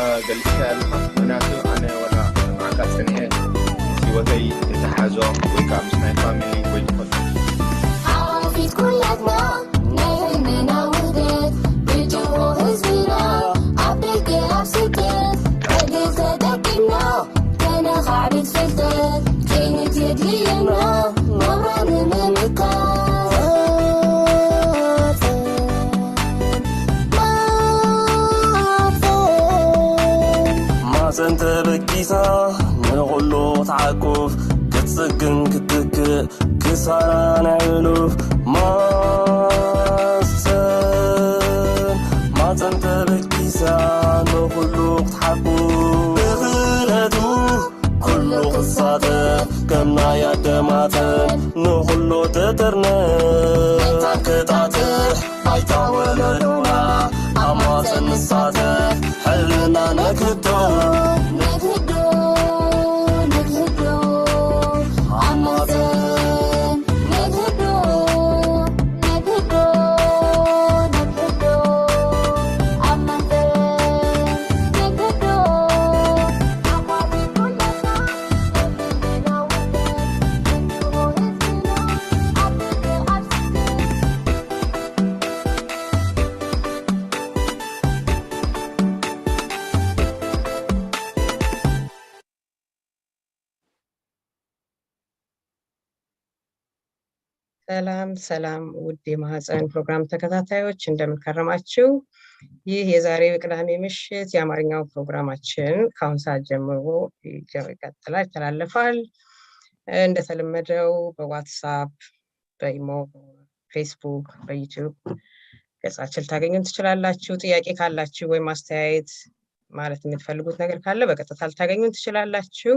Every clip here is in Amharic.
قلت مناسب أنا ولا معك سنة سوتي تحازم ويكام سنة فاميلي ويتفضل عرفت كل أدنى نهمنا وهدت بجوه هزينا عبيك أبسكت قد صدقنا كان غعبت فلتت كانت يدلينا مرة من مكان سنت بكيسا نغلو تعكوف كتسكن كتك كسارة نعلوف ما سنت بكيسا نغلو تعكوف بغلتو كله قصاته كمنا يا دماته نغلو تترنا كتاته عيتا ولدونا أما سنساته حلنا نكتو ሰላም ውድ የማህፀን ፕሮግራም ተከታታዮች እንደምንከረማችሁ። ይህ የዛሬው ቅዳሜ ምሽት የአማርኛው ፕሮግራማችን ከአሁን ሰዓት ጀምሮ ይቀጥላል፣ ይተላለፋል። እንደተለመደው በዋትስአፕ፣ በኢሞ፣ ፌስቡክ፣ በዩቲዩብ ገጻችን ልታገኙን ትችላላችሁ። ጥያቄ ካላችሁ ወይም አስተያየት ማለት የምትፈልጉት ነገር ካለ በቀጥታ ልታገኙን ትችላላችሁ።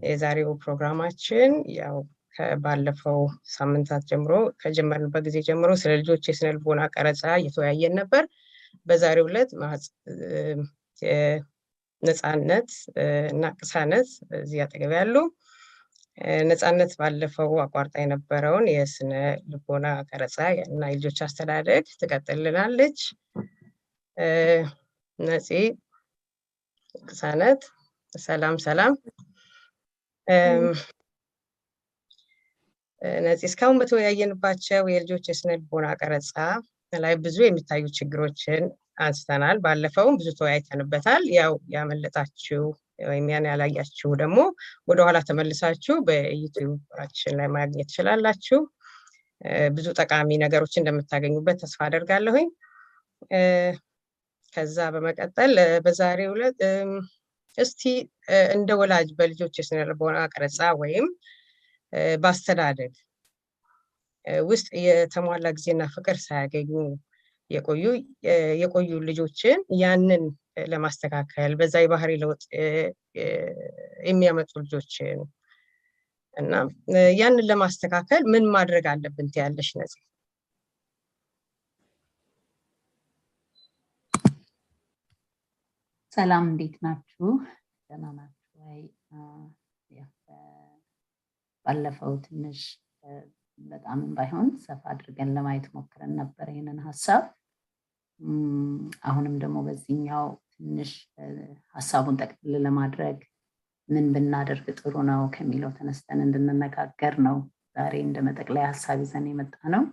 የዛሬው ፕሮግራማችን ያው ከባለፈው ሳምንታት ጀምሮ ከጀመርንበት ጊዜ ጀምሮ ስለ ልጆች የስነ ልቦና ቀረጻ እየተወያየን ነበር። በዛሬው ዕለት ነፃነት እና ቅሳነት እዚህ አጠገብ ያሉ ነፃነት ባለፈው አቋርጣ የነበረውን የስነ ልቦና ቀረጻ እና የልጆች አስተዳደግ ትቀጥልልናለች። ነፂ፣ ቅሳነት ሰላም። ነፂ፣ እስካሁን በተወያየንባቸው የልጆች የስነ ልቦና ቀረጻ ላይ ብዙ የሚታዩ ችግሮችን አንስተናል። ባለፈውም ብዙ ተወያይተንበታል። ያው ያመለጣችሁ ወይም ያን ያላያችሁ ደግሞ ወደኋላ ተመልሳችሁ በዩቲዩባችን ላይ ማግኘት ትችላላችሁ። ብዙ ጠቃሚ ነገሮች እንደምታገኙበት ተስፋ አደርጋለሁኝ። ከዛ በመቀጠል በዛሬው ዕለት እስቲ እንደ ወላጅ በልጆች የስነ ልቦና ቀረጻ ወይም በአስተዳደግ ውስጥ የተሟላ ጊዜና ፍቅር ሳያገኙ የቆዩ ልጆችን ያንን ለማስተካከል በዛ የባህሪ ለውጥ የሚያመጡ ልጆችን እና ያንን ለማስተካከል ምን ማድረግ አለብን ትያለሽ ነፂ? ሰላም፣ እንዴት ናችሁ? ደህና ናችሁ ወይ? ባለፈው ትንሽ በጣም ባይሆን ሰፋ አድርገን ለማየት ሞክረን ነበር ይሄንን ሐሳብ። አሁንም ደግሞ በዚህኛው ትንሽ ሐሳቡን ጠቅልል ለማድረግ ምን ብናደርግ ጥሩ ነው ከሚለው ተነስተን እንድንነጋገር ነው ዛሬ እንደ መጠቅለያ ሐሳብ ይዘን የመጣ ነው።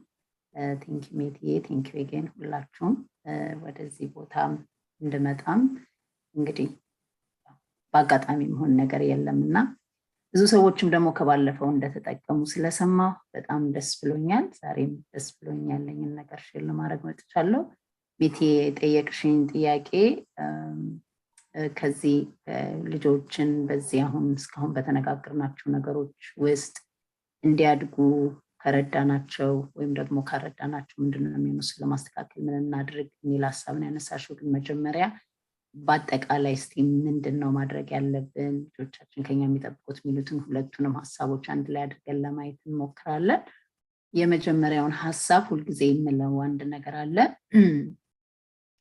ቴንክ ዩ ሜትዬ፣ ቴንክ ዩ አጌን ሁላችሁም ወደዚህ ቦታም እንድመጣም እንግዲህ በአጋጣሚ መሆን ነገር የለምና ብዙ ሰዎችም ደግሞ ከባለፈው እንደተጠቀሙ ስለሰማሁ በጣም ደስ ብሎኛል። ዛሬም ደስ ብሎኛል ለኝን ነገር ሼር ለማድረግ መጥቻለሁ። ቤቴ የጠየቅሽኝ ጥያቄ ከዚህ ልጆችን በዚህ አሁን እስካሁን በተነጋገርናቸው ነገሮች ውስጥ እንዲያድጉ ከረዳናቸው ወይም ደግሞ ካረዳናቸው ምንድነው የሚመስሉ ለማስተካከል ምን እናድርግ የሚል ሐሳብ ነው ያነሳሽው። ግን መጀመሪያ በአጠቃላይ እስቲ ምንድነው ማድረግ ያለብን ልጆቻችን ከኛ የሚጠብቁት የሚሉትን ሁለቱንም ሐሳቦች አንድ ላይ አድርገን ለማየት እንሞክራለን። የመጀመሪያውን ሐሳብ ሁልጊዜ የምለው አንድ ነገር አለ።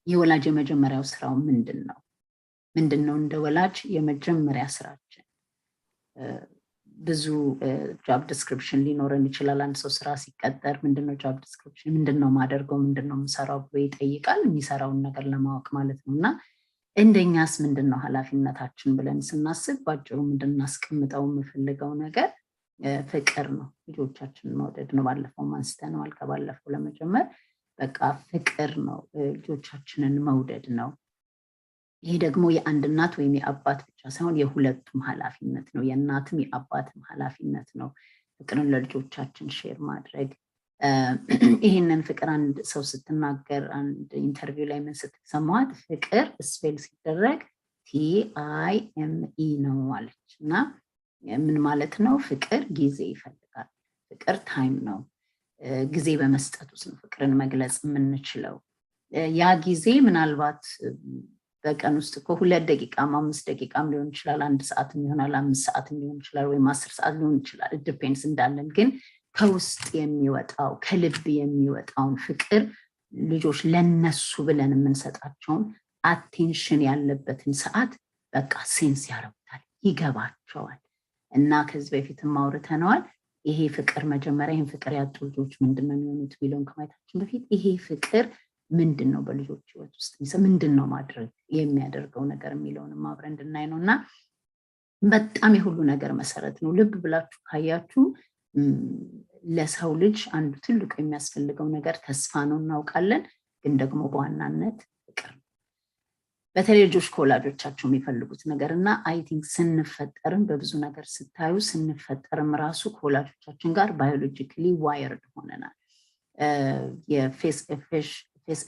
የወላጅ የመጀመሪያው ስራው ምንድነው እንደ ወላጅ የመጀመሪያ ስራችን? ብዙ ጆብ ዲስክሪፕሽን ሊኖረን ይችላል። አንድ ሰው ስራ ሲቀጠር ምንድነው ጆብ ዲስክሪፕሽን፣ ምንድነው ማደርገው፣ ምንድነው የምሰራው ብሎ ይጠይቃል። የሚሰራውን ነገር ለማወቅ ማለት ነውና እንደኛስ ምንድነው ኃላፊነታችን ብለን ስናስብ ባጭሩ እንድናስቀምጠው የምፈልገው ነገር ፍቅር ነው። ልጆቻችንን መውደድ ነው። ባለፈው አንስተነዋል። ከባለፈው ለመጀመር በቃ ፍቅር ነው። ልጆቻችንን መውደድ ነው። ይሄ ደግሞ የአንድ እናት ወይም የአባት ብቻ ሳይሆን የሁለቱም ኃላፊነት ነው። የእናትም የአባትም ኃላፊነት ነው። ፍቅርን ለልጆቻችን ሼር ማድረግ። ይሄንን ፍቅር አንድ ሰው ስትናገር አንድ ኢንተርቪው ላይ ምን ስትሰማት ፍቅር ስፔል ሲደረግ TIME ነው አለች። እና ምን ማለት ነው? ፍቅር ጊዜ ይፈልጋል። ፍቅር ታይም ነው። ጊዜ በመስጠት ውስጥ ነው ፍቅርን መግለጽ የምንችለው። ያ ጊዜ ምናልባት በቀን ውስጥ እኮ 2 ደቂቃም 5 ደቂቃም ሊሆን ይችላል፣ 1 ሰዓትም ይሆናል፣ 5 ሰዓትም ሊሆን ይችላል፣ ወይም 10 ሰዓት ሊሆን ይችላል። ዲፔንድስ እንዳለን። ግን ከውስጥ የሚወጣው ከልብ የሚወጣውን ፍቅር ልጆች ለነሱ ብለን የምንሰጣቸውን አቴንሽን ያለበትን ሰዓት በቃ ሴንስ ያረጉታል፣ ይገባቸዋል። እና ከዚህ በፊትም አውርተነዋል። ይሄ ፍቅር መጀመሪያ ይሄን ፍቅር ያጡ ልጆች ምንድነው የሚሆኑት የሚለውን ከማየታችን በፊት ይሄ ፍቅር ምንድነው በልጆች ህይወት ውስጥ ምንድነው ማድረግ የሚያደርገው ነገር የሚለውን አብረን እንድናይ ነውና በጣም የሁሉ ነገር መሰረት ነው። ልብ ብላችሁ ካያችሁ ለሰው ልጅ አንዱ ትልቁ የሚያስፈልገው ነገር ተስፋ ነው እናውቃለን። ግን ደግሞ በዋናነት ፍቅር ነው። በተለይ ልጆች ከወላጆቻቸው የሚፈልጉት ነገር እና አይ ቲንክ ስንፈጠርም በብዙ ነገር ስታዩ ስንፈጠርም ራሱ ከወላጆቻችን ጋር ባዮሎጂካሊ ዋየርድ ሆነናል። የፌስ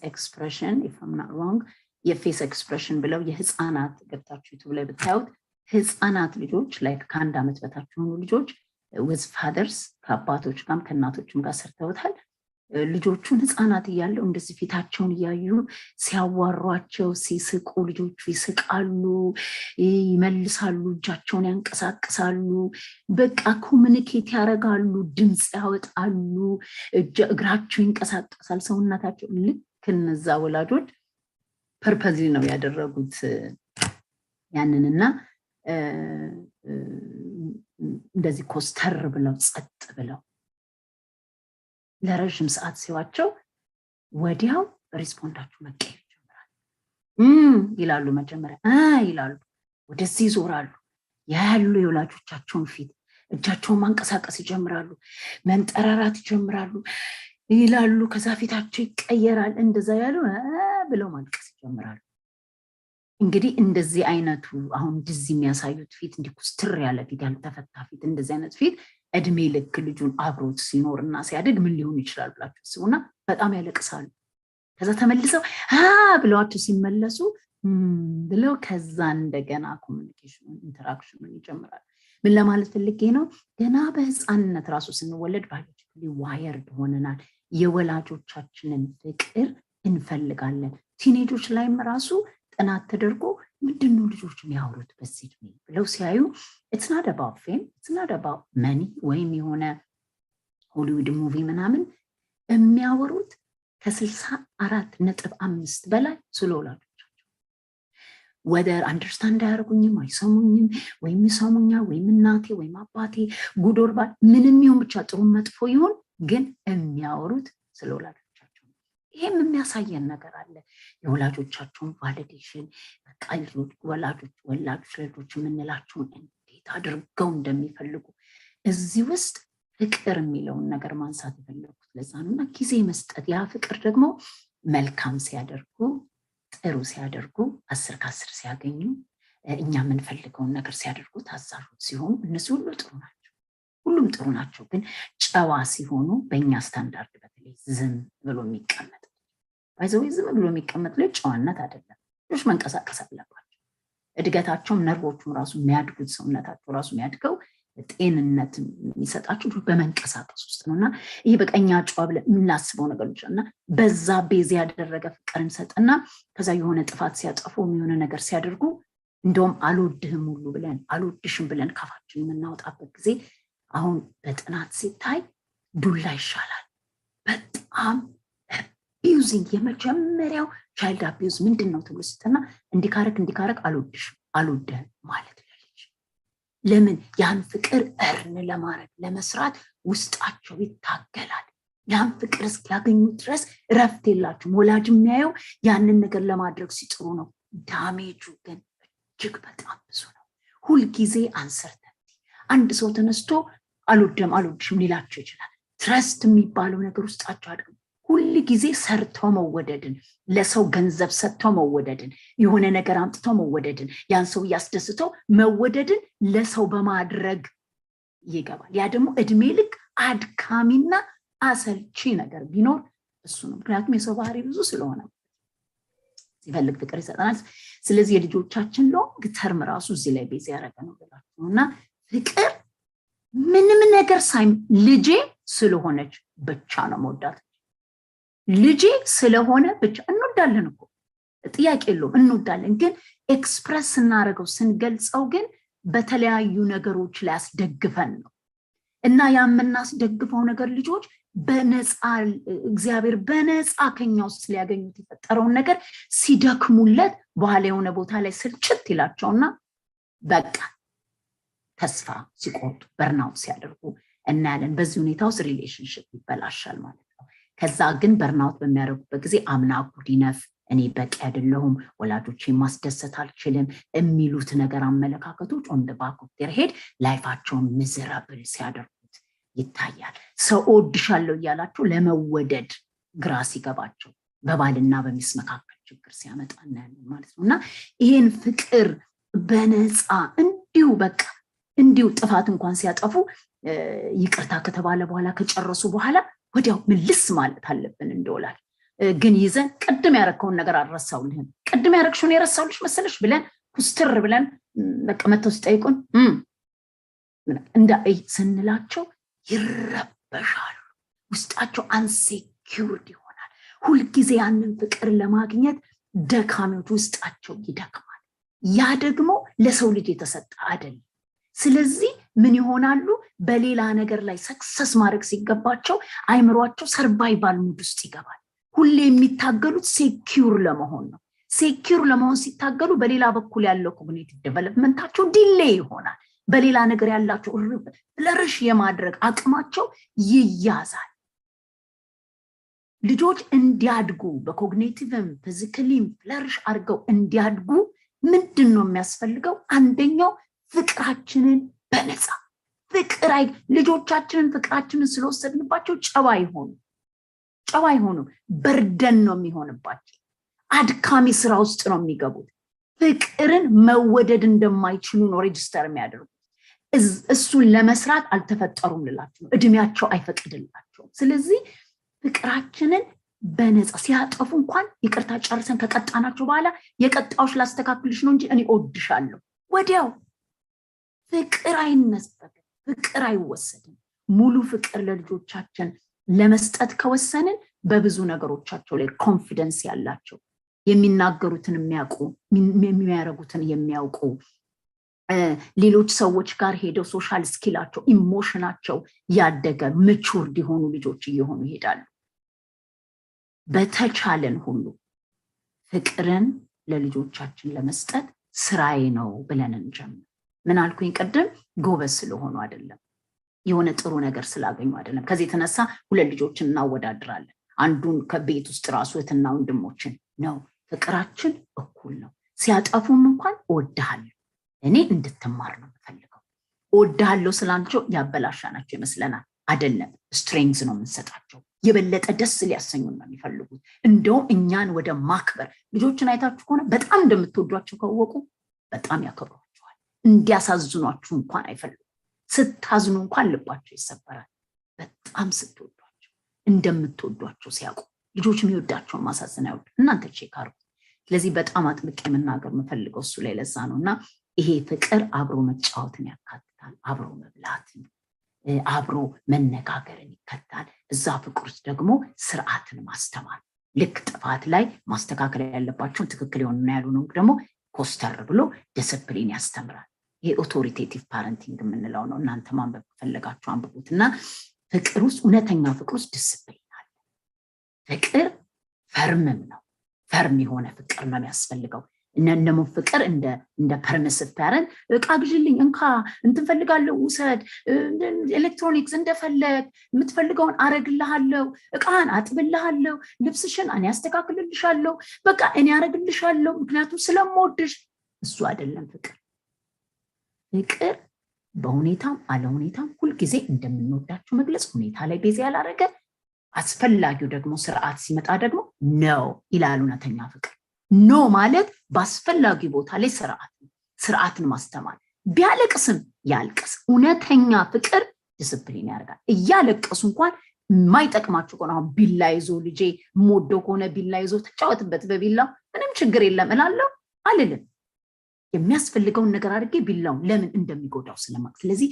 ኤክስፕሬሽን if I'm not wrong የፌስ ኤክስፕሬሽን ብለው የህፃናት ገብታችሁ ዩቲዩብ ላይ ብታዩት ህፃናት ልጆች ላይክ ከ1 ዓመት በታች የሆኑ ልጆች with fathers ከአባቶች ጋርም ከእናቶችም ጋር ሰርተውታል። ልጆቹን ህፃናት እያለው እንደዚህ ፊታቸውን እያዩ ሲያዋሯቸው ሲስቁ ልጆቹ ይስቃሉ፣ ይመልሳሉ፣ እጃቸውን ያንቀሳቅሳሉ፣ በቃ ኮሙኒኬት ያደርጋሉ፣ ድምፅ ያወጣሉ፣ እግራቸው ይንቀሳቀሳል፣ ሰውነታቸው። ልክ እነዛ ወላጆች ፐርፐዝሊ ነው ያደረጉት ያንንና እንደዚህ ኮስተር ብለው ጸጥ ብለው ለረጅም ሰዓት ሲዋቸው ወዲያው ሪስፖንዳቸው መቀየር ይጀምራል። ይላሉ መጀመሪያ ይላሉ፣ ወደዚህ ይዞራሉ፣ ያያሉ የወላጆቻቸውን ፊት፣ እጃቸውን ማንቀሳቀስ ይጀምራሉ፣ መንጠራራት ይጀምራሉ ይላሉ። ከዛ ፊታቸው ይቀየራል። እንደዛ ያሉ ብለው ማልቀስ ይጀምራሉ። እንግዲህ እንደዚህ አይነቱ አሁን እንደዚህ የሚያሳዩት ፊት እንዲህ ኩስትር ያለ ፊት ያልተፈታ ፊት እንደዚህ አይነት ፊት እድሜ ልክ ልጁን አብሮት ሲኖርና ሲያድግ ምን ሊሆን ይችላል ብላችሁ አስቡና በጣም ያለቅሳሉ። ከዛ ተመልሰው ብለዋቸው ሲመለሱ ብለው ከዛ እንደገና ኮሙኒኬሽን ኢንተራክሽን ይጀምራል። ምን ለማለት ፈልጌ ነው? ገና በህፃንነት ራሱ ስንወለድ ባዮሎጂካሊ ዋየርድ ሆነናል። የወላጆቻችንን ፍቅር እንፈልጋለን። ቲኔጆች ላይም ራሱ ጥናት ተደርጎ ምንድነው ልጆች የሚያወሩት በዚህ እድሜ ብለው ሲያዩ it's not about fame, it's not about money ወይም የሆነ ሆሊውድ ሙቪ ምናምን የሚያወሩት ከ64.5 በላይ ስለ ወላጆቻቸው ወደር አንደርስታንድ አያደርጉኝም፣ አይሰሙኝም፣ ወይም ይሰሙኛል፣ ወይም እናቴ ወይም አባቴ ጉዶርባ ምንም ይሁን ብቻ ጥሩ መጥፎ ይሁን ግን የሚያወሩት ስለ ወላጆቻቸው። ይሄም የሚያሳየን ነገር አለ። የወላጆቻቸውን ቫሊዴሽን በቃ ወላጆች ልጆች የምንላቸውን እንዴት አድርገው እንደሚፈልጉ እዚህ ውስጥ ፍቅር የሚለውን ነገር ማንሳት የፈለጉት ለዛ ነው። እና ጊዜ መስጠት፣ ያ ፍቅር ደግሞ መልካም ሲያደርጉ ጥሩ ሲያደርጉ 10 ከ10 ሲያገኙ እኛ የምንፈልገውን ነገር ሲያደርጉ ታዛዦች ሲሆኑ እነሱ ሁሉ ጥሩ ናቸው፣ ሁሉም ጥሩ ናቸው። ግን ጨዋ ሲሆኑ በእኛ ስታንዳርድ በተለይ ዝም ብሎ የሚቀመጥ ባይዘው ዝም ብሎ የሚቀመጥ ልጅ ጨዋነት አይደለም። ልጆች መንቀሳቀስ አለባቸው። እድገታቸውም ነርቮቹም ራሱ የሚያድጉት ሰውነታቸው ራሱ የሚያድገው ጤንነት የሚሰጣቸው በመንቀሳቀስ ውስጥ ነውና ይሄ በቀኛ ጨዋ ብለን የምናስበው ነገሮች እና በዛ ቤዝ ያደረገ ፍቅርን ሰጠና ከዛ የሆነ ጥፋት ሲያጠፉ የሆነ ነገር ሲያደርጉ እንደውም አልወድህም ሁሉ ብለን አልወድሽም ብለን ካፋችን የምናወጣበት ጊዜ አሁን በጥናት ሲታይ ዱላ ይሻላል። በጣም አቢዩዚንግ የመጀመሪያው ቻይልድ አቢዩዝ ምንድነው ተብሎ ሲጠና እንዲካረክ አልወድህም ማለት ልጅ ለምን ያን ፍቅር እርን ለማድረግ ለመስራት ውስጣቸው ይታገላል። ያን ፍቅር እስኪያገኙ ድረስ ረፍት የላቸውም። ወላጅ የሚያየው ያንን ነገር ለማድረግ ሲጥሩ ነው። ዳሜጁ ግን እጅግ በጣም ብዙ ነው። ሁል ጊዜ አንሰርተንቲ አንድ ሰው ተነስቶ አልወድሽም ሊላቸው ይችላል። ትረስት የሚባለው ነገር ውስጣቸው አድርገው ሁል ጊዜ ሰርተው መወደድን፣ ለሰው ገንዘብ ሰጥተው መወደድን፣ የሆነ ነገር አምጥተው መወደድን፣ ያን ሰው ያስደስተው መወደድን ለሰው በማድረግ ይገባል። ያ ደግሞ እድሜ ልክ አድካሚና አሰልቺ ነገር ቢኖር እሱ ነው። ምክንያቱም የሰው ባህሪ ብዙ ስለሆነ ሲፈልግ ፍቅር ይሰጠናል። ስለዚህ የልጆቻችን ሎንግ ተርም ራሱ እዚህ ላይ ቤዝ ያደረገ ነው ብላችሁና ፍቅር ምንም ነገር ልጄ ስለሆነች ብቻ ነው መውዳት። ልጄ ስለሆነ ብቻ እንወዳለን እኮ ጥያቄ የለውም፣ እንወዳለን። ግን ኤክስፕረስ ስናደርገው ስንገልጸው ግን በተለያዩ ነገሮች ላይ አስደግፈን ነው እና የምናስደግፈው ነገር ልጆች በነፃ እግዚአብሔር በነፃ ከኛ ውስጥ ሊያገኙት የፈጠረውን ነገር ሲደክሙለት በኋላ የሆነ ቦታ ላይ ስልችት ይላቸውና በቃ ተስፋ ሲቆርጡ በርናውት ሲያደርጉ እናያለን። በዚህ ሁኔታ ውስጥ ሪሌሽንሽፕ ይበላሻል ማለት ነው። ከዛ ግን በርናውት በሚያደርጉበት ጊዜ አምና ጉዲነፍ እኔ በቂ አይደለሁም፣ ወላጆቼን ማስደሰት አልችልም የሚሉት ነገር አመለካከቶች ኦን ዘ ባክ ኦፍ ዴር ሄድ ላይፋቸውን ሚዘራብል ሲያደርጉት ይታያል። ሰው እወድሻለሁ እያላቸው ለመወደድ ግራ ሲገባቸው በባልና በሚስት መካከል ችግር ሲያመጣ እናያለን ማለት ነው። እና ይሄን ፍቅር በነፃ እንዲሁ በቃ እንዲሁ ጥፋት እንኳን ሲያጠፉ ይቅርታ ከተባለ በኋላ ከጨረሱ በኋላ ወዲያው ምልስ ማለት አለብን እንደወላጅ። ግን ይዘን ቅድም ያረከውን ነገር አልረሳውልህም፣ ቅድም ያረክሽውን የረሳውልሽ መሰለሽ ብለን ኩስትር ብለን በቃ መተው ሲጠይቁን እንዳይ ስንላቸው ይረበሻሉ፣ ውስጣቸው አንሴኪውርድ ይሆናል። ሁልጊዜ ያንን ፍቅር ለማግኘት ደካሚዎች ውስጣቸው ይደክማል። ያ ደግሞ ለሰው ልጅ የተሰጠ አይደለም። ስለዚህ ምን ይሆናሉ? በሌላ ነገር ላይ ሰክሰስ ማድረግ ሲገባቸው አይምሯቸው ሰርቫይቫል ሙድ ውስጥ ይገባል። ሁሌ የሚታገሉት ሴኪዩር ለመሆን ነው። ሴኪዩር ለመሆን ሲታገሉ በሌላ በኩል ያለው ኮግኒቲቭ ዴቨሎፕመንታቸው ዲሌይ ይሆናል። በሌላ ነገር ያላቸው ፍለርሽ የማድረግ አቅማቸው ይያዛል። ልጆች እንዲያድጉ በኮግኒቲቭም ፊዚካሊም ፍለርሽ አድርገው እንዲያድጉ ምንድን ነው የሚያስፈልገው? አንደኛው ፍቅራችንን በነፃ ልጆቻችንን ፍቅራችንን ስለወሰድንባቸው ጨዋ ይሆኑ በርደን ነው የሚሆንባቸው። አድካሚ ስራ ውስጥ ነው የሚገቡት። ፍቅርን መወደድ እንደማይችሉ ነው ሬጅስተር የሚያደርጉት። እሱን ለመስራት አልተፈጠሩም ልላችሁ፣ እድሜያቸው አይፈቅድላቸውም። ስለዚህ ፍቅራችንን በነፃ ሲያጠፉ እንኳን ይቅርታ ጨርሰን ከቀጣናቸው በኋላ የቀጣዎች ላስተካክልሽ ነው እንጂ እኔ እወድሻለሁ ወዲያው። ፍቅር አይነጸግም፣ ፍቅር አይወሰድም። ሙሉ ፍቅር ለልጆቻችን ለመስጠት ከወሰንን በብዙ ነገሮቻቸው ላይ ኮንፊደንስ ያላቸው፣ የሚናገሩትን የሚያውቁ፣ የሚያረጉትን የሚያውቁ፣ ሌሎች ሰዎች ጋር ሄደው ሶሻል ስኪላቸው ኢሞሽናቸው ያደገ ምቹርድ የሆኑ ልጆች እየሆኑ ይሄዳሉ። በተቻለን ሁሉ ፍቅርን ለልጆቻችን ለመስጠት ስራዬ ነው ብለን እንጀምር። ምን አልኩኝ ቅድም? ጎበዝ ስለሆኑ አይደለም፣ የሆነ ጥሩ ነገር ስላገኙ አይደለም። ከዚህ የተነሳ ሁለት ልጆችን እናወዳድራለን። አንዱን ከቤት ውስጥ ራሱ እህትና ወንድሞችን ነው። ፍቅራችን እኩል ነው። ሲያጠፉም እንኳን እወድሃለሁ፣ እኔ እንድትማር ነው የምፈልገው። እወድሃለሁ ስላንቸው ያበላሻናቸው ይመስለናል። አይደለም፣ ስትሬንግዝ ነው የምንሰጣቸው። የበለጠ ደስ ሊያሰኙን ነው የሚፈልጉት። እንደውም እኛን ወደ ማክበር። ልጆችን አይታችሁ ከሆነ በጣም እንደምትወዷቸው ካወቁ በጣም ያከብሯቸዋል። እንዲያሳዝኗችሁ እንኳን አይፈልጉም። ስታዝኑ እንኳን ልባቸው ይሰበራል። በጣም ስትወዷቸው እንደምትወዷቸው ሲያውቁ ልጆች የሚወዳቸውን ማሳዘን አይወዱ። እናንተ ቼክ አድርጉ። ስለዚህ በጣም አጥብቄ መናገር የምፈልገው እሱ ላይ ለዛ ነው። እና ይሄ ፍቅር አብሮ መጫወትን ያካትታል፣ አብሮ መብላትን፣ አብሮ መነጋገርን ይከታል። እዛ ፍቅር ውስጥ ደግሞ ስርዓትን ማስተማር፣ ልክ ጥፋት ላይ ማስተካከል ያለባቸውን ትክክል የሆኑና ያልሆኑ ደግሞ ኮስተር ብሎ ዲስፕሊን ያስተምራል። ይሄ ኦቶሪቴቲቭ ፓረንቲንግ የምንለው ነው። እናንተ ማንበብ ከፈለጋችሁ አንብቡት። እና ፍቅር ውስጥ እውነተኛ ፍቅር ውስጥ ዲስፕሊን አለ። ፍቅር ፈርምም ነው። ፈርም የሆነ ፍቅር ነው የሚያስፈልገው። እነሞ ፍቅር እንደ ፐርሚሲቭ ፓረንት እቃ ግዢልኝ እንካ እንትን ፈልጋለሁ ውሰድ ኤሌክትሮኒክስ እንደፈለግ የምትፈልገውን አረግልሃለሁ እቃን አጥብልሃለሁ ልብስሽን እኔ አስተካክልልሻለሁ በቃ እኔ አረግልሻለሁ ምክንያቱም ስለምወድሽ እሱ አይደለም ፍቅር ፍቅር በሁኔታም አለሁኔታም ሁሉ ጊዜ እንደምንወዳችሁ መግለጽ ሁኔታ ላይ ቤዛ ያላረገ አስፈላጊው ደግሞ ስርዓት ሲመጣ ደግሞ ነው ይላል እውነተኛ ፍቅር ኖ ማለት በአስፈላጊ ቦታ ላይ ስርዓትን ማስተማር ቢያለቅስም ያልቅስ እውነተኛ ፍቅር ዲስፕሊን ያደርጋል እያለቀሱ እንኳን የማይጠቅማችሁ ከሆነ አሁን ቢላ ይዞ ልጄ ሞዶ ከሆነ ቢላ ይዞ ተጫወትበት በቢላው ምንም ችግር የለም እላለሁ አልልም የሚያስፈልገውን ነገር አድርጌ ቢላው ለምን እንደሚጎዳው ስለማቅ ስለዚህ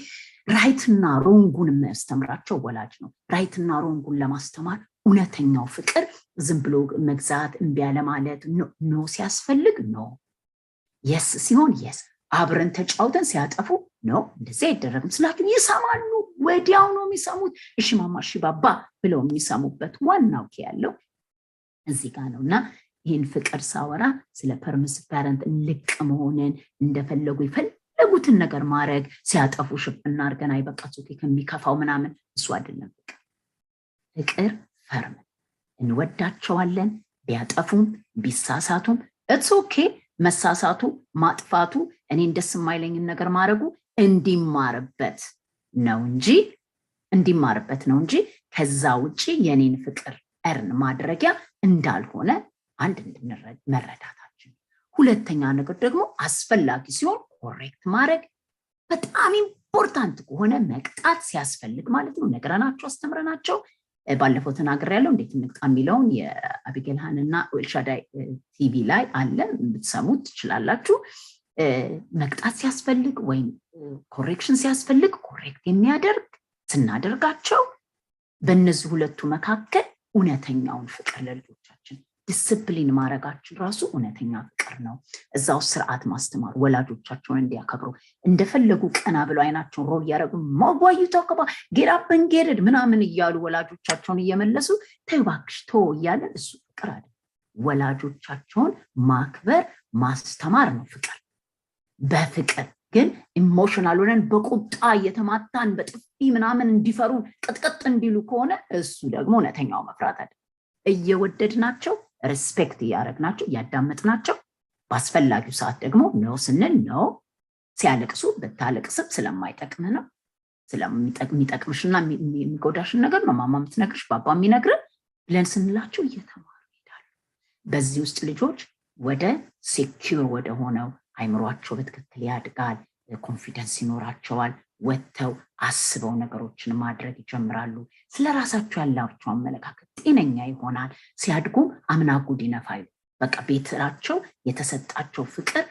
ራይትና ሮንጉን የሚያስተምራቸው ወላጅ ነው ራይትና ሮንጉን ለማስተማር እውነተኛው ፍቅር ዝም ብሎ መግዛት እንቢ ያለ ማለት ኖ ሲያስፈልግ ኖ የስ ሲሆን የስ አብረን ተጫውተን ሲያጠፉ ኖ እንደዚህ አይደረግም ስላችሁ ይሰማሉ ወዲያው ነው የሚሰሙት እሺ ማማ እሺ ባባ ብለው የሚሰሙበት ዋናው ያለው እዚህ ጋር ነውና ይህን ፍቅር ሳወራ ስለ ፐርሚሲቭ ፓረንት ልቅ መሆንን እንደፈለጉ የፈለጉትን ነገር ማድረግ ሲያጠፉ ሽፍና አድርገን አይበቃ ከሚከፋው ምናምን እሱ አይደለም ፍቅር ፈርም እንወዳቸዋለን ቢያጠፉም ቢሳሳቱም it's okay መሳሳቱ ማጥፋቱ እኔ እንደስ የማይለኝን ነገር ማድረጉ እንዲማርበት ነው እንጂ ከዛ ውጪ የኔን ፍቅር እርን ማድረጊያ እንዳልሆነ አንድ መረዳታችን ሁለተኛ ነገር ደግሞ አስፈላጊ ሲሆን ኮሬክት ማድረግ በጣም ኢምፖርታንት ከሆነ መቅጣት ሲያስፈልግ ማለት ነው ነገራናቸው አስተምረናቸው ባለፈው ተናግሬያለሁ እንዴት እንቅጣ የሚለውን የአቢጌልሃንና ኤልሻዳይ ቲቪ ላይ አለ ብትሰሙት ትችላላችሁ መቅጣት ሲያስፈልግ ወይ ኮሬክሽን ሲያስፈልግ ኮሬክት የሚያደርግ ስናደርጋቸው በእነዚህ ሁለቱ መካከል እውነተኛውን ፍቅር ለልጆቻችን ዲስፕሊን ማድረጋችን ራሱ እውነተኛ ፍቅር ነው እዛው ስርዓት ማስተማር ወላጆቻቸውን እንዲያከብሩ እንደፈለጉ ቀና ብለው አይናቸውን ሮል ያረጉ ማጓዩ ተከባ ጌራበን ጌረድ ምናምን እያሉ ወላጆቻቸውን እየመለሱ ተባክሽ ተወያለ እሱ ፍቅር አይደል ወላጆቻቸውን ማክበር ማስተማር ነው ፍቅር በፍቅር ግን ኢሞሽናል ሆነን በቁጣ እየተማታን በጥፊ ምናምን እንዲፈሩ ቅጥቅጥ እንዲሉ ከሆነ እሱ ደግሞ እውነተኛው መፍራት አይደል እየወደድናቸው ሪስፔክት ያደረግናቸው ያዳመጥናቸው በአስፈላጊው ሰዓት ደግሞ ነው ስንል ነው ሲያለቅሱ በታለቅስም ስለማይጠቅም ነው ስለሚጠቅምሽና የሚጎዳሽን ነገር ነው ማማ የምትነግርሽ ባባ የሚነግር ብለን ስንላቸው እየተማሩ ይሄዳሉ በዚህ ውስጥ ልጆች ወደ ሴኪዩር ወደ ሆነው አይምሯቸው በትክክል ያድጋል ኮንፊደንስ ይኖራቸዋል ወጥተው አስበው ነገሮችን ማድረግ ይጀምራሉ ስለራሳቸው ያላቸው አመለካከት ጤነኛ ይሆናል ሲያድጉም አምናጉድ ይነፋሉ በቃ ቤታቸው የተሰጣቸው ፍቅር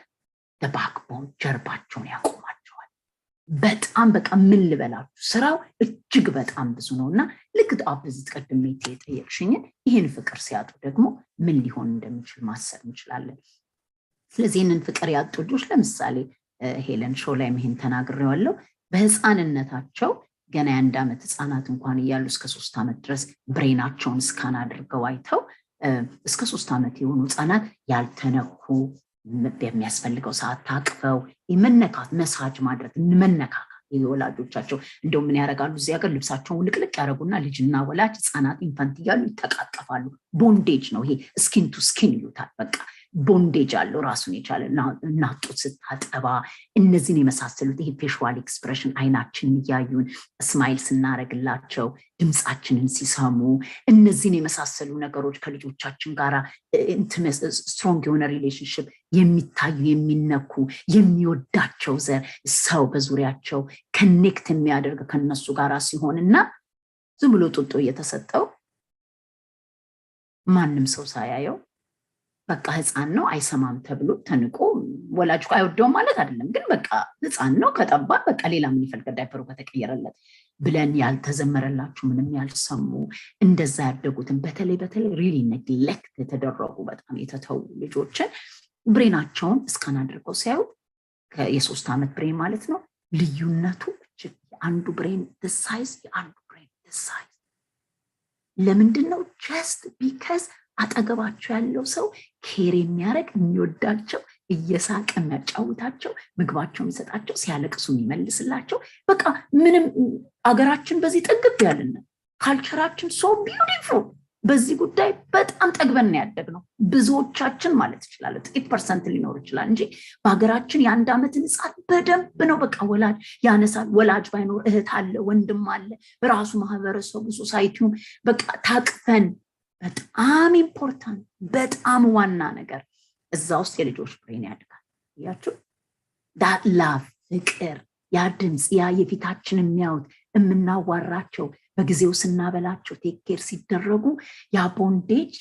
በባክቦን ጀርባቸውን ያቆማቸዋል በጣም በቃ ምን ልበላችሁ ስራው እጅግ በጣም ብዙ ነውና ልክ አብዝት ቀድሜ የጠየቅሽኝ ይሄን ፍቅር ሲያጡ ደግሞ ምን ሊሆን እንደሚችል ማሰብ እንችላለን ስለዚህ እነን ፍቅር ያጡ ልጆች ለምሳሌ ሄለን ሾው ላይ መሄን ተናግሬዋለሁ በህፃንነታቸው ገና የአንድ ዓመት ህፃናት እንኳን እያሉ እስከ 3 ዓመት ድረስ ብሬናቸውን ስካን አድርገው አይተው እስከ 3 ዓመት የሆኑ ህፃናት ያልተነኩ በሚያስፈልገው ሰዓት ታቅፈው የመነካት መሳጅ ማድረግ መነካካት የወላጆቻቸው እንደው ምን ያረጋሉ እዚህ ሀገር ልብሳቸውን ልቅልቅ ያረጉና ልጅና ወላጅ ህፃናት ኢንፋንት እያሉ ይተቃቀፋሉ ቦንዴጅ ነው ይሄ ስኪን ቱ ስኪን ይሉታል በቃ ቦንዴጅ አለው ራሱን የቻለ እናጡት ስታጠባ እነዚህን የመሳሰሉት ይሄ ፌሻል ኤክስፕሬሽን አይናችንን እያዩን ስማይል ስናረግላቸው ድምጻችንን ሲሰሙ እነዚህን የመሳሰሉ ነገሮች ከልጆቻችን ጋር ስትሮንግ የሆነ ሪሌሽንሽፕ የሚታዩ የሚነኩ የሚወዳቸው ዘር ሰው በዙሪያቸው ከኔክት የሚያደርግ ከነሱ ጋር ሲሆንና ዝም ብሎ ጡጦ እየተሰጠው ማንም ሰው ሳያየው በቃ ህፃን ነው አይሰማም ተብሎ ተንቆ ወላጅ አይወደውም ማለት አይደለም ግን በቃ ህፃን ነው ከጠባ በቃ ሌላ ምን ይፈልጋል ዳይፐሩ ከተቀየረለት ብለን ያልተዘመረላችሁ ምንም ያልሰሙ እንደዛ ያደጉትን በተለይ ሪሊ ኔግሌክት የተደረጉ በጣም የተተው ልጆችን ብሬናቸውን እስካን አድርገው ሲያዩ የ3 ዓመት ብሬን ማለት ነው ልዩነቱ አንዱ ብሬን ሳይዝ የአንዱ ብሬን ሳይዝ ለምንድነው just because አጠገባቸው ያለው ሰው ኬር የሚያደርግ የሚወዳቸው እየሳቀ የሚያጫውታቸው ምግባቸውን የሚሰጣቸው ሲያለቅሱ የሚመልስላቸው በቃ ምንም አገራችን በዚህ ጥግብ ያለን ካልቸራችን ሶ ቢዩቲፉል በዚህ ጉዳይ በጣም ጠግበን ያደግነው ብዙዎቻችን ማለት ይችላል ጥቂት ፐርሰንት ሊኖር ይችላል እንጂ በአገራችን የአንድ ዓመት ህፃን በደንብ ነው በቃ ወላጅ ያነሳል ወላጅ ባይኖር እህት አለ ወንድም አለ በራሱ ማህበረሰቡ ሶሳይቲው በቃ ታቅፈን በጣም ኢምፖርታንት በጣም ዋና ነገር እዛ ውስጥ የልጆች ብሬን ያድጋል ያችሁ that love ፍቅር ያ ድምጽ ያ የፊታችን የሚያዩት የምናዋራቸው በጊዜው ስናበላቸው ቴኬር ሲደረጉ ያ ቦንዴጅ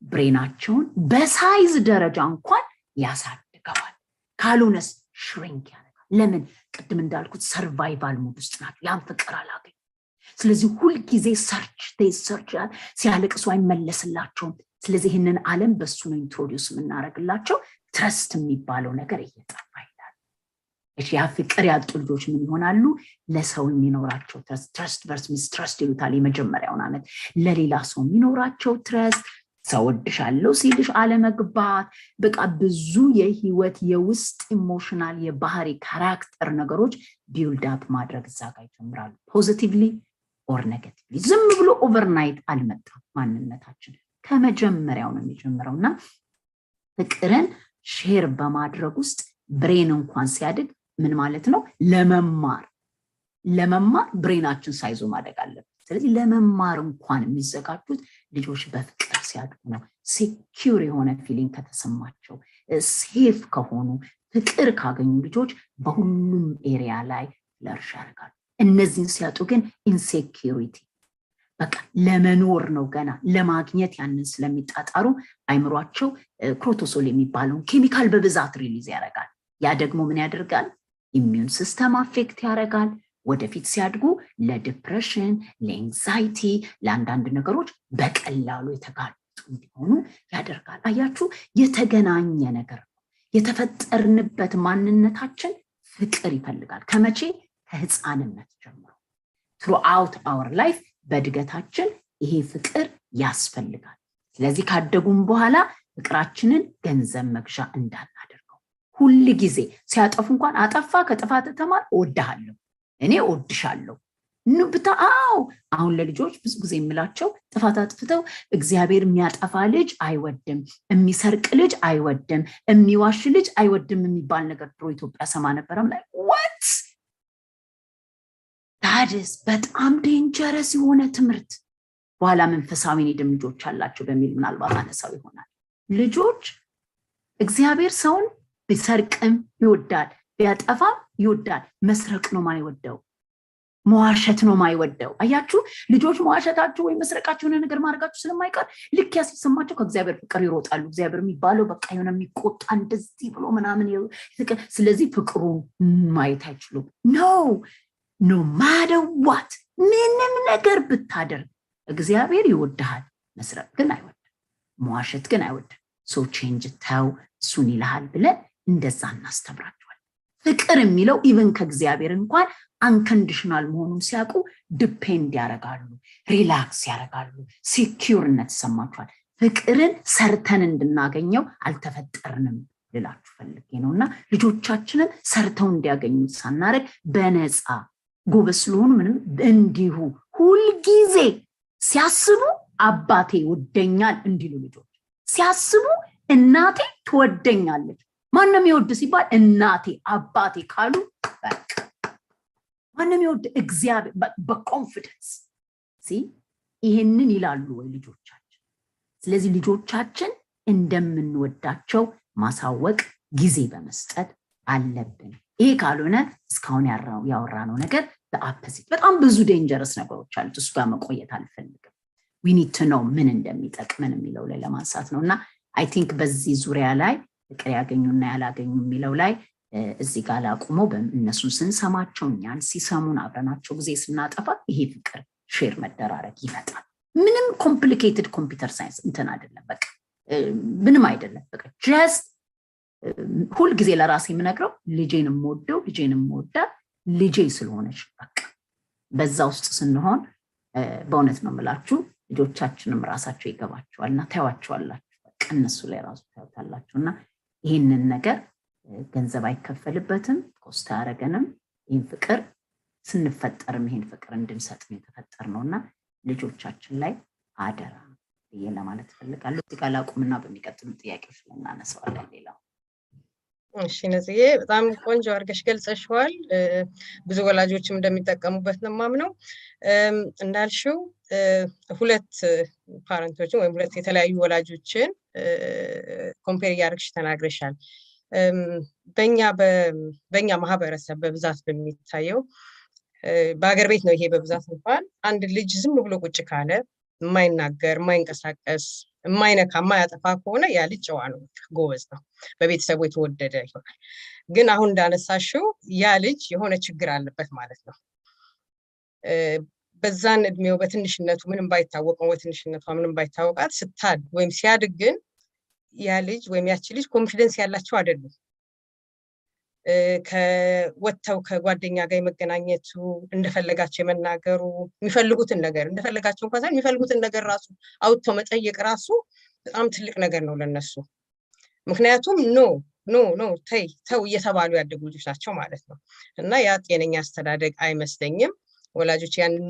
ብሬናቸውን በሳይዝ ደረጃ እንኳን ያሳድገዋል ካልሆነስ ሽሪንክ ያደርጋል ለምን ቅድም እንዳልኩት ሰርቫይቫል ሞድ ውስጥ ናቸው ያን ፍቅር አላገኙ ስለዚህ ሁሉ ጊዜ ሰርች ሲያለቅሱ አይመለስላቸውም ስለዚህ ይህንን ዓለም በሱ ነው ኢንትሮዲዩስ የምናደርግላቸው ትረስት የሚባለው ነገር እየጠፋ ይላል እሺ ያ ፍቅር ያጡ ልጆች ምን ይሆናሉ ለሰው የሚኖራቸው ትረስት ቨርስ ሚስትረስት ይሉታል የመጀመሪያውን ዓመት ለሌላ ሰው የሚኖራቸው ትረስት ሰው ወድሻለሁ ሲልሽ አለመግባት በቃ ብዙ የህይወት የውስጥ ኢሞሽናል የባህሪ ካራክተር ነገሮች ቢልድ አፕ ማድረግ እዛ ጋር ይጀምራሉ ፖዚቲቭሊ ኦር ኔጌቲቭሊ ዝም ብሎ ኦቨርናይት አልመጣም ማንነታችን ከመጀመሪያው ነው የሚጀምረውና ፍቅርን ሼር በማድረግ ውስጥ ብሬን እንኳን ሲያድግ ምን ማለት ነው ለመማር ብሬናችን ሳይዞ ማደግ አለበት ስለዚህ ለመማር እንኳን የሚዘጋጁት ልጆች በፍቅር ሲያድጉ ነው ሴኪዩር የሆነ ፊሊንግ ከተሰማቸው ሴፍ ከሆኑ ፍቅር ካገኙ ልጆች በሁሉም ኤሪያ ላይ ለርሻ ያደርጋሉ እነዚህን ሲያጡ ግን ኢንሴኪዩሪቲ በቃ ለመኖር ነው ገና ለማግኘት ያንን ስለሚጣጣሩ አይምሯቸው ኮርቲሶል የሚባለው ኬሚካል በብዛት ሪሊዝ ያደርጋል ያ ደግሞ ምን ያደርጋል ኢሚዩን ሲስተም አፌክት ያደርጋል ወደፊት ሲያድጉ ለዲፕሬሽን ለኤንዛይቲ ለአንዳንድ ነገሮች በቀላሉ የተጋለጡ እንዲሆኑ ያደርጋል አያችሁ የተገናኘ ነገር የተፈጠርንበት ማንነታችን ፍቅር ይፈልጋል ከመቼ ከህፃንነት ጀምሮ throughout our life በእድገታችን ይሄ ፍቅር ያስፈልጋል ስለዚህ ካደጉም በኋላ ፍቅራችንን ገንዘብ መግዣ እንዳናደርገው ሁሉ ጊዜ ሲያጠፉ እንኳን አጠፋ ከጥፋት ተማር እወድሃለሁ እኔ እወድሻለሁ ንብታው አሁን ለልጆች ብዙ ጊዜ የምላቸው ጥፋት አጥፍተው እግዚአብሔር የሚያጠፋ ልጅ አይወድም የሚሰርቅ ልጅ አይወድም የሚዋሽ ልጅ አይወድም የሚባል ነገር ድሮ ኢትዮጵያ ሰማ ነበርም ላይ what that is በጣም ዴንጀረስ የሆነ ትምህርት በኋላ መንፈሳዊ ኔድም ልጆች አላቸው በሚል ምናልባት አነሳው ይሆናል ልጆች እግዚአብሔር ሰውን ቢሰርቅም ይወዳል ቢያጠፋም ይወዳል መስረቅ ነው ማይወደው መዋሸት ነው ማይወደው አያችሁ ልጆች መዋሸታቸው ወይ መስረቃቸው ነገር ማድረጋቸው ስለማይቀር ልክ ያስሰማቸው ከእግዚአብሔር ፍቅር ይሮጣሉ እግዚአብሔር የሚባለው በቃ የሆነ የሚቆጣ እንደዚህ ብሎ ምናምን ስለዚህ ፍቅሩ ማየት አይችሉም no matter what ምንም ነገር ብታደርግ እግዚአብሔር ይወድሃል መስረቅ ግን አይወድም መዋሸት ግን አይወድም so change ተው እሱን ይልሃል ብለን እንደዛ እናስተምራቸዋለን ፍቅር የሚለው ኢቭን ከእግዚአብሔር እንኳን አንኮንዲሽናል መሆኑን ሲያውቁ ዲፔንድ ያደርጋሉ ሪላክስ ያደርጋሉ ሴኪዩርነት ይሰማቸዋል ፍቅርን ሰርተን እንድናገኘው አልተፈጠርንም ልላችሁ ፈልጌ ነውና ልጆቻችንን ሰርተው እንዲያገኙት ሳናረግ በነፃ ጎበስ ስለሆኑ ምንም እንዲሁ ሁሉ ጊዜ ሲያስቡ አባቴ ወደኛል እንዲሉ ልጆች ሲያስቡ እናቴ ትወደኛለች ማንንም ይወድ ሲባል እናቴ አባቴ ካሉ በቃ ማንንም ይወድ እግዚአብሔር በኮንፊደንስ ይሄንን ይላሉ ወይ ልጆቻችን ስለዚህ ልጆቻችን እንደምንወዳቸው ማሳወቅ ጊዜ በመስጠት አለብን ይሄ ካልሆነ እስካሁን ያወራነው ነገር በአፖዚት በጣም ብዙ ዴንጀረስ ነገሮች አሉ እሱ ጋር መቆየት አልፈልግም we need to know ምን እንደሚጠቅመን የሚለው ላይ ለማንሳት ነውና I think በዚህ ዙሪያ ላይ ፍቅር ያገኙና ያላገኙ የሚለው ላይ እዚህ ጋር ላቁሞ በእነሱን ስንሰማቸው እኛን ሲሰሙን አብረናቸው ጊዜ ስናጠፋ ይሄ ፍቅር ሼር መደራረግ ይመጣል ምንም ኮምፕሊኬትድ ኮምፒውተር ሳይንስ እንትን አይደለም በቃ ምንም አይደለም በቃ just ሁሉ ጊዜ ለራሴ የምነግረው ልጄንም ወደው ልጄንም ወዳ ልጄ ስለሆነች በቃ በዛ ውስጥ ስንሆን በእውነት ነው የምላችሁ ልጆቻችንም ራሳቸው ይገባቸዋልና ታያዋቸዋላችሁ በቃ እነሱ ላይ ራሱ ታያላችሁና ይህንን ነገር ገንዘብ አይከፈልበትም፣ ኮስት አያረገንም። ይህን ፍቅር ስንፈጠርም ይህን ፍቅር እንድንሰጥ ነው የተፈጠርነውና ልጆቻችን ላይ አደራ ብዬ ለማለት ፈልጋለሁ። እዚህ ጋር ላቁምና በሚቀጥሉ ጥያቄዎች እናነሳዋለን። ሌላው እሺ ነጽዬ በጣም ቆንጆ አድርገሽ ገልጸሽዋል። ብዙ ወላጆችም እንደሚጠቀሙበት ነው የማምነው። እንዳልሽው ሁለት ፓረንቶችን ወይም ሁለት የተለያዩ ወላጆችን ኮምፔር እያደረግሽ ተናግረሻል። በእኛ ማህበረሰብ በብዛት በሚታየው በሀገር ቤት ነው ይሄ በብዛት እንኳን አንድ ልጅ ዝም ብሎ ቁጭ ካለ የማይናገር የማይንቀሳቀስ የማይነካ የማያጠፋ ከሆነ ያ ልጅ ጨዋ ነው፣ ጎበዝ ነው፣ በቤተሰቡ የተወደደ ይሆናል። ግን አሁን እንዳነሳሽው ያ ልጅ የሆነ ችግር አለበት ማለት ነው። በዛን እድሜው በትንሽነቱ ምንም ባይታወቀው በትንሽነቷ ምንም ባይታወቃት ስታድ ወይም ሲያድግ ግን ያ ልጅ ወይም ያቺ ልጅ ኮንፊደንስ ያላቸው አይደሉም። ከወተው ከጓደኛ ጋር የመገናኘቱ እንደፈለጋቸው የመናገሩ የሚፈልጉትን ነገር እንደፈለጋቸው እንኳን ሳይሆን የሚፈልጉትን ነገር ራሱ አውጥተው መጠየቅ ራሱ በጣም ትልቅ ነገር ነው ለነሱ። ምክንያቱም ኖ ተው እየተባሉ ያደጉ ልጆች ናቸው ማለት ነው። እና ያ ጤነኛ አስተዳደግ አይመስለኝም። ወላጆች ያንን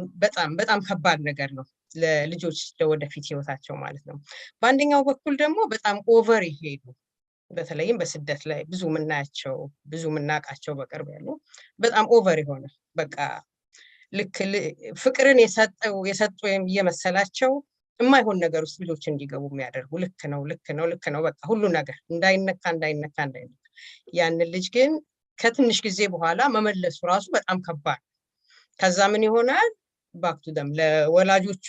በጣም ከባድ ነገር ነው ለልጆች ለወደፊት ህይወታቸው ማለት ነው። በአንደኛው በኩል ደግሞ በጣም ኦቨር ይሄዱ፣ በተለይም በስደት ላይ ብዙ ምናያቸው ብዙ ምናቃቸው በቅርብ ያሉ በጣም ኦቨር የሆነ በቃ ልክ ፍቅርን የሰጡ እየመሰላቸው የማይሆን ነገር ውስጥ ልጆች እንዲገቡ የሚያደርጉ ልክ ነው በቃ ሁሉ ነገር እንዳይነካ ያንን ልጅ ግን ከትንሽ ጊዜ በኋላ መመለሱ ራሱ በጣም ከባድ። ከዛ ምን ይሆናል ባክ ቱ ደም ለወላጆቹ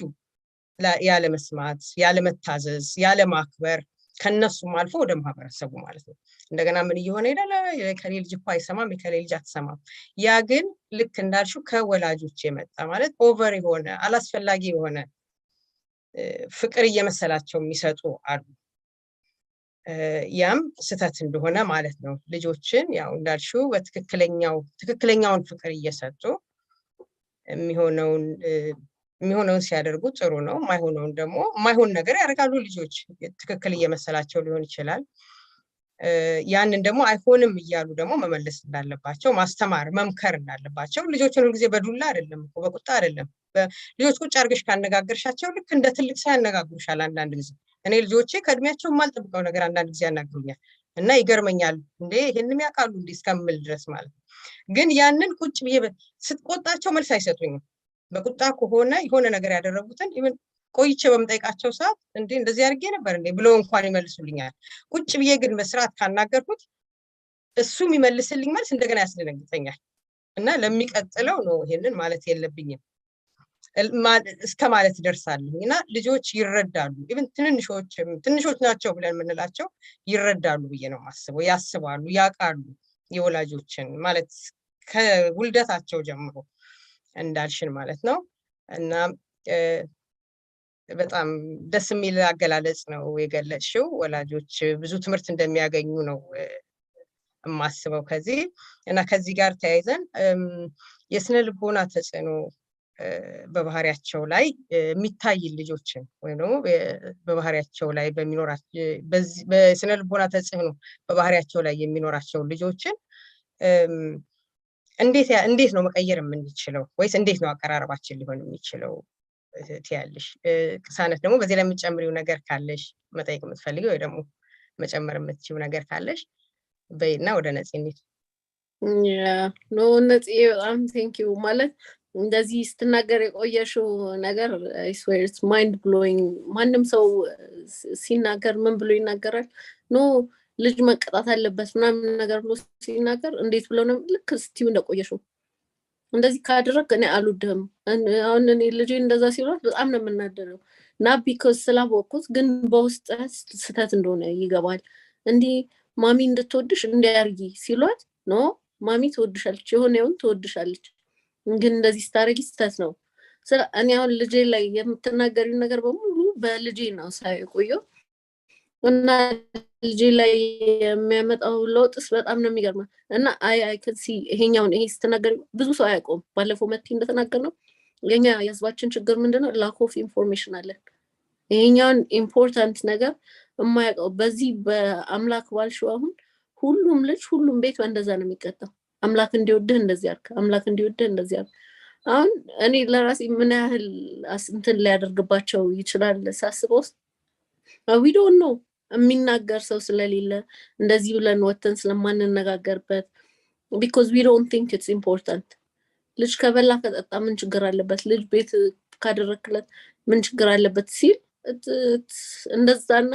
ያለ መስማት ያለ መታዘዝ ያለ ማክበር ከነሱም አልፎ ወደ ማህበረሰቡ ማለት ነው። እንደገና ምን እየሆነ ይላል የከሌ ልጅ እኮ አይሰማም የከሌ ልጅ አትሰማም። ያ ግን ልክ እንዳልሽው ከወላጆች የመጣ ማለት ኦቨር የሆነ አላስፈላጊ የሆነ ፍቅር እየመሰላቸው የሚሰጡ አሉ። ያም ስህተት እንደሆነ ማለት ነው። ልጆችን ያው እንዳልሽው ትክክለኛውን ፍቅር እየሰጡ የሚሆነውን ሲያደርጉ ጥሩ ነው። የማይሆነውን ደግሞ የማይሆን ነገር ያደርጋሉ ልጆች። ትክክል እየመሰላቸው ሊሆን ይችላል። ያንን ደግሞ አይሆንም እያሉ ደግሞ መመለስ እንዳለባቸው ማስተማር መምከር እንዳለባቸው። ልጆችን ሁልጊዜ በዱላ አይደለም እኮ በቁጣ አይደለም። ልጆች ቁጭ አድርገሽ ካነጋገርሻቸው ልክ እንደ ትልቅ ሰው ያነጋግሩሻል። አንዳንድ ጊዜ እኔ ልጆቼ ከእድሜያቸው የማልጠብቀው ነገር አንዳንድ ጊዜ ያናግሩኛል እና ይገርመኛል። እንዴ ይሄንም ያውቃሉ እንዴ እስከምል ድረስ ማለት ነው። ግን ያንን ቁጭ ብዬ ስትቆጣቸው መልስ አይሰጡኝም። በቁጣ ከሆነ የሆነ ነገር ያደረጉትን ኢቭን ቆይቼ በምጠይቃቸው ሰዓት እንዴ እንደዚህ አድርጌ ነበር እንዴ ብለው እንኳን ይመልሱልኛል። ቁጭ ብዬ ግን በስርዓት ካናገርኩት እሱ የሚመልስልኝ መልስ እንደገና ያስደነግጠኛል እና ለሚቀጥለው ነው ይሄንን ማለት የለብኝም እስከ ማለት ደርሳለሁ። እና ልጆች ይረዳሉ። ኢቭን ትንሾች ናቸው ብለን የምንላቸው ይረዳሉ ብዬ ነው የማስበው። ያስባሉ፣ ያውቃሉ የወላጆችን ማለት ከውልደታቸው ጀምሮ እንዳልሽን ማለት ነው። እና በጣም ደስ የሚል አገላለጽ ነው የገለጽሽው። ወላጆች ብዙ ትምህርት እንደሚያገኙ ነው የማስበው ከዚህ እና ከዚህ ጋር ተያይዘን የስነ ልቦና ተጽዕኖ በባህሪያቸው ላይ የሚታይ ልጆችን ወይም ደግሞ በባህሪያቸው ላይ በስነ ልቦና ተጽዕኖ በባህሪያቸው ላይ የሚኖራቸው ልጆችን እንዴት ነው መቀየር የምንችለው? ወይስ እንዴት ነው አቀራረባችን ሊሆን የሚችለው ትያለሽ? ቅሳነት ደግሞ በዚህ ላይ የምትጨምሪው ነገር ካለሽ መጠየቅ የምትፈልጊው ወይ ደግሞ መጨመር የምትችይው ነገር ካለሽ በይና ወደ ነፂ እንሂድ። ነፂ በጣም ቴንኪው። ማለት እንደዚህ ስትናገር የቆየሽው ነገር አይ ስዌር ኢትስ ማይንድ ብሎዊንግ። ማንም ሰው ሲናገር ምን ብሎ ይናገራል? ልጅ መቀጣት አለበት ምናምን ነገር ብሎ ሲናገር እንዴት ብሎ ነው ልክ ስቲው እንደቆየሽው እንደዚህ ካደረግ እኔ አልወድህም። አሁን እኔ ልጄ እንደዛ ሲሏት በጣም ነው የምናደደው እና ቢኮዝ ስላወቅኩት ግን በውስጥ ስህተት እንደሆነ ይገባል። እንዲህ ማሚ እንድትወድሽ እንዲያርጊ ሲሏት ማሚ ትወድሻለች፣ የሆነውን ትወድሻለች፣ ግን እንደዚህ ስታረጊ ስህተት ነው። እኔ አሁን ልጄ ላይ የምትናገሪው ነገር በሙሉ በልጄ ነው ሳይቆየው እና ልጄ ላይ የሚያመጣው ለውጥስ በጣም ነው የሚገርመው። እና አይ ከሲ ይሄኛውን ይሄ ስትናገር ብዙ ሰው አያውቀውም። ባለፈው መጥቼ እንደተናገር ነው የኛ የህዝባችን ችግር ምንድነው? ላክ ኦፍ ኢንፎርሜሽን አለን። ይሄኛውን ኢምፖርታንት ነገር የማያውቀው በዚህ በአምላክ ባልሽው አሁን ሁሉም ልጅ ሁሉም ቤት እንደዛ ነው የሚቀጣው። አምላክ እንዲወድህ እንደዚህ አድርግ፣ አምላክ እንዲወድህ እንደዚህ አድርግ። አሁን እኔ ለራሴ ምን ያህል እንትን ሊያደርግባቸው ይችላል ሳስበው we don't know የሚናገር ሰው ስለሌለ እንደዚህ ብለን ወተን ስለማንነጋገርበት because we don't think it's important። ልጅ ከበላ ከጠጣ ምን ችግር አለበት? ልጅ ቤት ካደረክለት ምን ችግር አለበት ሲል እንደዛና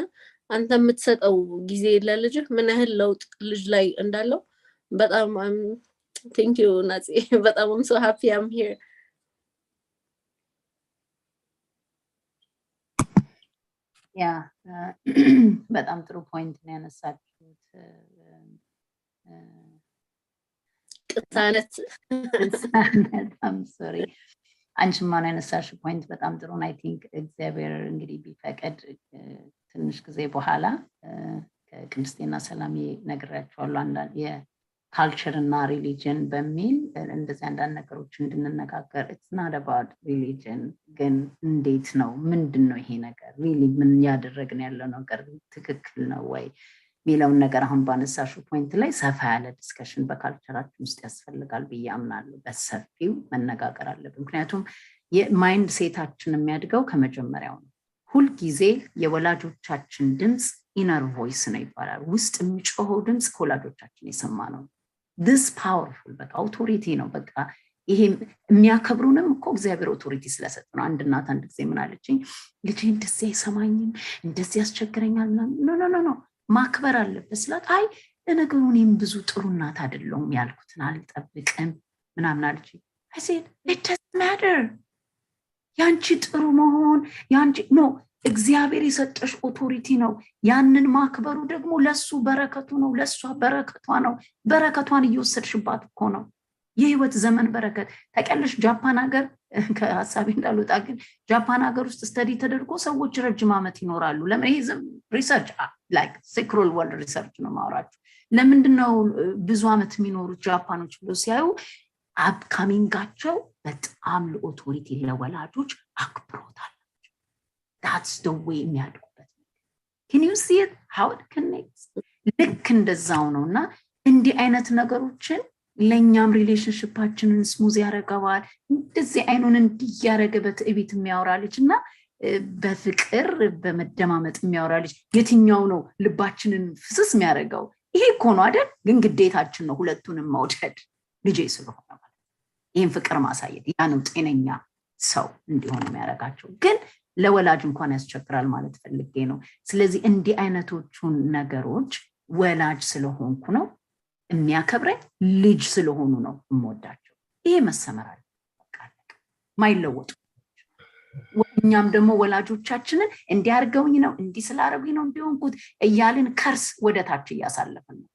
አንተ የምትሰጠው ጊዜ ለልጅ ምን ያህል ለውጥ ልጅ ላይ እንዳለው በጣም thank you ናጺ በጣም I'm so happy I'm here። ያ በጣም ጥሩ ፖይንት ነው ያነሳችሁት። ቅሳነት I'm sorry አንቺማ ነው ያነሳሽው ፖይንት በጣም ጥሩ ነው። አይ ቲንክ እግዚአብሔር እንግዲህ ቢፈቀድ ትንሽ ጊዜ በኋላ ከቅድስቴና ሰላም ነግራቸዋለሁ አንዳንድ የካልቸር እና ሪሊጅን በሚል እንደዚህ አንዳንድ ነገሮች እንድንነጋገር it's not about religion ግን እንዴት ነው ምንድን ነው ይሄ ነገር ሪሊ ምን ያደረግን ያለው ነገር ትክክል ነው ወይ ሚለውን ነገር አሁን ባነሳሽው ፖይንት ላይ ሰፋ ያለ ዲስከሽን በካልቸራችን ውስጥ ያስፈልጋል ብዬ አምናለሁ። በሰፊው መነጋገር አለብን። ምክንያቱም የማይንድ ሴታችን የሚያድገው ከመጀመሪያው ነው። ሁል ጊዜ የወላጆቻችን ድምጽ ኢነር ቮይስ ነው ይባላል። ውስጥ የሚጮኸው ድምጽ ከወላጆቻችን የሰማነው this powerful በቃ አውቶሪቲ ነው። በቃ ይሄ የሚያከብሩንም እኮ እግዚአብሔር አውቶሪቲ ስለሰጠ ነው። አንድ እናት አንድ ጊዜ ምን አለችኝ፣ ልጄ እንደዚህ አይሰማኝም እንደዚህ ያስቸግረኛል ኖ ኖ ኖ ማክበር አለበት ስላት፣ አይ ለነገሩ እኔም ብዙ ጥሩ እናት አይደለሁም ያልኩትን አልጠብቅም ምናምን አለችኝ። I said it doesn't matter ያንቺ ጥሩ መሆን ያንቺ ኖ እግዚአብሔር የሰጠሽ ኦቶሪቲ ነው። ያንን ማክበሩ ደግሞ ለሱ በረከቱ ነው፣ ለሷ በረከቷ ነው። በረከቷን እየወሰድሽባት እኮ ነው። የህይወት ዘመን በረከት ተቀለሽ ጃፓን ሀገር ከሐሳቤ እንዳልወጣ ግን ጃፓን ሀገር ውስጥ ስተዲ ተደርጎ ሰዎች ረጅም ዓመት ይኖራሉ። ለምን ይሄ ሪሰርች ላይክ ሴክሮል ወርልድ ሪሰርች ነው ማውራችሁ። ለምንድነው ብዙ ዓመት የሚኖሩት ጃፓኖች ብሎ ሲያዩ አፕካሚንጋቸው በጣም ለኦቶሪቲ ለወላጆች አክብሮታል። that's the way የሚያድጉበት። can you see it how it connects? ልክ እንደዛው ነውና እንዲህ አይነት ነገሮችን ለኛም ሪሌሽንሺፓችንን ስሙዝ ያረጋዋል። እንደዚህ አይኑን እንዲያረገ በትዕቢት የሚያወራልጅና በፍቅር በመደማመጥ የሚያወራልጅ የትኛው ነው ልባችንን ፍስስ የሚያረጋው? ይሄ እኮ ነው አይደል? ግን ግዴታችን ነው ሁለቱንም መውደድ ልጄ ስለሆነ ማለት ይሄን ፍቅር ማሳየት ያ ነው ጤነኛ ሰው እንዲሆን የሚያረጋቸው። ግን ለወላጅ እንኳን ያስቸግራል ማለት ፈልጌ ነው። ስለዚህ እንዲህ አይነቶቹን ነገሮች ወላጅ ስለሆንኩ ነው የሚያከብረኝ፣ ልጅ ስለሆኑ ነው የምወዳቸው። ይሄ መሰመራል ማይለወጡ። እኛም ደግሞ ወላጆቻችንን እንዲያርገውኝ ነው እንዲህ ስላረጉኝ ነው እንዲሆንኩት እያልን ከርስ ወደታች እያሳለፍን ነው።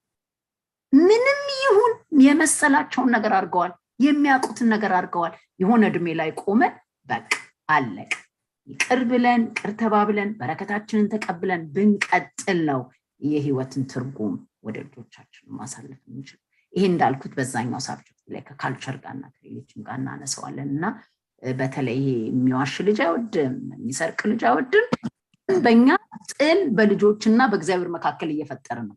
ምንም ይሁን የመሰላቸውን ነገር አድርገዋል፣ የሚያውቁትን ነገር አድርገዋል። የሆነ እድሜ ላይ ቆመን በቃ አለቅ ይቅር ብለን ቅር ተባብለን በረከታችንን ተቀብለን ብንቀጥል ነው የህይወትን ትርጉም ወደ ልጆቻችን ማሳለፍ እንችል። ይሄ እንዳልኩት በዛኛው ሳብጀክት ላይ ከካልቸር ጋርና ከሪሊጅን ጋር እናነሳዋለን እና በተለይ የሚዋሽ ልጅ አይወድም፣ የሚሰርቅ ልጅ አይወድም። በእኛ ጥል በልጆችና በእግዚአብሔር መካከል እየፈጠረ ነው።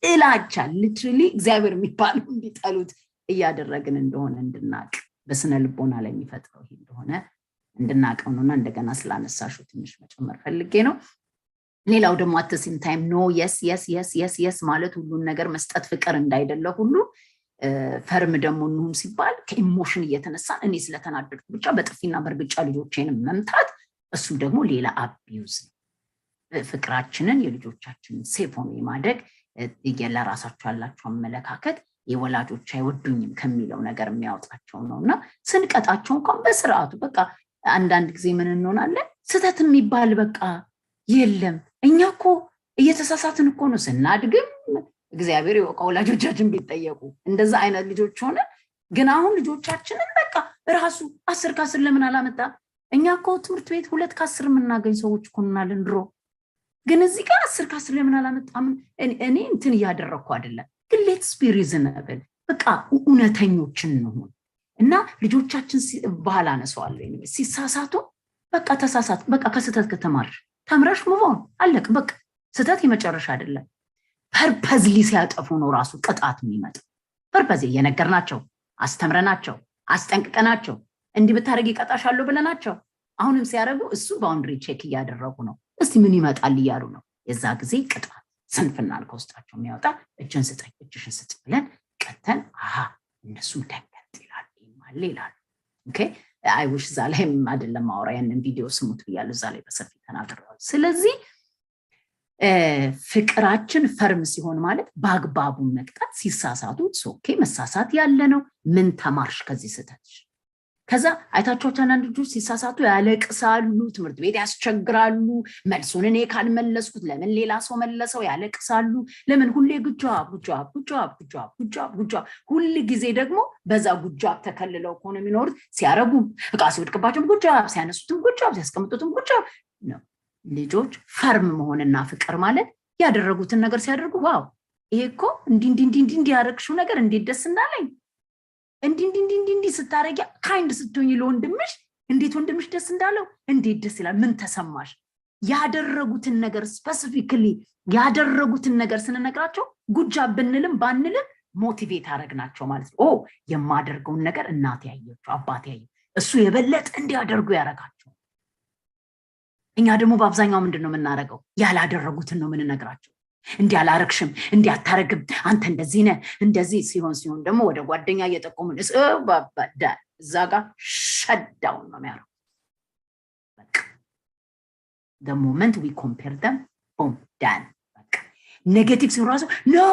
ጥላቻ ሊትራሊ እግዚአብሔር የሚባለው እንዲጠሉት እያደረግን እንደሆነ እንድናቅ በስነ ልቦና ላይ የሚፈጥረው ይሄ እንደሆነ እንድናቀው ነውና እንደገና ስላነሳሹ ትንሽ መጨመር ፈልጌ ነው። ሌላው ደግሞ at the same time no yes ማለት ሁሉን ነገር መስጠት ፍቅር እንዳይደለ ሁሉ ፈርም ደግሞ እንሁን ሲባል ከኢሞሽን እየተነሳ እኔ ስለተናደድኩ ብቻ በጥፊና በርግጫ ልጆቼን መምታት እሱ ደግሞ ሌላ አቢዩዝ ነው። ፍቅራችንን የልጆቻችንን ሴፍ ሆኖ የማድረግ የለራሳቸው ያላቸው አመለካከት የወላጆች አይወዱኝም ከሚለው ነገር የሚያወጣቸው ነውና ስንቀጣቸው እንኳን በስርዓቱ በቃ አንዳንድ ጊዜ ምን እንሆናለን ስተት የሚባል በቃ የለም። እኛ እኮ እየተሳሳትን እኮ ነው ስናድግም እግዚአብሔር ይወቀው ወላጆቻችን ቢጠየቁ እንደዛ አይነት ልጆች ሆነ። ግን አሁን ልጆቻችንን በቃ ራሱ 10 ከ10 ለምን አላመጣ? እኛ እኮ ትምህርት ቤት 2 ከ10 የምናገኝ ሰዎች እኮ እናለን ድሮ። ግን እዚህ ጋር 10 ከ10 ለምን አላመጣም? እኔ እንትን እያደረኩ አይደለም። ግን ሌትስ ቢ ሪዝነብል በቃ እውነተኞችን እንሁን እና ልጆቻችን በኋላ አነሳዋለሁ ሲሳሳቱ በቃ ተሳሳት በቃ ከስተት ከተማር ተምረሽ ሙቮን አለቅ በቃ ስተት የመጨረሻ አይደለም ፐርፐዝሊ ሲያጠፉ ነው ራሱ ቅጣት የሚመጣ ፐርፐዝ የነገርናቸው አስተምረናቸው አስጠንቅቀናቸው እንዲህ ብታረጊ ይቀጣሻለሁ ብለናቸው አሁንም ሲያረጉ እሱ ባውንደሪ ቼክ እያደረጉ ነው እስቲ ምን ይመጣል እያሉ ነው የዛ ጊዜ ቅጣት ስንፍናን ከውስጣቸው የሚያወጣ እጅን ስጠኝ እጅሽን ስጥ ብለን ቀተን እነሱም ደንገጥ ይላሉ ኦኬ አይውሽ እዛ ላይ አይደለም ማውራ ያንን ቪዲዮ ስሙት ብያለሁ እዛ ላይ በሰፊ ተናግረዋል ስለዚህ ፍቅራችን ፈርም ሲሆን ማለት በአግባቡ መቅጣት ሲሳሳቱ ኦኬ መሳሳት ያለ ነው ምን ተማርሽ ከዚህ ስተትሽ ከዛ አይታቸው አንዳንድ ልጆች ሲሳሳቱ ያለቅሳሉ ትምህርት ቤት ያስቸግራሉ መልሱን እኔ ካልመለስኩት ለምን ሌላ ሰው መለሰው ያለቅሳሉ ለምን ሁሌ ጉጃብ ሁሉ ጊዜ ደግሞ በዛ ጉጃብ ተከልለው ሆነ የሚኖሩት ሲያረጉ እቃ ሲወድቅባቸው ጉጃብ ሲያነሱትም ጉጃብ ሲያስቀምጡትም ጉጃብ ነው ልጆች ፈርም መሆንና ፍቅር ማለት ያደረጉትን ነገር ሲያደርጉ ዋው ይሄ እኮ እንዲ ያረክሽው ነገር እንዴት ደስ እንዳለኝ እንዲ ስታረጊ ካይንድ ስትሆኝ ለወንድምሽ እንዴት ወንድምሽ ደስ እንዳለው እንዴት ደስ ይላል ምን ተሰማሽ ያደረጉትን ነገር ስፔሲፊካሊ ያደረጉትን ነገር ስንነግራቸው ጉጃብ ብንልም ባንልም ሞቲቬት አረግናቸው ማለት ነው የማደርገውን ነገር እናት ያየችው አባት ያየው እሱ የበለጠ እንዲያደርጉ ያረጋቸው እኛ ደግሞ በአብዛኛው ምንድነው የምናረገው ያላደረጉትን ነው የምንነግራቸው እንዲያላረክሽም እንዲያታረግም አንተ እንደዚህ ነህ እንደዚህ ሲሆን ደግሞ ወደ ጓደኛ እየጠቆሙን ባባዳ እዛ ጋር ሸዳውን ነው የሚያረው በቃ the moment we compare them boom done በቃ ኔጌቲቭ ሲሆን ራሱ ኖ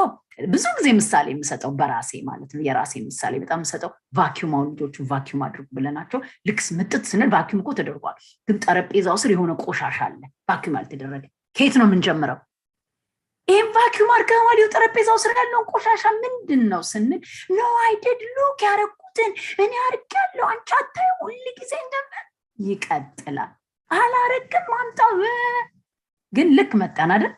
ብዙ ጊዜ ምሳሌ የምሰጠው በራሴ ማለት ነው የራሴ ምሳሌ በጣም የምሰጠው ቫኪዩም ልጆቹ ቫኪዩም አድርጉ ብለናቸው ልክስ ምጥጥ ስንል ቫኪዩም እኮ ተደርጓል ግን ጠረጴዛው ስር የሆነ ቆሻሻ አለ ቫኪዩም አልተደረገ ከየት ነው የምንጀምረው ይሄን ቫኪዩም አድርገዋል ጠረጴዛው ስር ያለውን ቆሻሻ ምንድነው ስንል ኖ አይደድ ሉክ ያረኩትን እኔ አርጋለሁ አንቺ አታዩ ሁሉ ጊዜ እንደምን ይቀጥላል አላረግም አንተው ግን ልክ መጣን አይደል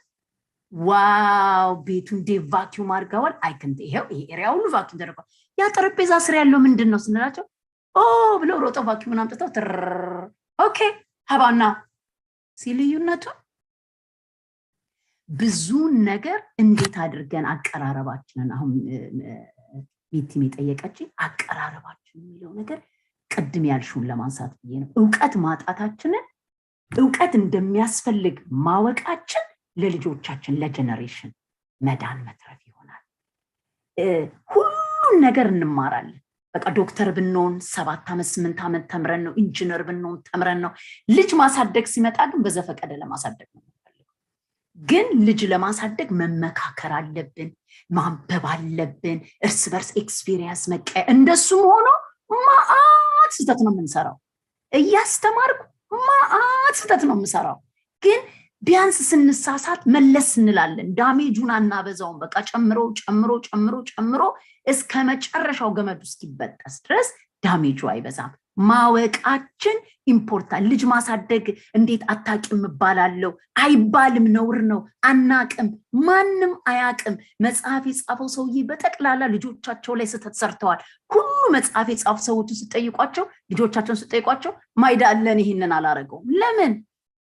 ዋው ቤቱ እንደ ቫኪዩም አድርገዋል አይከንተ ይሄው ይሄ ኤሪያ ሁሉ ቫኪዩም ተደርጓል ያ ጠረጴዛ ስር ያለው ምንድነው ስንላቸው ብለው ሮጠው ቫኪዩምን አምጥተው ኦኬ ሀባና ሲልዩነቱ ብዙ ነገር እንዴት አድርገን አቀራረባችንን አሁን ሚቲም የጠየቀች አቀራረባችን የሚለው ነገር ቅድም ያልሽውን ለማንሳት ብዬ ነው ዕውቀት ማጣታችንን ዕውቀት እንደሚያስፈልግ ማወቃችን ለልጆቻችን ለጀነሬሽን መዳን መትረፍ ይሆናል ሁሉን ነገር እንማራለን በቃ ዶክተር ብንሆን 7 ዓመት 8 ዓመት ተምረን ነው ኢንጂነር ብንሆን ተምረን ነው ልጅ ማሳደግ ሲመጣ ግን በዘፈቀደ ለማሳደግ ነው ግን ልጅ ለማሳደግ መመካከር አለብን ማንበብ አለብን እርስ በርስ ኤክስፒሪየንስ መቀያ እንደሱም ሆኖ ማአት ስተት ነው የምንሰራው እያስተማርኩ ማአት ስተት ነው የምሰራው ግን ቢያንስ ስንሳሳት መለስ እንላለን ዳሜጁን አናበዛውን በቃ ጨምሮ እስከ መጨረሻው ገመዱ እስኪበጠስ ድረስ ዳሜጁ አይበዛም ማወቃችን ኢምፖርታንት ልጅ ማሳደግ እንዴት አታቂም ባላለው አይባልም ነውር ነው አናቅም ማንንም አያቅም መጽሐፍ የጻፈው ሰውዬ በጠቅላላ ልጆቻቸው ላይ ስተት ሰርተዋል ሁሉ መጽሐፍ የጻፈው ሰዎች ሲጠይቋቸው ልጆቻቸውን ሲጠይቋቸው ማይዳለን ይሄንን አላረገው ለምን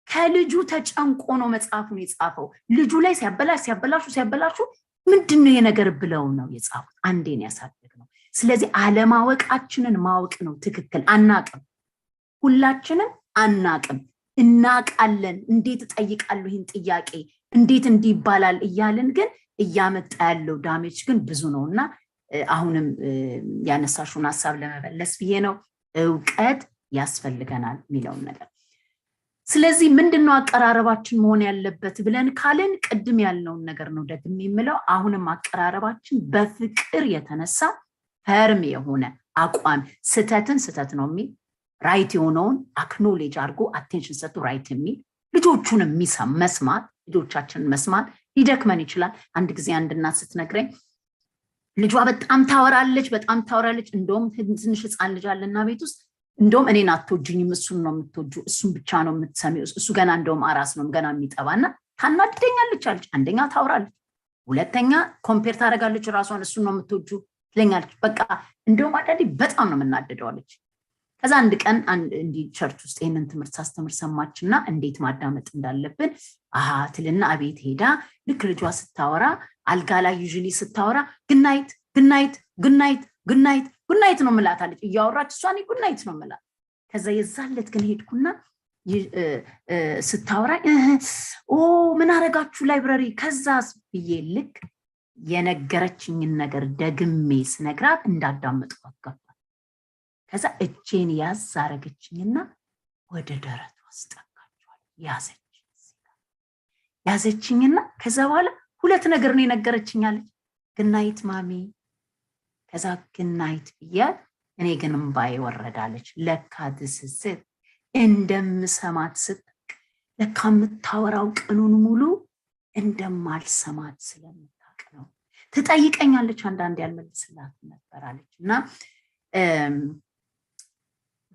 ከልጁ ተጨንቆ ነው መጽሐፉን የጻፈው ልጁ ላይ ሲያበላሹ ምንድነው የነገር ብለው ነው የጻፉት አንዴን ያሳደግነው ስለዚህ አለማወቃችንን ማወቅ ነው ትክክል አናቅም ሁላችንም አናቅም እናቃለን እንዴት ጠይቃለሁ ይሄን ጥያቄ እንዴት እንዲባላል እያልን ግን እያመጣ ያለው ዳሜጅ ግን ብዙ ነውና አሁንም ያነሳሹን ሐሳብ ለመመለስ ብዬ ነው ዕውቀት ያስፈልገናል የሚለውን ነገር ስለዚህ ምንድነው አቀራረባችን መሆን ያለበት ብለን ካለን ቅድም ያልነውን ነገር ነው ደግሜ የምለው አሁንም አቀራረባችን በፍቅር የተነሳ ፈርም የሆነ አቋም ስተት ነው የሚል ራይት የሆነውን አክኖሌጅ አድርጎ አቴንሽን ሰጥቶ ራይት የሚል ልጆቹን መስማት ልጆቻችንን መስማት ሊደክመን ይችላል አንድ ጊዜ አንድ እናት ስትነግረኝ ልጇ በጣም ታወራለች እንደውም ትንሽ ህፃን ልጅ አለና ቤት ውስጥ እንደውም እኔን አትወጂኝም እሱን ነው የምትወጂው እሱን ብቻ ነው የምትሰሚው እሱ ገና እንደውም አራስ ነው ገና የሚጠባና ታናድደኛለች አለች አንደኛ ታወራለች ሁለተኛ ኮምፔር ታደርጋለች ራሷን እሱን ነው የምትወጂው ትለኛለች በቃ እንደውም አዳዲ በጣም ነው የምናደደው አለች ከዛ አንድ ቀን እንዲ ቸርች ውስጥ ይሄንን ትምህርት ሳስተምር ሰማችና እንዴት ማዳመጥ እንዳለብን ትልና አቤት ሄዳ ልክ ልጇ ስታወራ አልጋ ላይ ዩዥሊ ስታወራ ግናይት ግናይት ግናይት ግናይት ግናይት ነው የምላታለች እያወራች እሷ እኔ ግናይት ነው የምላት ከዛ የዛለት ግን ሄድኩና ስታወራ ምን አረጋችሁ ላይብረሪ ከዛስ ብዬ ልክ የነገረችኝን ነገር ደግሜ ስነግራት እንዳዳመጥኳት ገባ ከዛ እጄን ያዝ አረገችኝና ወደ ደረቷ አስጠጋችኋል ያዘችኝና ከዛ በኋላ ሁለት ነገር ነው የነገረችኝ አለች ግናይት ማሚ ከዛ ግናይት ብዬ እኔ ግን እምባዬ ወረዳለች ለካ ድስስት እንደምሰማት ስትቅ ለካ የምታወራው ቀኑን ሙሉ እንደማልሰማት ስለምታውቅ ነው ትጠይቀኛለች አንዳንድ ያልመልስላት ነበር አለች እና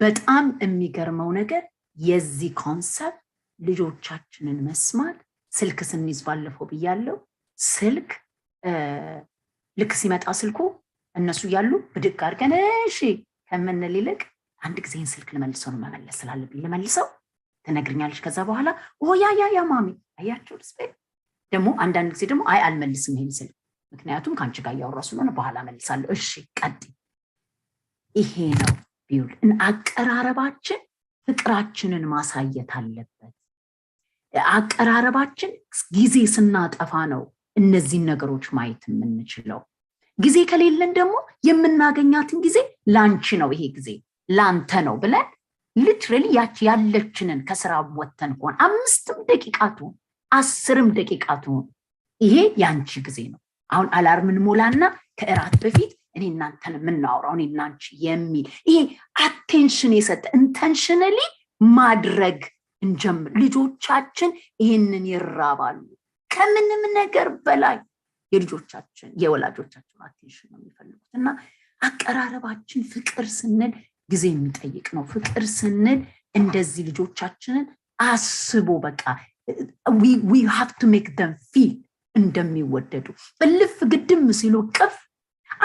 በጣም የሚገርመው ነገር የዚህ ኮንሰፕት ልጆቻችንን መስማት ስልክ ስንይዝ ባለፈው ብያለሁ ስልክ ልክ ሲመጣ ስልኩ እነሱ ያሉ ብድግ አድርገን እሺ ከምንል ይልቅ አንድ ጊዜን ስልክ ልመልሰው ነው መመለስ ስላለብኝ ልመልሰው ትነግርኛለች ከዛ በኋላ ያ ማሚ አያችሁ ሪስፔክት ደግሞ አንዳንድ ጊዜ ደግሞ አልመልስም ይሄን ስልክ ምክንያቱም ካንቺ ጋር ያወራው ስለሆነ በኋላ መልሳለሁ እሺ ቀጥ ይሄ ነው ቢውል አቀራረባችን ፍቅራችንን ማሳየት አለበት አቀራረባችን ጊዜ ስናጠፋ ነው እነዚህን ነገሮች ማየት የምንችለው ጊዜ ከሌለን ደግሞ የምናገኛትን ጊዜ ላንቺ ነው ይሄ ጊዜ ላንተ ነው ብለን ሊትራሊ ያለችንን ከስራ ወተን ቆን 5 ደቂቃቱ 10 ደቂቃቱ ይሄ ያንቺ ጊዜ ነው አሁን አላርምን ሞላና ከእራት በፊት እኔ እናንተን የምናወራው እኔ እናንቺ የሚል ይሄ አቴንሽን የሰጠ ኢንተንሽናሊ ማድረግ እንጀምር ልጆቻችን ይሄንን ይራባሉ ከምንም ነገር በላይ የልጆቻችን የወላጆቻችን አቴንሽን ነው የሚፈልጉትና አቀራረባችን ፍቅር ስንል ጊዜ የሚጠይቅ ነው ፍቅር ስንል እንደዚህ ልጆቻችንን አስቦ በቃ we have to make them feel እንደሚወደዱ በልፍ ግድም ሲሉ ቅፍ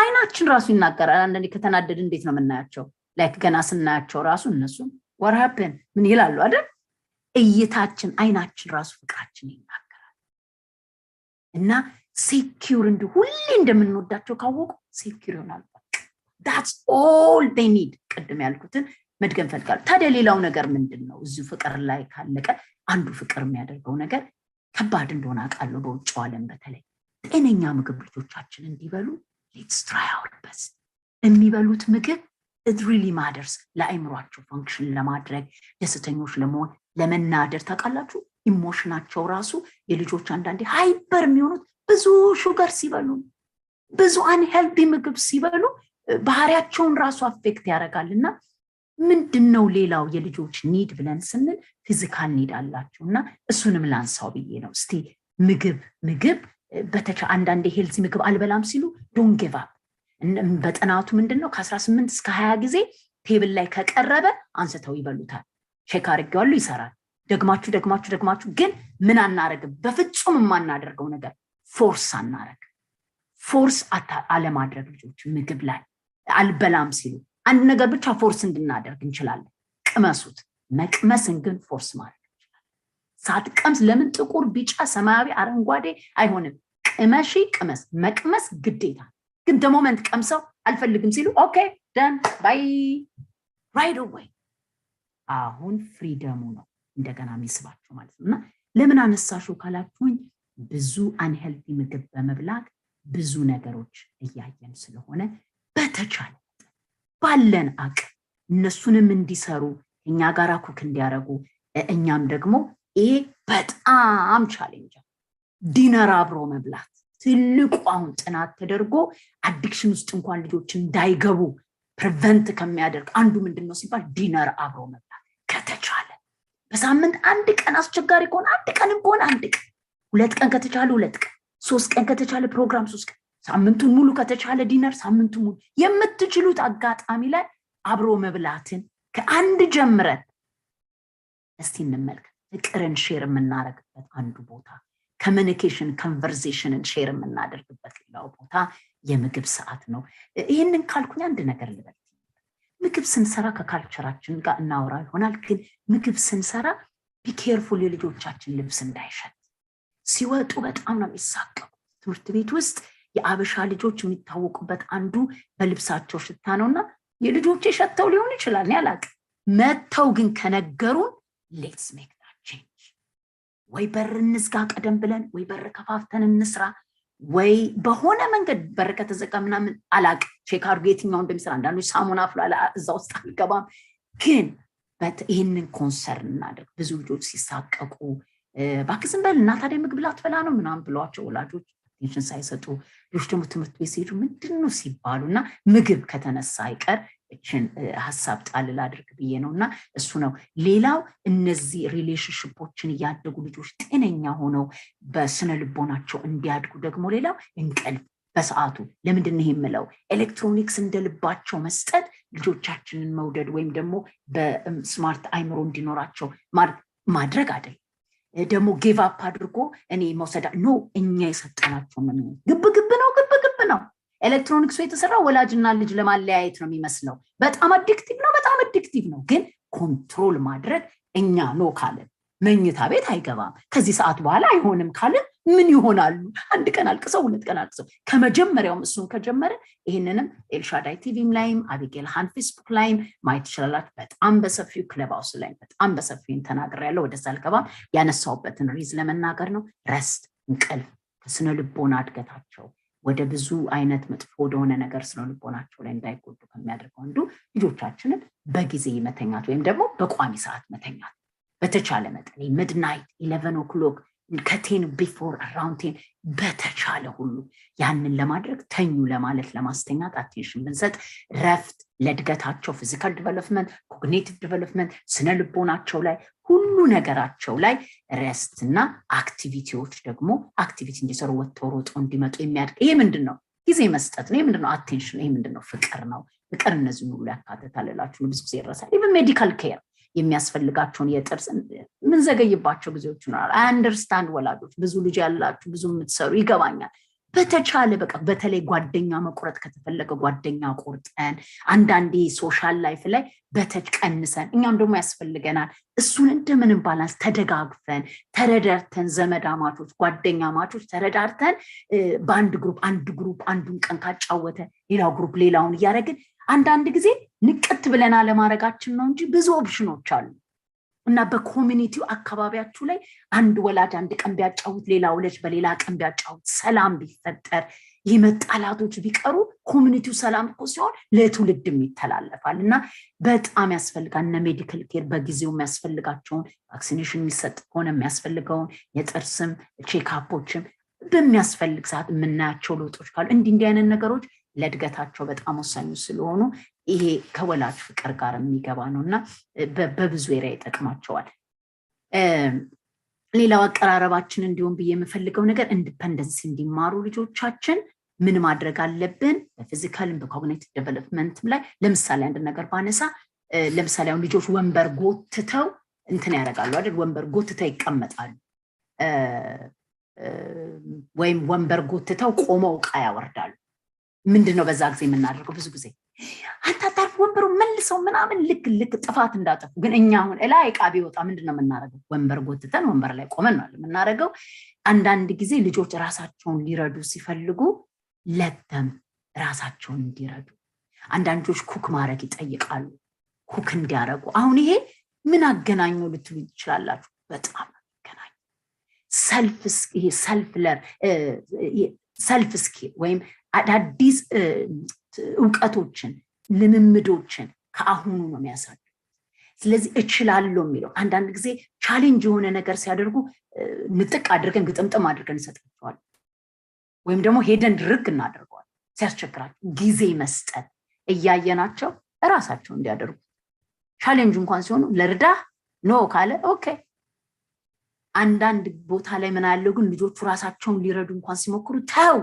አይናችን ራሱ ይናገራል አንደኔ ከተናደድ እንዴት ነው የምናያቸው ላይክ ገና ስናያቸው ራሱ እነሱ what happened ምን ይላሉ አይደል እይታችን አይናችን ራሱ ፍቅራችን ይናገራል እና ሴኩር እንደ ሁሌ እንደምንወዳቸው ካወቁ ሴኩር ይሆናል that's all they need ቀድም ያልኩትን መድገም ፈልጋለሁ ታዲያ ሌላው ነገር ምንድነው እዚህ ፍቅር ላይ ካለቀ አንዱ ፍቅር የሚያደርገው ነገር ከባድ እንደሆነ አቃለው በውጭ ዓለም በተለይ ጤነኛ ምግብ ልጆቻችን እንዲበሉ let's try our best የሚበሉት ምግብ it really matters ለአይምሯቸው ፋንክሽን ለማድረግ ደስተኞች ለመሆን ለመናደር ታውቃላችሁ ኢሞሽናቸው ራሱ የልጆች አንዳንዴ ሃይፐር የሚሆኑት ብዙ ሹገር ሲበሉ ብዙ unhealthy ምግብ ሲበሉ ባህሪያቸውን ራሱ አፌክት ያደርጋልና ምንድነው ሌላው የልጆች ኒድ ብለን ስንል ፊዚካል ኒድ አላቸውና እሱንም ላንሳው ብዬ ነው እስቲ ምግብ በተቻ አንዳንዴ ሄልዚ ምግብ አልበላም ሲሉ ዶንት ጊቭ አፕ በጥናቱ ምንድነው ከ18 እስከ 20 ጊዜ ቴብል ላይ ከቀረበ አንስተው ይበሉታል ቼክ አድርገዋል ይሰራል ደግማችሁ ግን ምን አናረግም በፍጹም ማናደርገው ነገር ፎርስ አለማድረግ ልጆች ምግብ ላይ አልበላም ሲሉ አንድ ነገር ብቻ ፎርስ እንድናደርግ እንችላለን ቅመሱት መቅመስን ግን ፎርስ ማድረግ እንችላለን ሳትቀምስ ለምን ጥቁር ቢጫ ሰማያዊ አረንጓዴ አይሆንም ቅመስ መቅመስ ግዴታ ግን ደሞመንት ቀምሰው አልፈልግም ሲሉ ኦኬ ደን ባይ ራይት አዌይ አሁን ፍሪደሙ ነው እንደገና የሚስባቸው ማለት ነውና ለምን አነሳሽው ካላችሁኝ ብዙ አንሄልቲ ምግብ በመብላት ብዙ ነገሮች እያየን ስለሆነ በተቻለ ባለን አቅም እነሱንም እንዲሰሩ እኛ ጋራ ኩክ እንዲያረጉ እኛም ደግሞ ይሄ በጣም ቻሌንጅ ዲነር አብሮ መብላት ትልቁ አሁን ጥናት ተደርጎ አዲክሽን ውስጥ እንኳን ልጆች እንዳይገቡ ፕሪቨንት ከሚያደርግ አንዱ ምንድነው ሲባል ዲነር አብሮ መብላት ከተቻለ በሳምንት አንድ ቀን አስቸጋሪ ከሆነ አንድ ቀን እንኳን አንድ ቀን ሁለት ቀን ከተቻለ ሁለት ቀን ሶስት ቀን ከተቻለ ፕሮግራም ሶስት ቀን ሳምንቱን ሙሉ ከተቻለ ዲነር ሳምንቱን ሙሉ የምትችሉት አጋጣሚ ላይ አብሮ መብላትን ከአንድ ጀምረን እስቲ እንመልከት ፍቅርን ሼር የምናደርግበት አንዱ ቦታ ኮሚኒኬሽን ኮንቨርሴሽንን ሼር የምናደርግበት ሌላው ቦታ የምግብ ሰዓት ነው ይሄንን ካልኩኝ አንድ ነገር ልበል ምግብ ስንሰራ ከካልቸራችን ጋር እናወራ ይሆናል፣ ግን ምግብ ስንሰራ ቢኬርፉል የልጆቻችን ልብስ እንዳይሸት። ሲወጡ በጣም ነው የሚሳቀቁት። ትምህርት ቤት ውስጥ የአበሻ ልጆች የሚታወቁበት አንዱ በልብሳቸው ሽታ ነውና የልጆች ሸተው ሊሆን ይችላል እኔ አላውቅም። መተው ግን ከነገሩን ሌትስ ሜክ ዳት ቼንጅ። ወይ በር እንዝጋ ቀደም ብለን፣ ወይ በር ከፋፍተን እንስራ፣ ወይ በሆነ መንገድ በር ከተዘጋ ምናምን አላውቅም። ቼክ አድርጎ የትኛው እንደሚሰራ። አንዳንዶች ሳሙና አፍላ እዛ ውስጥ አልገባም፣ ግን ይህንን ኮንሰርን እናደርግ። ብዙ ልጆች ሲሳቀቁ እባክህ ዝም በል እና ታዲያ ምግብ ላትበላ ነው ምናምን ብሏቸው ወላጆች አቴንሽን ሳይሰጡ ልጆች ደግሞ ትምህርት ቤት ሲሄዱ ምንድን ነው ሲባሉ እና ምግብ ከተነሳ አይቀር እችን ሀሳብ ጣል ላድርግ ብዬ ነው። እና እሱ ነው። ሌላው እነዚህ ሪሌሽንሽፖችን እያደጉ ልጆች ጤነኛ ሆነው በስነ ልቦናቸው እንዲያድጉ ደግሞ ሌላው እንቅልፍ በሰዓቱ። ለምንድን ነው የምለው? ኤሌክትሮኒክስ እንደልባቸው መስጠት ልጆቻችንን መውደድ ወይም ደግሞ በስማርት አይምሮ እንዲኖራቸው ማድረግ አይደል። ደግሞ ጌቭ አፕ አድርጎ እኔ መውሰዳ ኖ፣ እኛ የሰጠናቸው ምን ግብ ነው። ኤሌክትሮኒክሱ የተሰራው ወላጅና ልጅ ለማለያየት ነው የሚመስለው። በጣም አዲክቲቭ ነው። ግን ኮንትሮል ማድረግ እኛ ኖ ካለን መኝታ ቤት አይገባም፣ ከዚህ ሰዓት በኋላ አይሆንም ካለን ምን ይሆናሉ? አንድ ቀን አልቅሰው፣ ሁለት ቀን አልቅሰው። ከመጀመሪያውም እሱን ከጀመረ ይህንንም ኤልሻዳይ ቲቪም ላይም አቢጌል ሃን ፌስቡክ ላይም ማየት ትችላላችሁ። በጣም በሰፊው ክለብ ሃውስ ላይ በጣም በሰፊው ተናግሬያለሁ። ወደዛ አልገባም። ያነሳውበትን ሪዝ ለመናገር ነው። ረስት፣ እንቅልፍ ከስነ ልቦና እድገታቸው ወደ ብዙ አይነት መጥፎ ወደሆነ ነገር ስነ ልቦናቸው ላይ እንዳይጎዱ ከሚያደርገው አንዱ ልጆቻችንን በጊዜ መተኛት ወይም ደግሞ በቋሚ ሰዓት መተኛት በተቻለ መጠን ሚድናይት 11 o'clock ከቴን ቢፎር አራውንድ ቴን በተቻለ ሁሉ ያንን ለማድረግ ተኙ ለማለት ለማስተኛት አቴንሽን ብንሰጥ ረፍት ለእድገታቸው ፊዚካል ዲቨሎፕመንት፣ ኮግኒቲቭ ዲቨሎፕመንት፣ ስነ ልቦናቸው ላይ ሁሉ ነገራቸው ላይ ረስት እና አክቲቪቲዎች ደግሞ አክቲቪቲ እንዲሰሩ ወጥተው ሮጠው እንዲመጡ የሚያድግ ይሄ ምንድን ነው? ጊዜ መስጠት ነው። ይሄ ምንድን ነው? አቴንሽን። ይሄ ምንድን ነው? ፍቅር ነው። ፍቅር እነዚህን ሁሉ ያካትታል እላችሁ ብዙ ጊዜ ይረሳል። ኢቭን ሜዲካል ኬር የሚያስፈልጋቸውን የጥርስ ምን ዘገይባቸው ጊዜዎች ይኖራል። አይ አንደርስታንድ ወላጆች ብዙ ልጅ ያላችሁ ብዙ የምትሰሩ ይገባኛል። በተቻለ በቃ በተለይ ጓደኛ መቁረጥ ከተፈለገ ጓደኛ ቆርጠን አንዳንዴ ሶሻል ላይፍ ላይ በተቀንሰን እኛም ደግሞ ያስፈልገናል። እሱን እንደምንም ባላንስ ተደጋግፈን ተረዳርተን ዘመዳማቾች ጓደኛማቾች ተረዳርተን በአንድ ግሩፕ አንዱን ቀን ካጫወተ ሌላው ግሩፕ ሌላውን እያደረግን አንዳንድ ጊዜ ንቀት ብለና ለማድረጋችን ነው እንጂ ብዙ ኦፕሽኖች አሉ። እና በኮሚኒቲው አካባቢያችሁ ላይ አንድ ወላጅ አንድ ቀን ቢያጫውት ሌላው ልጅ በሌላ ቀን ቢያጫውት ሰላም ቢፈጠር ይመጣላቶች ቢቀሩ ኮሚኒቲው ሰላም እኮ ሲሆን ለትውልድም ይተላለፋል። እና በጣም ያስፈልጋል። እነ ሜዲካል ኬር በጊዜው የሚያስፈልጋቸውን ቫክሲኔሽን የሚሰጥ ከሆነ የሚያስፈልገውን የጥርስም ቼክአፖችም በሚያስፈልግ ሰዓት የምናያቸው ለውጦች ካሉ እንዲህ አይነት ነገሮች ለእድገታቸው በጣም ወሳኝ ስለሆኑ ይሄ ከወላጅ ፍቅር ጋር የሚገባ ነውና በብዙ ኤሪያ ይጠቅማቸዋል። ሌላው አቀራረባችን እንዲሆን ብዬ የምፈልገው ነገር ኢንዲፔንደንስ እንዲማሩ ልጆቻችን ምን ማድረግ አለብን? በፊዚካልም በኮግኒቲቭ ዴቨሎፕመንትም ላይ ለምሳሌ አንድ ነገር ባነሳ ለምሳሌ አሁን ልጆች ወንበር ጎትተው እንትን ያደርጋሉ አይደል? ወንበር ጎትተው ይቀመጣሉ። ወይም ወንበር ጎትተው ቆመው ዕቃ ያወርዳሉ። ምንድነው በዛ ጊዜ የምናደርገው? ብዙ ጊዜ አንተ አታርፍ ወንበሩ መልሰው ምናምን ልክ ጥፋት እንዳጠፉ። ግን እኛ አሁን ላይ ዕቃ ቢወጣ ምንድነው የምናደርገው? ወንበር ጎትተን ወንበር ላይ ቆመን ነው የምናደርገው። አንዳንድ ጊዜ ልጆች ራሳቸውን ሊረዱ ሲፈልጉ ለተም ራሳቸውን እንዲረዱ አንዳንዶች ኩክ ማድረግ ይጠይቃሉ። ኩክ እንዲያደርጉ አሁን ይሄ ምን አገናኘው ልትሉ ትችላላችሁ። በጣም አገናኝ ሰልፍ ስኪል ወይም አዳዲስ እውቀቶችን ልምምዶችን ከአሁኑ ነው የሚያሳድጉት። ስለዚህ እችላለሁ የሚለው አንዳንድ ጊዜ ቻሌንጅ የሆነ ነገር ሲያደርጉ ንጥቅ አድርገን ግጥምጥም አድርገን እንሰጣቸዋል፣ ወይም ደግሞ ሄደን ድርግ እናደርገዋል። ሲያስቸግራቸው ጊዜ መስጠት እያየናቸው እራሳቸው እንዲያደርጉ ቻሌንጅ እንኳን ሲሆኑ ለርዳህ ኖ ካለ ኦኬ። አንዳንድ ቦታ ላይ ምን ያለው ግን ልጆቹ ራሳቸውን ሊረዱ እንኳን ሲሞክሩ ተው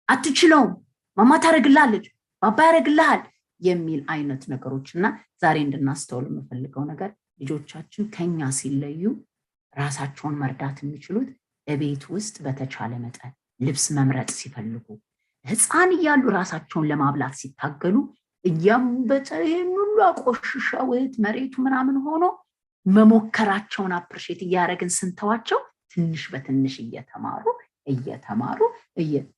አትችለውም፣ ማማ ታረግልሃለች፣ ባባ ያረግልሃል የሚል አይነት ነገሮችና ዛሬ እንድናስተውል የምፈልገው ነገር ልጆቻችን ከኛ ሲለዩ ራሳቸውን መርዳት የሚችሉት በቤት ውስጥ በተቻለ መጠን ልብስ መምረጥ ሲፈልጉ ህፃን እያሉ ራሳቸውን ለማብላት ሲታገሉ እያምበጨ ይሄን ሁሉ አቆሽሸውት መሬቱ ምናምን ሆኖ መሞከራቸውን አፕሪሺየት እያደረግን ስንተዋቸው ትንሽ በትንሽ እየተማሩ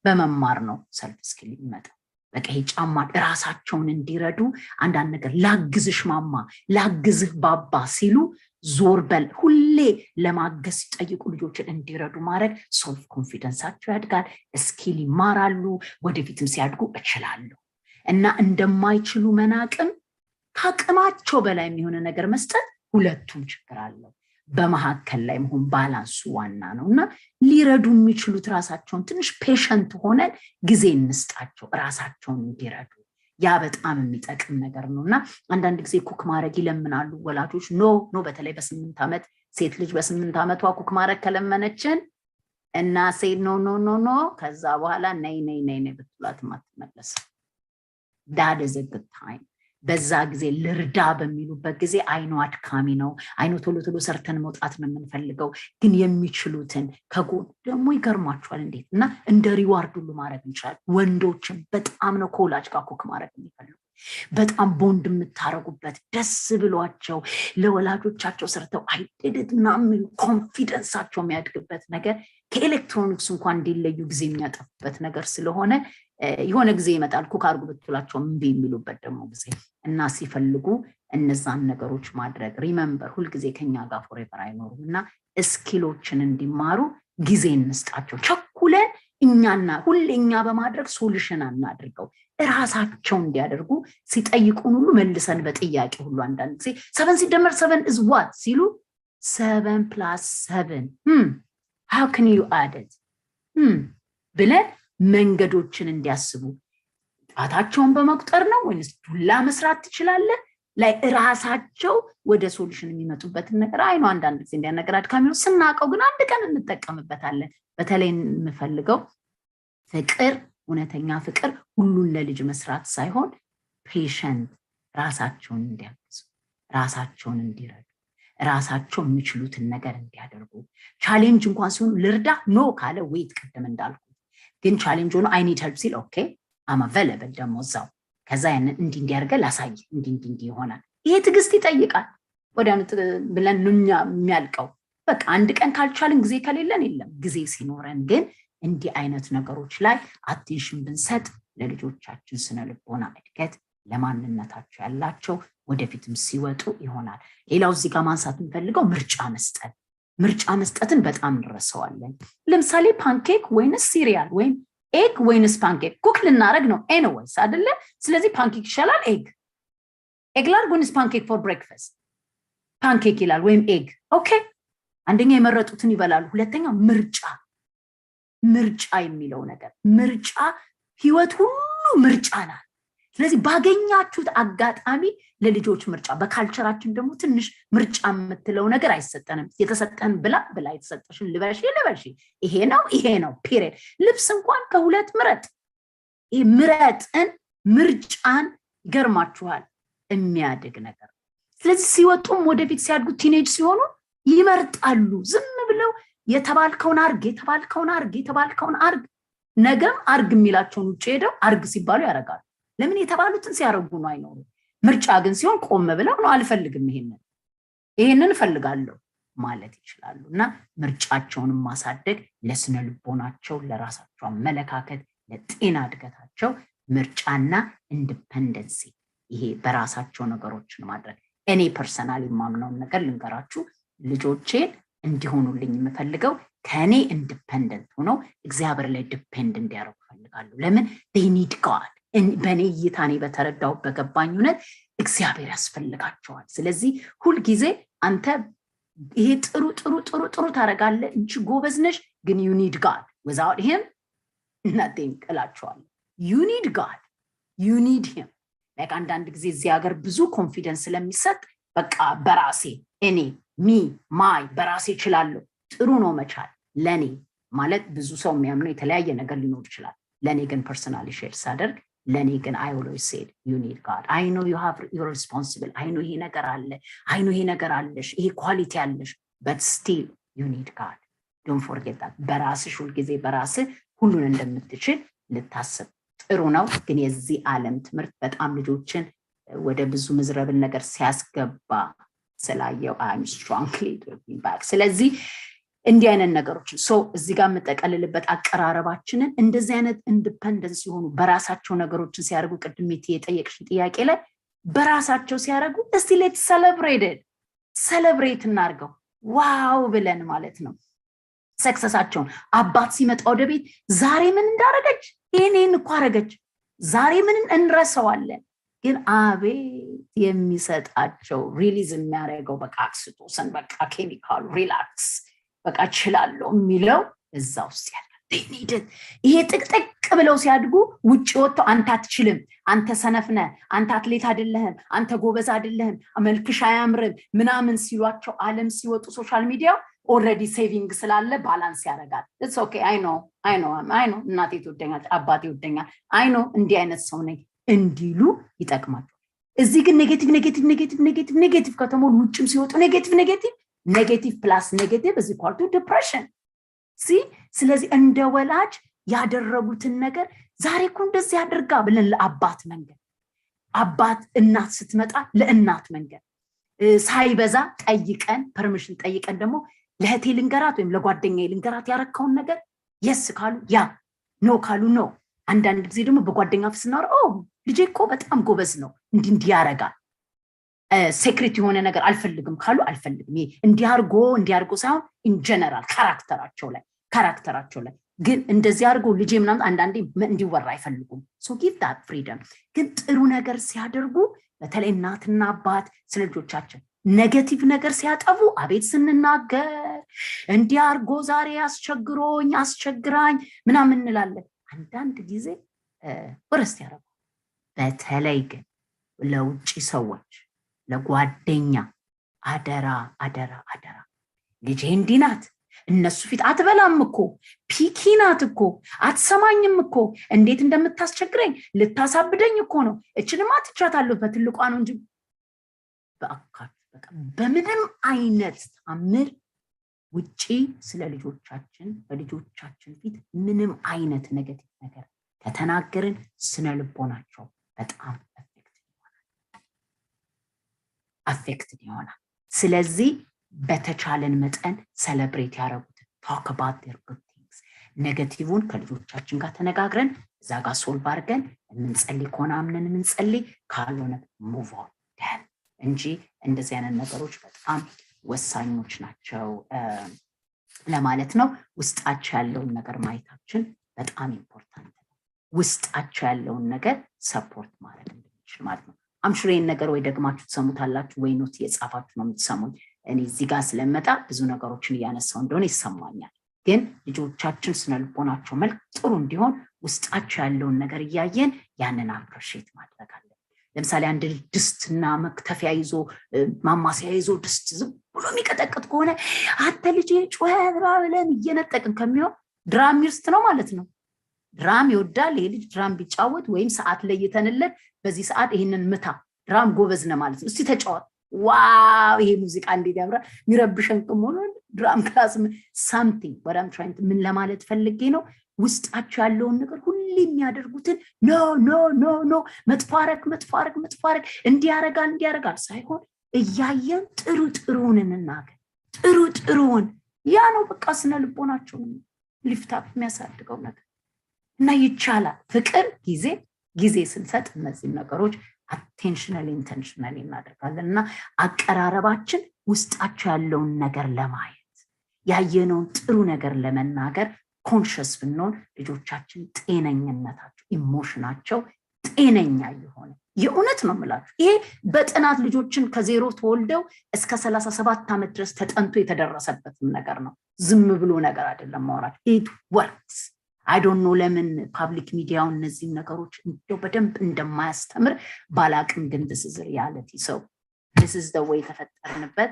በመማር ነው ሰልፍ ስኪል የሚመጣው። በቃ ጫማ ራሳቸውን እንዲረዱ አንዳንድ ነገር ላግዝሽ ማማ ላግዝህ ባባ ሲሉ ዞር በል ሁሌ ለማገዝ ሲጠይቁ ልጆችን እንዲረዱ ማድረግ ሶልፍ ኮንፊደንሳቸው ያድጋል፣ ስኪል ይማራሉ። ወደፊትም ሲያድጉ እችላለሁ እና እንደማይችሉ መናቅም ከአቅማቸው በላይ የሚሆነ ነገር መስጠት ሁለቱም ችግር አለው። በመካከል ላይ መሆን ባላንሱ ዋና ነው እና ሊረዱ የሚችሉት ራሳቸውን ትንሽ ፔሸንት ሆነን ጊዜ እንስጣቸው ራሳቸውን እንዲረዱ። ያ በጣም የሚጠቅም ነገር ነው እና አንዳንድ ጊዜ ኩክ ማድረግ ይለምናሉ ወላጆች። ኖ በተለይ በ8 ዓመት ሴት ልጅ በ8 ዓመቷ ኩክ ማድረግ ከለመነችን እና ሴት ኖ ከዛ በኋላ ነይ ብትሏት ማትመለስ። that is a good time። በዛ ጊዜ ልርዳ በሚሉበት ጊዜ አይኖ አድካሚ ነው። አይኖ ቶሎ ሰርተን መውጣት ነው የምንፈልገው። ግን የሚችሉትን ከጎን ደግሞ ይገርማቸዋል እንዴት እና እንደ ሪዋርድ ሁሉ ማድረግ እንችላለን። ወንዶችን በጣም ነው ከወላጅ ጋር ኩክ ማድረግ የሚፈልጉ በጣም ቦንድ የምታረጉበት ደስ ብሏቸው ለወላጆቻቸው ሰርተው አይደድት ምናምን ኮንፊደንሳቸው የሚያድግበት ነገር ከኤሌክትሮኒክስ እንኳን እንዲለዩ ጊዜ የሚያጠፉበት ነገር ስለሆነ የሆነ ጊዜ ይመጣል ኩክ አድርጉ ብትሏቸው እምቢ የሚሉበት ደግሞ ጊዜ እና ሲፈልጉ እነዛን ነገሮች ማድረግ ሪመምበር ሁልጊዜ ከኛ ጋር ፎሬቨር አይኖሩም እና ስኪሎችን እንዲማሩ ጊዜ እንስጣቸው። ቸኩለን ሁሌኛ በማድረግ ሶሉሽን አናድርገው። ራሳቸው እንዲያደርጉ ሲጠይቁን ሁሉ መልሰን በጥያቄ ሁሉ አንዳንድ ጊዜ 7 ሲደመር 7 is what ሲሉ 7 plus 7 how can you add it ብለን መንገዶችን እንዲያስቡ ጣታቸውን በመቁጠር ነው ወይስ ዱላ መስራት ትችላለህ ላይ ራሳቸው ወደ ሶሉሽን የሚመጡበትን ነገር አይኑ አንዳንድ ጊዜ እንዲያነገር አድካሚ ነው ስናቀው ግን አንድ ቀን እንጠቀምበታለን። በተለይ የምፈልገው ፍቅር እውነተኛ ፍቅር ሁሉን ለልጅ መስራት ሳይሆን ፔሸንት ራሳቸውን እንዲያግዙ ራሳቸውን እንዲረዱ ራሳቸው የሚችሉትን ነገር እንዲያደርጉ ቻሌንጅ እንኳን ሲሆን ልርዳ ኖ ካለ ዌት ቀደም እንዳልኩ ግን ቻሌንጅ ሆኖ አይ ኒድ ሄልፕ ሲል ኦኬ አም አቬለብል ደግሞ እዛው ከዛ ያንን እንዲያርገ ላሳይ እንዲ ይሆናል። ይሄ ትግስት ይጠይቃል። ወዲያውኑ ብለን ንኛ የሚያልቀው በቃ አንድ ቀን ካልቻልን ጊዜ ከሌለን የለም ጊዜ ሲኖረን ግን እንዲህ አይነት ነገሮች ላይ አቴንሽን ብንሰጥ ለልጆቻችን ስነ ልቦና እድገት ለማንነታቸው ያላቸው ወደፊትም ሲወጡ ይሆናል። ሌላው እዚህ ጋር ማንሳት የምፈልገው ምርጫ መስጠትን በጣም እንረሳዋለን። ለምሳሌ ፓንኬክ ወይንስ ሲሪያል ወይም ኤግ ወይንስ ፓንኬክ ኩክ ልናረግ ነው ኤኒዌይስ አይደለ? ስለዚህ ፓንኬክ ይሻላል ኤግ ላርግ ወይንስ ፓንኬክ ፎር ብሬክፋስት ፓንኬክ ይላል ወይም ኤግ ኦኬ። አንደኛ የመረጡትን ይበላሉ። ሁለተኛ ምርጫ የሚለው ነገር ምርጫ ህይወት ሁሉ ምርጫ ናት። ስለዚህ ባገኛችሁት አጋጣሚ ለልጆች ምርጫ በካልቸራችን ደግሞ ትንሽ ምርጫ የምትለው ነገር አይሰጠንም። የተሰጠን ብላ የተሰጠሽን ልበሽ ይሄ ነው ፒሪየድ። ልብስ እንኳን ከሁለት ምርጫን ገርማችኋል የሚያድግ ነገር። ስለዚህ ሲወጡም ወደፊት ሲያድጉ ቲኔጅ ሲሆኑ ይመርጣሉ። ዝም ብለው የተባልከውን አርግ ነገም አርግ የሚላቸውን ውጭ ሄደው አርግ ሲባሉ ያደርጋሉ። ለምን የተባሉትን ሲያደርጉ ነው አይኖሩ። ምርጫ ግን ሲሆን ቆም ብለው ነው አልፈልግም ይሄንን እፈልጋለሁ ማለት ይችላሉ። እና ምርጫቸውን ማሳደግ ለስነ ልቦናቸው ለራሳቸው አመለካከት ለጤና እድገታቸው ምርጫና ኢንዲፔንደንሲ ይሄ በራሳቸው ነገሮችን ማድረግ። እኔ ፐርሰናሊ ማምነውን ነገር ልንገራችሁ ልጆቼን እንዲሆኑልኝ የምፈልገው ከኔ ኢንዲፔንደንት ሆነው እግዚአብሔር ላይ ዲፔንድ እንዲያደርጉ ፈልጋለሁ። ለምን they need God በኔ እይታኔ በተረዳው በገባኝነት እግዚአብሔር ያስፈልጋቸዋል። ስለዚህ ሁል ጊዜ አንተ ይሄ ጥሩ ታረጋለህ እንጂ ጎበዝ ነሽ ግን you need God without him nothing እላቸዋለሁ። you need God you need him like አንዳንድ ጊዜ እዚህ ሀገር ብዙ ኮንፊደንስ ስለሚሰጥ በቃ በራሴ እኔ ማይ በራሴ ይችላልው ጥሩ ነው መቻል ለኔ ማለት ብዙ ሰው የሚያምነው የተለያየ ነገር ሊኖር ይችላል። ለኔ ግን ፐርሰናሊ ሼር ሳደርግ ለኔ ግን I always said you need God. I know you're responsible. I know ይሄ ነገር አለሽ ይሄ ኳሊቲ አለሽ but still you need God. Don't forget that. በራስሽ ሁሉ ጊዜ በራስህ ሁሉን እንደምትችል ልታስብ ጥሩ ነው። ግን የዚህ ዓለም ትምህርት በጣም ልጆችን ወደ ብዙ ምዝረብል ነገር ሲያስገባ ስላየው I'm strongly talking back ስለዚህ እንዲህ አይነት ነገሮችን እዚህ ጋር መጠቀለልበት አቀራረባችንን እንደዚህ አይነት ኢንዲፔንደንስ ይሆኑ በራሳቸው ነገሮችን ሲያርጉ ቅድም የጠየቅሽን ጥያቄ ላይ በራሳቸው ሲያርጉ እስቲ let's celebrate እናርገው ዋው ብለን ማለት ነው ሰክሰሳቸውን አባት ሲመጣ ወደ ቤት ዛሬ ምን እንዳረገች እኔን እኮ አረገች ዛሬ ምን እንረሳዋለን ግን አቤት የሚሰጣቸው ሪሊዝ የሚያደርገው በቃ አክሲቶሲን በቃ ኬሚካል ሪላክስ በቃ ችላለው የሚለው እዛ ውስጥ ያለ ይሄ ጥቅጥቅ ብለው ሲያድጉ ውጪ ወጥተው አንተ አትችልም አንተ ሰነፍነ አንተ አትሌት አይደለህም አንተ ጎበዝ አይደለህም መልክሽ አያምርም ምናምን ሲሏቸው ዓለም ሲወጡ ሶሻል ሚዲያ ኦሬዲ ሴቪንግ ስላለ ባላንስ ያደርጋል it's okay I know እናቴ ትወደኛለች አባቴ ይወደኛል I know እንዲህ አይነት ሰው ነኝ እንዲሉ ይጠቅማል እዚህ ግን ኔጌቲቭ ከተሞሉ ውጭም ሲወጡ ኔጌቲቭ ፕላስ ኔጌቲቭ is equal to depression ስለዚህ እንደ ወላጅ ያደረጉትን ነገር ዛሬ እኮ እንደዚህ ያደርጋ ብለን ለአባት መንገድ አባት እናት ስትመጣ ለእናት መንገድ ሳይበዛ ጠይቀን ፐርሚሽን ጠይቀን ደግሞ ለህቴ ልንገራት ወይም ለጓደኛዬ ልንገራት ያረካውን ነገር yes ካሉ ያ ኖ ካሉ ኖ አንዳንድ ጊዜ ደግሞ በጓደኛ ፍስናር ልጄ እኮ በጣም ጎበዝ ነው እንዲህ ያረጋል ሴክሬት የሆነ ነገር አልፈልግም ካሉ አልፈልግም እንዲያርጎ ሳይሆን ኢን ጀነራል ካራክተራቸው ላይ ግን እንደዚህ አርጎ ልጄ ምናምን አንዳንዴ እንዲወራ አይፈልጉም so give that freedom ግን ጥሩ ነገር ሲያደርጉ በተለይ እናትና አባት ስለልጆቻችን ኔጌቲቭ ነገር ሲያጠፉ አቤት ስንናገር እንዲያርጎ ዛሬ አስቸግራኝ ምናምን እንላለን አንዳንድ ጊዜ ወረስ ያረጉ በተለይ ግን ለውጪ ሰዎች ለጓደኛ አደራ ልጄ እንዲናት እነሱ ፊት አትበላም እኮ ፒኪናት እኮ አትሰማኝም እኮ እንዴት እንደምታስቸግረኝ ልታሳብደኝ እኮ ነው እችንማ ትቻታለሁ በትልቋ ነው እንጂ በምንም አይነት ታምር ውጪ ስለ ልጆቻችን በልጆቻችን ፊት ምንም አይነት ኔጌቲቭ ነገር ከተናገርን ስነ ልቦናቸው በጣም affected ይሆናል ስለዚህ በተቻለን መጠን celebrate ያረጉት talk about their good things ኔጌቲቭን ከልጆቻችን ጋር ተነጋግረን እዛ ጋር ሶልቭ አድርገን እንጸልይ ከሆነ አምነን እንጸልይ ካልሆነ move on እንጂ እንደዚህ አይነት ነገሮች በጣም ወሳኞች ናቸው ለማለት ነው ውስጣቸው ያለውን ነገር ማየታችን በጣም ኢምፖርታንት ነው ውስጣቸው ያለውን ነገር ሰፖርት ማድረግ እንድንችል ማለት ነው አምሹሬን ነገር ወይ ደግማችሁ ተሰሙታላችሁ ወይ ኖት የጻፋችሁ ነው የምትሰሙኝ እኔ እዚህ ጋር ስለመጣ ብዙ ነገሮችን ያነሳው እንደሆነ ይሰማኛል ግን ልጆቻችን ስነልቦናቸው መልክ ጥሩ እንዲሆን ውስጣቸው ያለውን ነገር ያያየን ያንን አፕሪሺየት ማድረግ አለ ለምሳሌ አንድ ድስትና መክተፊያ ይዞ ማማሲያ ይዞ ድስት ዝም ብሎ የሚቀጠቅጥ ከሆነ አተ ልጅ ጮኸራ ብለን እየነጠቅን ከሚሆን ድራም ይርስት ነው ማለት ነው ድራም ይወዳል ልጅ ድራም ቢጫወት ወይም ሰዓት ለይተንለት በዚህ ሰዓት ይሄንን ምታ ድራም ጎበዝ ነው ማለት ነው እስቲ ተጫወት ዋው ይሄ ሙዚቃ እንዴት ያምራል ሚረብሽን ከመሆኑ ድራም ክላስ something what I'm trying to ምን ለማለት ፈልጌ ነው ውስጣቸው ያለውን ነገር ሁሉ የሚያደርጉትን ኖ መጥፋረክ እንዲያረጋል ሳይሆን እያየን ጥሩውን እንናገር ጥሩውን ያ ነው በቃ ስነ ልቦናቸው ሊፍት አፕ የሚያሳድገው ነገር እና ይቻላል ፍቅር ጊዜ ስንሰጥ እነዚህ ነገሮች intentionally እናደርጋለንና አቀራረባችን ውስጣቸው ያለውን ነገር ለማየት ያየነውን ጥሩ ነገር ለመናገር ኮንሺየስ ብንሆን ልጆቻችን ጤነኝነታቸው ኢሞሽናቸው ጤነኛ ይሆናል የእውነት ነው የምላችሁ ይሄ በጥናት ልጆችን ከዜሮ ተወልደው እስከ 37 ዓመት ድረስ ተጠንቶ የተደረሰበት ነገር ነው ዝም ብሎ ነገር አይደለም ማውራት it works I don't know ለምን ፐብሊክ ሚዲያው እነዚህ ነገሮች እንደው በደንብ እንደማያስተምር ባላቅም ግን this is reality so this is the way ተፈጠርንበት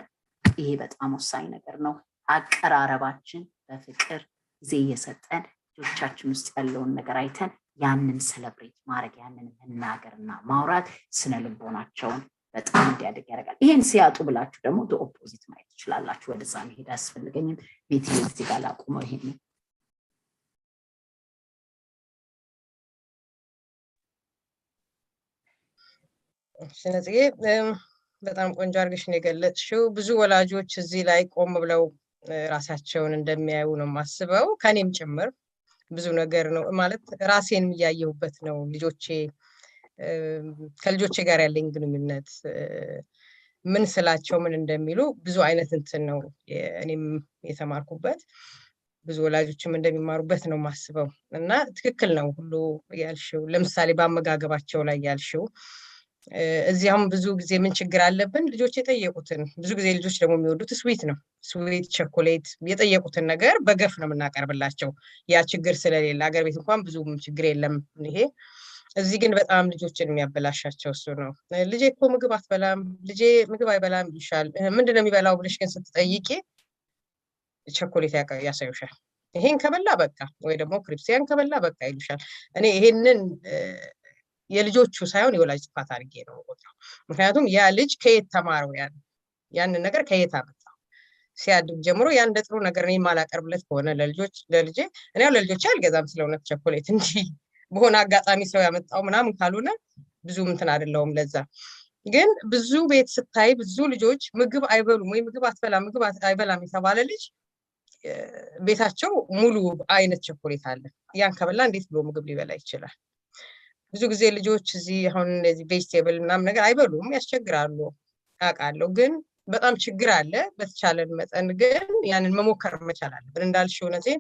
ይሄ በጣም ወሳኝ ነገር ነው አቀራረባችን በፍቅር ጊዜ የሰጠን ልጆቻችን ውስጥ ያለውን ነገር አይተን ያንን ሰለብሬት ማድረግ ያንን መናገርና ማውራት ስነ ልቦናቸውን በጣም እንዲያድግ ያደርጋል ይሄን ሲያጡ ብላችሁ ደግሞ the opposite ማየት ትችላላችሁ ወደዛ መሄድ አስፈልገኝም ቤት እዚህ ጋር ላቁመው ይሄን ስለዚህ በጣም ቆንጆ አድርገሽ ነው የገለጽሽው። ብዙ ወላጆች እዚህ ላይ ቆም ብለው ራሳቸውን እንደሚያዩ ነው የማስበው፣ ከኔም ጭምር ብዙ ነገር ነው ማለት ራሴን እያየሁበት ነው። ልጆቼ ከልጆቼ ጋር ያለኝ ግንኙነት ምን ስላቸው ምን እንደሚሉ ብዙ አይነት እንትን ነው እኔም የተማርኩበት፣ ብዙ ወላጆችም እንደሚማሩበት ነው የማስበው። እና ትክክል ነው ሁሉ ያልሽው። ለምሳሌ በአመጋገባቸው ላይ ያልሽው እዚያም ብዙ ጊዜ ምን ችግር አለብን? ልጆች የጠየቁትን ብዙ ጊዜ ልጆች ደግሞ የሚወዱት ስዊት ነው፣ ስዊት ቸኮሌት፣ የጠየቁትን ነገር በገፍ ነው የምናቀርብላቸው። ያ ችግር ስለሌለ አገር ቤት እንኳን ብዙ ችግር የለም ይሄ። እዚህ ግን በጣም ልጆችን የሚያበላሻቸው እሱ ነው። ልጄ እኮ ምግብ አትበላም፣ ልጄ ምግብ አይበላም ይሻል። ምንድነው የሚበላው ብለሽ ግን ስትጠይቂ ቸኮሌት ያሳዩሻል። ይሄን ከበላ በቃ፣ ወይ ደግሞ ክሪፕሲያን ከበላ በቃ ይሉሻል። እኔ ይሄንን የልጆቹ ሳይሆን የወላጅ ጥፋት አድርጌ ነው የምቆጥረው። ምክንያቱም ያ ልጅ ከየት ተማረው? ያንን ነገር ከየት አመጣው? ሲያድግ ጀምሮ ያን እንደ ጥሩ ነገር እኔ የማላቀርብለት ከሆነ ለልጄ እኔ ለልጆቼ አልገዛም ስለእውነት ቸኮሌት እንጂ በሆነ አጋጣሚ ሰው ያመጣው ምናምን ካልሆነ ብዙ እንትን አይደለሁም ለዛ። ግን ብዙ ቤት ስታይ ብዙ ልጆች ምግብ አይበሉም ወይ ምግብ አትበላም ምግብ አይበላም የተባለ ልጅ ቤታቸው ሙሉ አይነት ቸኮሌት አለ። ያን ከበላ እንዴት ብሎ ምግብ ሊበላ ይችላል? ብዙ ጊዜ ልጆች እዚህ አሁን እንደዚህ ቬጅቴብል ምናምን ነገር አይበሉም፣ ያስቸግራሉ አውቃለሁ። ግን በጣም ችግር አለ። በተቻለን መጠን ግን ያንን መሞከር መቻል አለብን። እንዳልሽው እውነቴን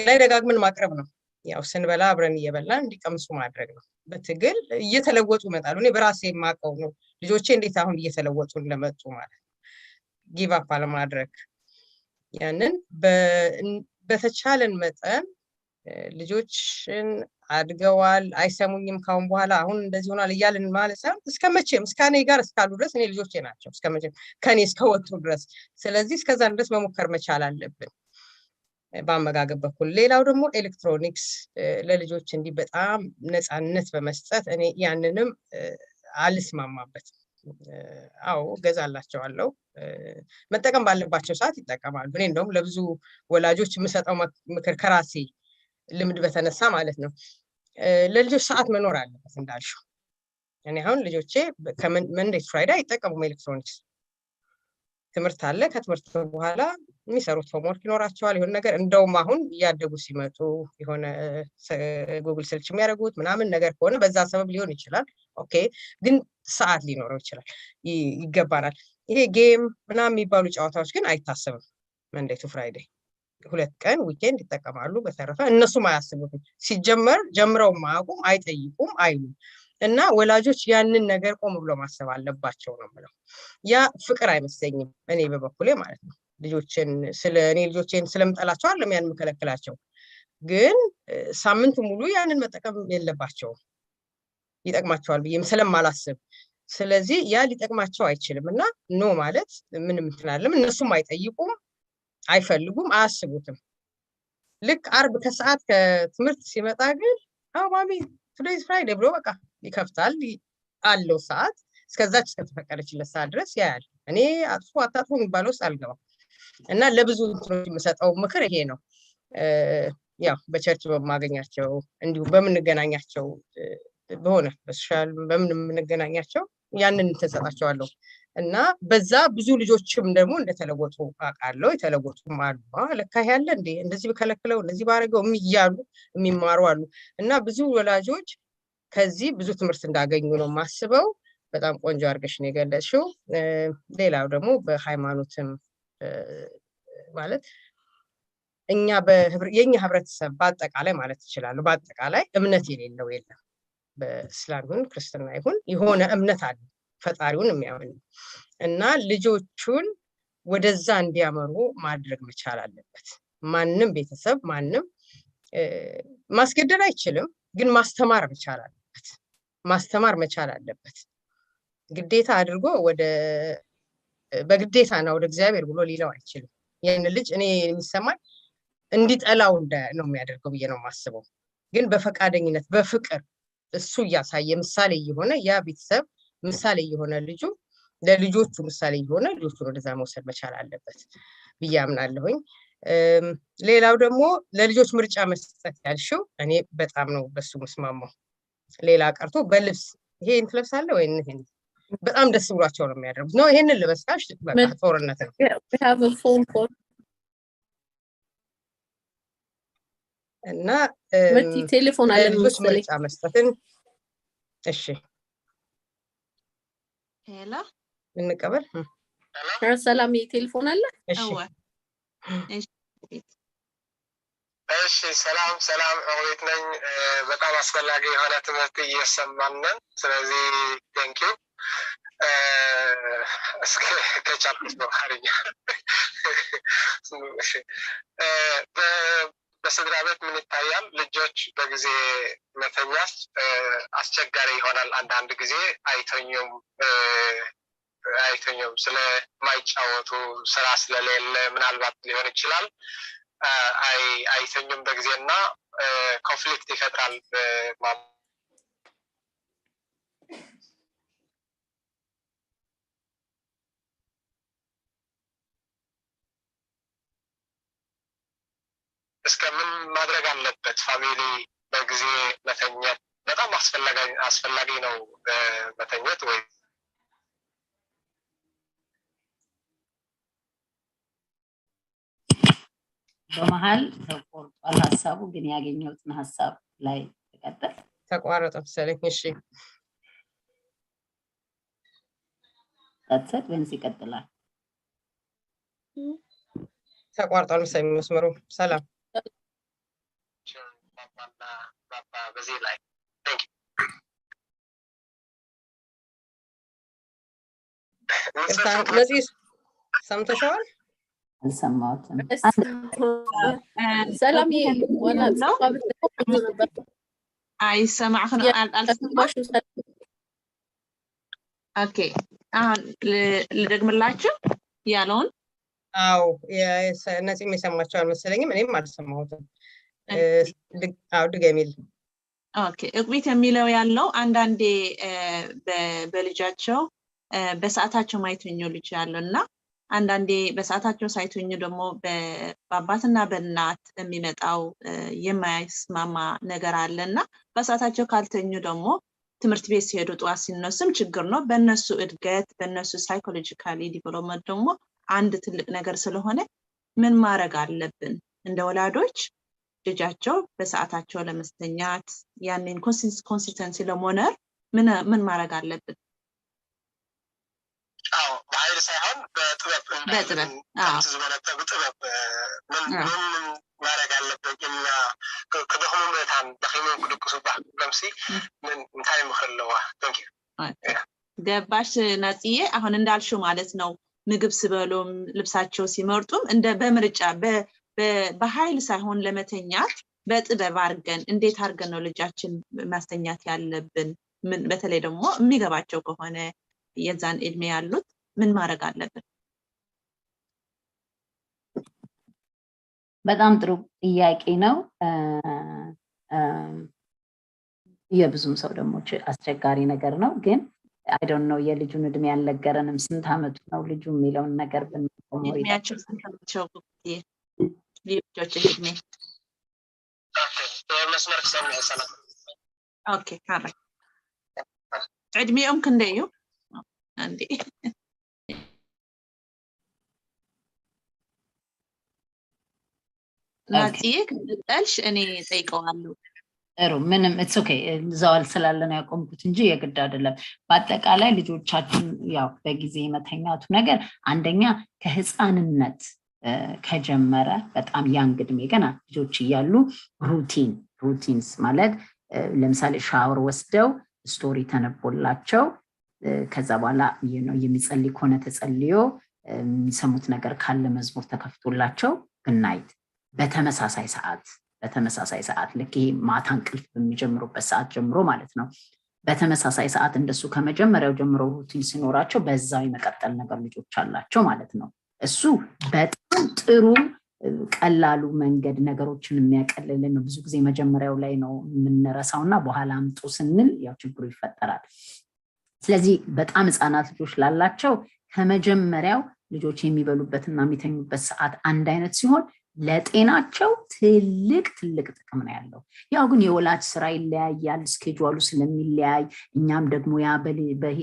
ላይ ደጋግመን ማቅረብ ነው። ያው ስንበላ አብረን እየበላን እንዲቀምሱ ማድረግ ነው። በትግል እየተለወጡ ይመጣሉ። እኔ በራሴ የማውቀው ነው ልጆቼ እንዴት አሁን እየተለወጡ እንደመጡ ማለት ጊቭ አፕ አለማድረግ። ያንን በተቻለን መጠን ልጆችን አድገዋል አይሰሙኝም ካሁን በኋላ አሁን እንደዚህ ሆኗል እያልን ማለት ሳይሆን እስከመቼም እስከኔ ጋር እስካሉ ድረስ እኔ ልጆቼ ናቸው እስከመቼም ከኔ እስከወጡ ድረስ። ስለዚህ እስከዛን ድረስ መሞከር መቻል አለብን በአመጋገብ በኩል። ሌላው ደግሞ ኤሌክትሮኒክስ ለልጆች እንዲህ በጣም ነፃነት በመስጠት እኔ ያንንም አልስማማበትም። አዎ ገዛላቸዋለሁ፣ መጠቀም ባለባቸው ሰዓት ይጠቀማሉ። እኔ እንደውም ለብዙ ወላጆች የምሰጠው ምክር ከራሴ ልምድ በተነሳ ማለት ነው፣ ለልጆች ሰዓት መኖር አለበት እንዳልሽው። እኔ አሁን ልጆቼ ከመንዴይ ፍራይዴ አይጠቀሙም ኤሌክትሮኒክስ። ትምህርት አለ፣ ከትምህርት በኋላ የሚሰሩት ሆምወርክ ይኖራቸዋል የሆነ ነገር። እንደውም አሁን እያደጉ ሲመጡ የሆነ ጉግል ሰርች የሚያደርጉት ምናምን ነገር ከሆነ በዛ ሰበብ ሊሆን ይችላል። ኦኬ፣ ግን ሰዓት ሊኖረው ይችላል፣ ይገባናል። ይሄ ጌም ምናምን የሚባሉ ጨዋታዎች ግን አይታሰብም። መንዴይ ቱ ፍራይዴ 2 ቀን ዊኬንድ ይጠቀማሉ። በተረፈ እነሱም አያስቡትም። ሲጀመር ጀምረው ማያውቁም፣ አይጠይቁም፣ አይሉም። እና ወላጆች ያንን ነገር ቆም ብሎ ማሰብ አለባቸው ነው የምለው። ያ ፍቅር አይመስለኝም እኔ በበኩሌ ማለት ነው። ልጆቼን ስለምጠላቸው አይደለም ያን የምከለክላቸው፣ ግን ሳምንቱ ሙሉ ያንን መጠቀም የለባቸውም ይጠቅማቸዋል ብዬም ስለማላስብ። ስለዚህ ያ ሊጠቅማቸው አይችልም እና ኖ ማለት ምንም እንትን አይደለም። እነሱም አይጠይቁም፣ አይፈልጉም፣ አያስቡትም። ልክ አርብ ከሰዓት ከትምህርት ሲመጣ ግን ማሚ ቱዴይ ኢዝ ፍራይዴ ብሎ በቃ ይከፍታል አለው ሰዓት። እስከዛች እስከተፈቀደችለት ሰዓት ድረስ ያያል። እኔ አጥፉ አታጥፉ የሚባለው ውስጥ አልገባም። እና ለብዙ እንትኖች የምሰጠው ምክር ይሄ ነው። ያው በቸርች በማገኛቸው እንዲሁ በምንገናኛቸው በሆነ በሶሻል በምን የምንገናኛቸው ያንን ተሰጣቸዋለሁ እና በዛ ብዙ ልጆችም ደግሞ እንደተለወጡ አውቃለሁ። የተለወጡም አሉ። ለካ ያለ እንዴ እንደዚህ በከለክለው እንደዚህ ባረገው እያሉ የሚማሩ አሉ። እና ብዙ ወላጆች ከዚህ ብዙ ትምህርት እንዳገኙ ነው የማስበው። በጣም ቆንጆ አድርገሽ ነው የገለጽሽው። ሌላው ደግሞ በሃይማኖትም ማለት የኛ ህብረተሰብ በአጠቃላይ ማለት ይችላሉ በአጠቃላይ እምነት የሌለው የለም። በእስላም ይሁን ክርስትና ይሁን የሆነ እምነት አለ ፈጣሪውን የሚያምን እና ልጆቹን ወደዛ እንዲያመሩ ማድረግ መቻል አለበት። ማንም ቤተሰብ ማንም ማስገደድ አይችልም፣ ግን ማስተማር መቻል አለበት። ማስተማር መቻል አለበት። ግዴታ አድርጎ በግዴታ ነው ወደ እግዚአብሔር ብሎ ሊለው አይችልም። ያን ልጅ እኔ የሚሰማኝ እንዲጠላው ነው የሚያደርገው ብዬ ነው የማስበው። ግን በፈቃደኝነት በፍቅር እሱ እያሳየ ምሳሌ የሆነ ያ ቤተሰብ ምሳሌ የሆነ ልጁ ለልጆቹ ምሳሌ የሆነ ልጆቹን ወደዛ መውሰድ መቻል አለበት ብዬ አምናለሁኝ። ሌላው ደግሞ ለልጆች ምርጫ መስጠት ያልሽው እኔ በጣም ነው በሱ መስማማው። ሌላ ቀርቶ በልብስ ይሄን ትለብሳለህ ወይ ይሄን በጣም ደስ ብሏቸው ነው የሚያደርጉት ነው ይሄንን ልበስካሽ በቃ ጦርነት ነው we have a phone call እና መቲ ቴሌፎን አለ መሰለኝ ምርጫ መስጠትን እሺ ሄሎ እንቀበል ሰላም ቴሌፎን አለ እሺ እሺ ሰላም አውሪት ነኝ በጣም አስፈላጊ የሆነ ትምህርት እየሰማን ነን ስለዚህ ቴንክ ዩ እስከ ከቻልኩት በኋላ በስድራ ቤት ምን ይታያል ልጆች በጊዜ መተኛት አስቸጋሪ ይሆናል አንዳንድ ጊዜ አይተኙም ስለማይጫወቱ ስራ ስለሌለ ምናልባት ሊሆን ይችላል አይተኙም በጊዜና ኮንፍሊክት ይፈጥራል እስከምን ማድረግ አለበት ፋሚሊ በጊዜ መተኛት በጣም አስፈላጊ ነው መተኛት ወይ በመሃል ተቆርጧል ሐሳቡ ግን ያገኘሁትን ሐሳብ ላይ ተቀጠል ተቋረጠ መሰለኝ እሺ ታጸድ ወንስ ይቀጥላል ተቋርጧል መሰለኝ መስመሩ ሰላም በዚህ ላይ ለዚህ ሰምተሻል አልሰማሁትም ሰላም ወላ አይሰማዕክን አልሰማሽ ኦኬ ልደግምላችሁ ያለውን አው ነፂም የሰማቸው አልመሰለኝም እኔም አልሰማሁትም ድገሚል ኦኬ እቅቢት የሚለው ያለው አንዳንዴ በልጃቸው በሰዓታቸው ማይተኙ ልጅ ያለውና አንዳንዴ በሰዓታቸው ሳይተኙ ደግሞ በአባትና በእናት የሚመጣው የማይስማማ ነገር አለና በሰዓታቸው ካልተኙ ደግሞ ትምህርት ቤት ሲሄዱ ጧት ሲነሱም ችግር ነው በእነሱ እድገት በእነሱ ሳይኮሎጂካሊ ዲቨሎፕመንት ደግሞ አንድ ትልቅ ነገር ስለሆነ ምን ማድረግ አለብን እንደ ወላጆች ልጃቸው በሰዓታቸው ለመስተኛት ያንን ኮንሲስተንሲ ለመኖር ምን ማድረግ አለብን አዎ በኃይል ሳይሆን በጥበብ ምን ማድረግ አለብን እኛ ከደህሙ መታን ደኺሞም ክድቅሱ ለምሲ ምን እንታይ ምኽለዋ ቴንክ ዩ ገባሽ ናጽዬ አሁን እንዳልሽው ማለት ነው ምግብ ሲበሉም ልብሳቸው ሲመርጡም እንደ በምርጫ በኃይል ሳይሆን ለመተኛት በጥበብ አድርገን እንዴት አድርገን ነው ልጃችን ማስተኛት ያለብን ምን በተለይ ደግሞ የሚገባቸው ከሆነ የዛን እድሜ ያሉት ምን ማድረግ አለብን በጣም ጥሩ ጥያቄ ነው የብዙም ሰው ደግሞ አስቸጋሪ ነገር ነው ግን I don't know የልጁን እድሜ ያልነገረንም ስንት አመቱ ነው ልጁ የሚለውን ነገር እድሜያቸው ስንት ናቸው ልጆች እድሜ መስመር ሰላም ሰላም ኦኬ አባይ እድሜኦም ክንደዩ አንዴ ናጽዬ ከልሽ እኔ ጠይቀዋለሁ ጥሩ ምንም it's okay ዛዋል ስላለን ያቆምኩት እንጂ የግድ አይደለም በአጠቃላይ ልጆቻችን ያው በጊዜ መተኛቱ ነገር አንደኛ ከህፃንነት ከጀመረ በጣም ያንግ እድሜ ገና ልጆች ይያሉ ሩቲንስ ማለት ለምሳሌ ሻወር ወስደው ስቶሪ ተነቦላቸው ከዛ በኋላ የሚጸልይ ከሆነ ተጸልዮ የሚሰሙት ነገር ካለ መዝሙር ተከፍቶላቸው ግናይት በተመሳሳይ ሰዓት ልክ ይሄ ማታ እንቅልፍ በሚጀምሩበት ሰዓት ጀምሮ ማለት ነው በተመሳሳይ ሰዓት እንደሱ ከመጀመሪያው ጀምሮ ሩቲን ሲኖራቸው በዛው የመቀጠል ነገር ልጆች አላቸው ማለት ነው እሱ በጣም ጥሩ ቀላሉ መንገድ ነገሮችን የሚያቀልልን ብዙ ጊዜ መጀመሪያው ላይ ነው የምንረሳውና በኋላ አምጡ ስንል ያው ችግሩ ይፈጠራል ስለዚህ በጣም ህፃናት ልጆች ላላቸው ከመጀመሪያው ልጆች የሚበሉበትና የሚተኙበት ሰዓት አንድ አይነት ሲሆን ለጤናቸው ትልቅ ጥቅም ነው ያለው። ያው ግን የወላጅ ስራ ይለያያል፣ ስኬጁሉ ስለሚለያይ እኛም ደግሞ ያ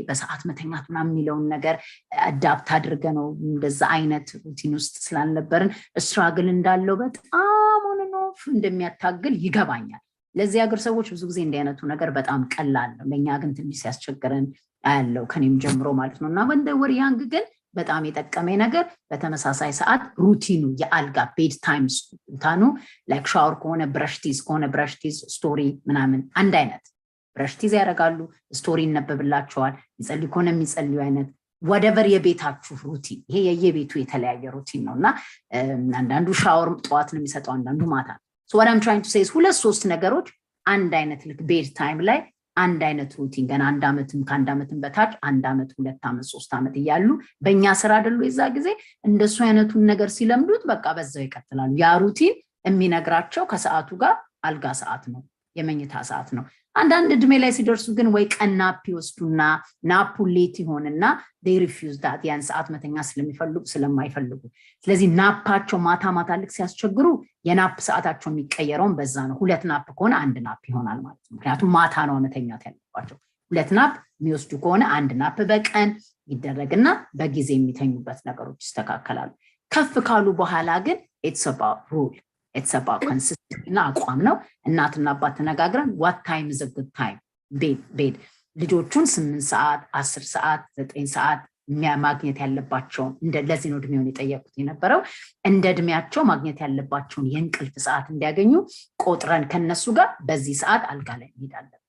በሰዓት መተኛት ምናምን የሚለውን ነገር አዳፕት አድርገነው እንደዛ አይነት ሩቲን ውስጥ ስላልነበርን ስትራግል እንዳለው በጣም ነው እንደሚያታግል ይገባኛል። ለዚህ ሀገር ሰዎች ብዙ ጊዜ እንዲህ አይነቱ ነገር በጣም ቀላል ነው፣ ለእኛ ግን ትንሽ ሲያስቸግረን አያለው ከኔም ጀምሮ ማለት ነው። እና ወንደ ወር ያንግ ግን በጣም የጠቀመኝ ነገር በተመሳሳይ ሰዓት ሩቲኑ የአልጋ ቤድ ታይም ታኑ ላይክ ሻወር ከሆነ ብረሽቲዝ ከሆነ ብረሽቲዝ ስቶሪ ምናምን አንድ አይነት ብረሽቲዝ ያደርጋሉ፣ ስቶሪ ይነበብላቸዋል፣ ይጸልዩ ከሆነ የሚጸልዩ አይነት whatever የቤታችሁ ሩቲን ይሄ የየቤቱ የተለያየ ሩቲን ነውና አንዳንዱ ሻወር ጠዋት ነው የሚሰጠው፣ አንዳንዱ ማታ። so what I'm trying to say is ሁለት ሶስት ነገሮች አንድ አይነት ልክ ቤድ ታይም ላይ አንድ አይነት ሩቲን ገና አንድ አመትም ከአንድ አመትም በታች አንድ አመት ሁለት አመት ሶስት አመት እያሉ በእኛ ስራ አይደሉ የዛ ጊዜ እንደሱ አይነቱን ነገር ሲለምዱት በቃ በዛው ይቀጥላሉ። ያ ሩቲን የሚነግራቸው ከሰዓቱ ጋር አልጋ ሰዓት ነው የመኝታ ሰዓት ነው። አንዳንድ እድሜ ላይ ሲደርሱ ግን ወይ ቀናፕ ይወስዱና ናፑ ሌት ይሆንና they refuse that ያን ሰዓት መተኛ ስለማይፈልጉ ስለዚህ ናፓቸው ማታ ማታ ልክ ሲያስቸግሩ የናፕ ሰዓታቸው የሚቀየረውን በዛ ነው። ሁለት ናፕ ከሆነ አንድ ናፕ ይሆናል ማለት ነው። ምክንያቱም ማታ ነው መተኛት ያለባቸው። ሁለት ናፕ የሚወስዱ ከሆነ አንድ ናፕ በቀን ይደረግና በጊዜ የሚተኙበት ነገሮች ይስተካከላሉ። ከፍ ካሉ በኋላ ግን it's about rule, it's about consistency እና አቋም ነው። እናትና አባት ተነጋግረን what time is a good time bed ልጆቹን 8 ሰዓት 10 ሰዓት 9 ሰዓት ማግኘት ያለባቸውን ለዚህ ነው እድሜውን የጠየቁት የነበረው እንደ እድሜያቸው ማግኘት ያለባቸውን የእንቅልፍ ሰዓት እንዲያገኙ ቆጥረን ከነሱ ጋር በዚህ ሰዓት አልጋ ላይ እንሄዳለን።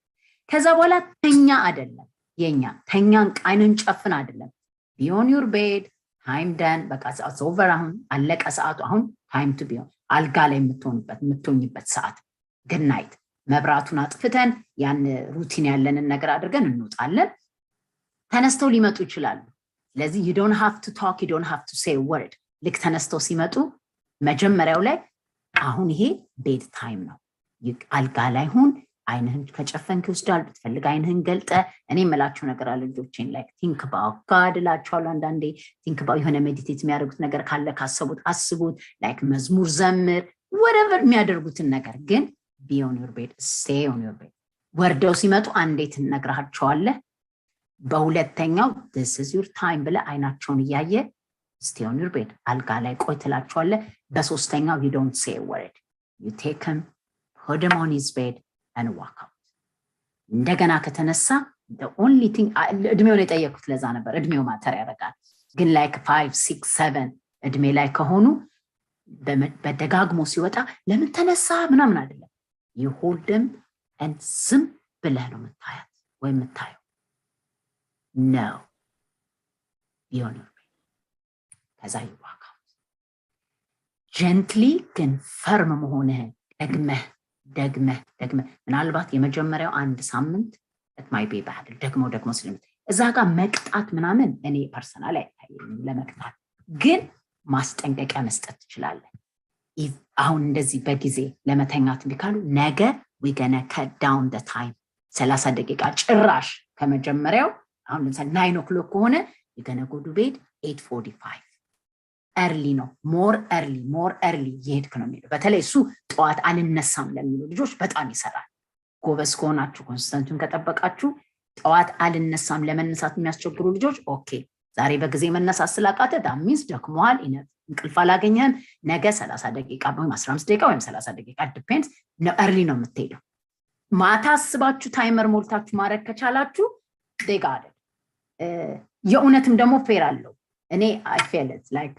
ከዛ በኋላ ተኛ አይደለም የኛ ተኛን አይንን ጨፍን አይደለም be on your bed time done በቃ it's over አሁን አለቀ ሰዓቱ አሁን time to be on አልጋ ላይ የምትሆኝበት ሰዓት good night መብራቱን አጥፍተን ያን ሩቲን ያለንን ነገር አድርገን እንወጣለን። ተነስተው ሊመጡ ይችላሉ። ስለዚህ you don't have to talk, you don't have to say a word ልክ ተነስተው ሲመጡ መጀመሪያው ላይ አሁን ይሄ ቤድ ታይም ነው አልጋ ላይ ሁን አይንህን ከጨፈንክ ይወስዳል ብትፈልግ አይንህን ገልጠ እኔ የምላችሁ ነገር አለ ልጆቼን like think about God እላቸዋለሁ። አንዳንዴ think about የሆነ ሜዲቴት የሚያደርጉት ነገር ካለ ካሰቡት አስቡት like መዝሙር ዘምር whatever የሚያደርጉትን ነገር ግን be on your bed, stay on your bed ወርደው ሲመጡ አንዴ ትነግራቸዋለህ። በሁለተኛው this is your time ብለህ አይናቸውን እያየ stay on your bed አልጋ ላይ ቆይ ትላቸዋለህ። በሶስተኛው you don't say a word, you take him put him on his bed and walk out እንደገና ከተነሳ the only thing እድሜውን የጠየቁት ለዛ ነበር እድሜው ማተር ያደርጋል። ግን like 5 6 7 እድሜ ላይ ከሆኑ በደጋግሞ ሲወጣ ለምን ተነሳ ምናምን አይደለም you hold them and ዝም ብለህ ነው የምታያት ወይ የምታየው no be on your bed ከዛ you walk out gently ግን ፈርም መሆንህን ደግመህ ምናልባት የመጀመሪያው አንድ ሳምንት it might be bad ደግሞ ስለምት እዛ ጋር መቅጣት ምናምን እኔ ፐርሰናል አይታየኝም። ለመቅጣት ግን ማስጠንቀቂያ መስጠት ትችላለህ። አሁን እንደዚህ በጊዜ ለመተኛት ቢካሉ ነገ we gonna cut down the time 30 ደቂቃ ጭራሽ ከመጀመሪያው አሁን ለምሳሌ 9 o'clock ከሆነ you gonna go to bed 8:45 early ነው more early ይሄድክ ነው የሚለው። በተለይ እሱ ጠዋት አልነሳም ለሚሉ ልጆች በጣም ይሰራል። ጎበዝ ከሆናችሁ ኮንስተንቱን ከጠበቃችሁ ጠዋት አልነሳም ለመነሳት የሚያስቸግሩ ልጆች ኦኬ ዛሬ በጊዜ መነሳት ስላቃተ ዳሚስ ደክሟል እንቅልፍ አላገኘህም ነገ 30 ደቂቃ ወይም 15 ደቂቃ ወይም 30 ደቂቃ ዲፔንድስ ነው early ነው የምትሄደው። ማታ አስባችሁ ታይመር ሞልታችሁ ማድረግ ከቻላችሁ ደጋደ የእውነትም ደግሞ ፌር አለው። እኔ I feel it like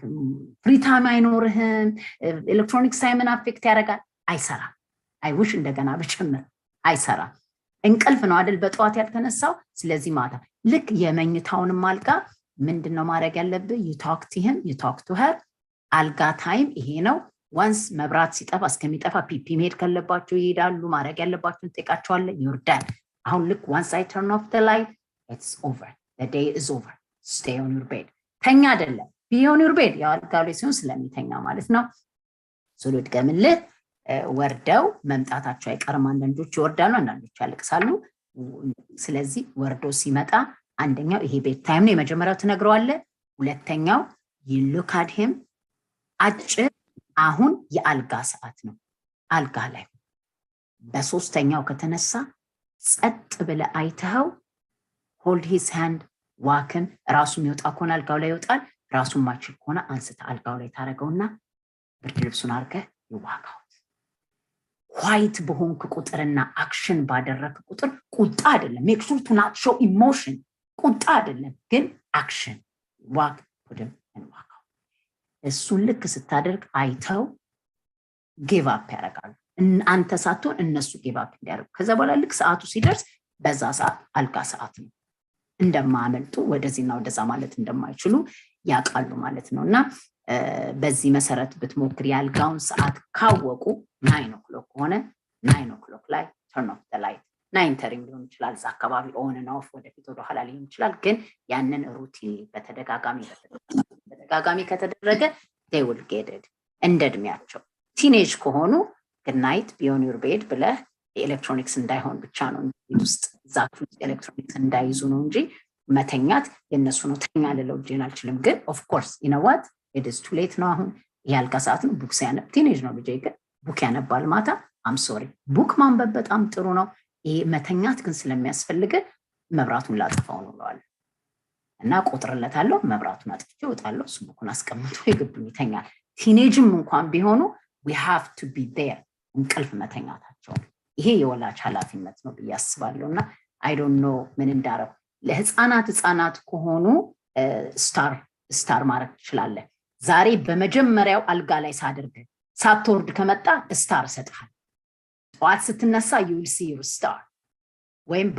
free time አይኖርህም ኤሌክትሮኒክስ ታይምን አፌክት ያደርጋል አይሰራም። I wish እንደገና ብጨምር አይሰራም። እንቅልፍ ነው አይደል በጠዋት ያልተነሳው። ስለዚህ ማታ ልክ የመኝታውንም አልጋ ምንድነው ማድረግ ያለብህ you talk to him you talk to her አልጋ ታይም ይሄ ነው። once መብራት ሲጠፋ እስከሚጠፋ ፒፒ መሄድ ካለባቸው ይሄዳሉ። ማድረግ ያለባቸውን ጠይቃቸዋለህ you're done አሁን ልክ once I turn off the light it's over the day is over stay on your bed ተኛ አይደለም be on your bed ያው አልጋ ላይ ሲሆን ስለሚተኛ ማለት ነው። ሶሉት ገምልህ ወርደው መምጣታቸው አይቀርም። አንዳንዶች ይወርዳሉ አንዳንዶች ያለቅሳሉ። ስለዚህ ወርዶ ሲመጣ አንደኛው ይሄ ቤት ታይም ነው የመጀመሪያው ትነግረዋለህ። ሁለተኛው you look at him አጭር አሁን የአልጋ ሰዓት ነው። አልጋ ላይ በሶስተኛው ከተነሳ ጸጥ ብለ አይተው hold his hand ዋክን ራሱ የሚወጣ ከሆነ አልጋው ላይ ይወጣል። ራሱን ማችል ከሆነ አንስተ አልጋው ላይ ታረገውና ብርድ ልብሱን አርገህ ይዋጋው። ዋይት በሆንክ ቁጥርና አክሽን ባደረክ ቁጥር ቁጣ አይደለም make sure to not show emotion ቁጣ አይደለም ግን አክሽን ዋክ ወደም እንዋጋው። እሱን ልክ ስታደርግ አይተው ጊቭ አፕ ያደርጋሉ። አንተ ሳትሆን እነሱ ጊቭ አፕ እንዲያደርጉ። ከዛ በኋላ ልክ ሰዓቱ ሲደርስ በዛ ሰዓት አልጋ ሰዓት ነው እንደማመልጡ ወደዚህና ወደዛ ማለት እንደማይችሉ ያቃሉ ማለት ነውና በዚህ መሰረት ብትሞክር ያልጋውን ሰዓት ካወቁ 9 o'clock ሆነ 9 o'clock ላይ turn off the light 9:30 ሊሆን ይችላል እዛ አካባቢ ኦን እና ኦፍ ወደፊት ወደ ኋላ ሊሆን ይችላል ግን ያንን ሩቲን በተደጋጋሚ ከተደረገ they will get it እንደድሚያቸው ቲኔጅ ከሆኑ good night be on your bed ብለህ ኤሌክትሮኒክስ እንዳይሆን ብቻ ነው ውስጥ ዛት ኤሌክትሮኒክስ እንዳይዙ ነው እንጂ መተኛት የነሱ ነው። ተኛ ለለው ዲን አልችልም ግን of course you know what it is too late ነው። አሁን ያልጋ ሰዓት ነው። ቡክ ሲያነብ ቲኔጅ ነው ልጄ ግን ቡክ ያነባል ማታ I'm sorry ቡክ ማንበብ በጣም ጥሩ ነው። ይሄ መተኛት ግን ስለሚያስፈልግ መብራቱን ላጥፋው ነው ብለዋል እና ቆጥርለታለሁ መብራቱን አጥፍቼ እወጣለሁ። እሱ ቡኩን አስቀምጦ ይግብም ይተኛል። ቲኔጅም እንኳን ቢሆኑ we have to be there እንቅልፍ መተኛታቸው ይሄ የወላጅ ኃላፊነት ነው ብዬ አስባለሁና I don't know ምን እንዳረው ለህፃናት ከሆኑ ስታር ማድረግ ትችላለህ። ዛሬ በመጀመሪያው አልጋ ላይ ሳደርግ ሳትወርድ ከመጣ ስታር ሰጥሃል። ጠዋት ስትነሳ you will see your star ወይም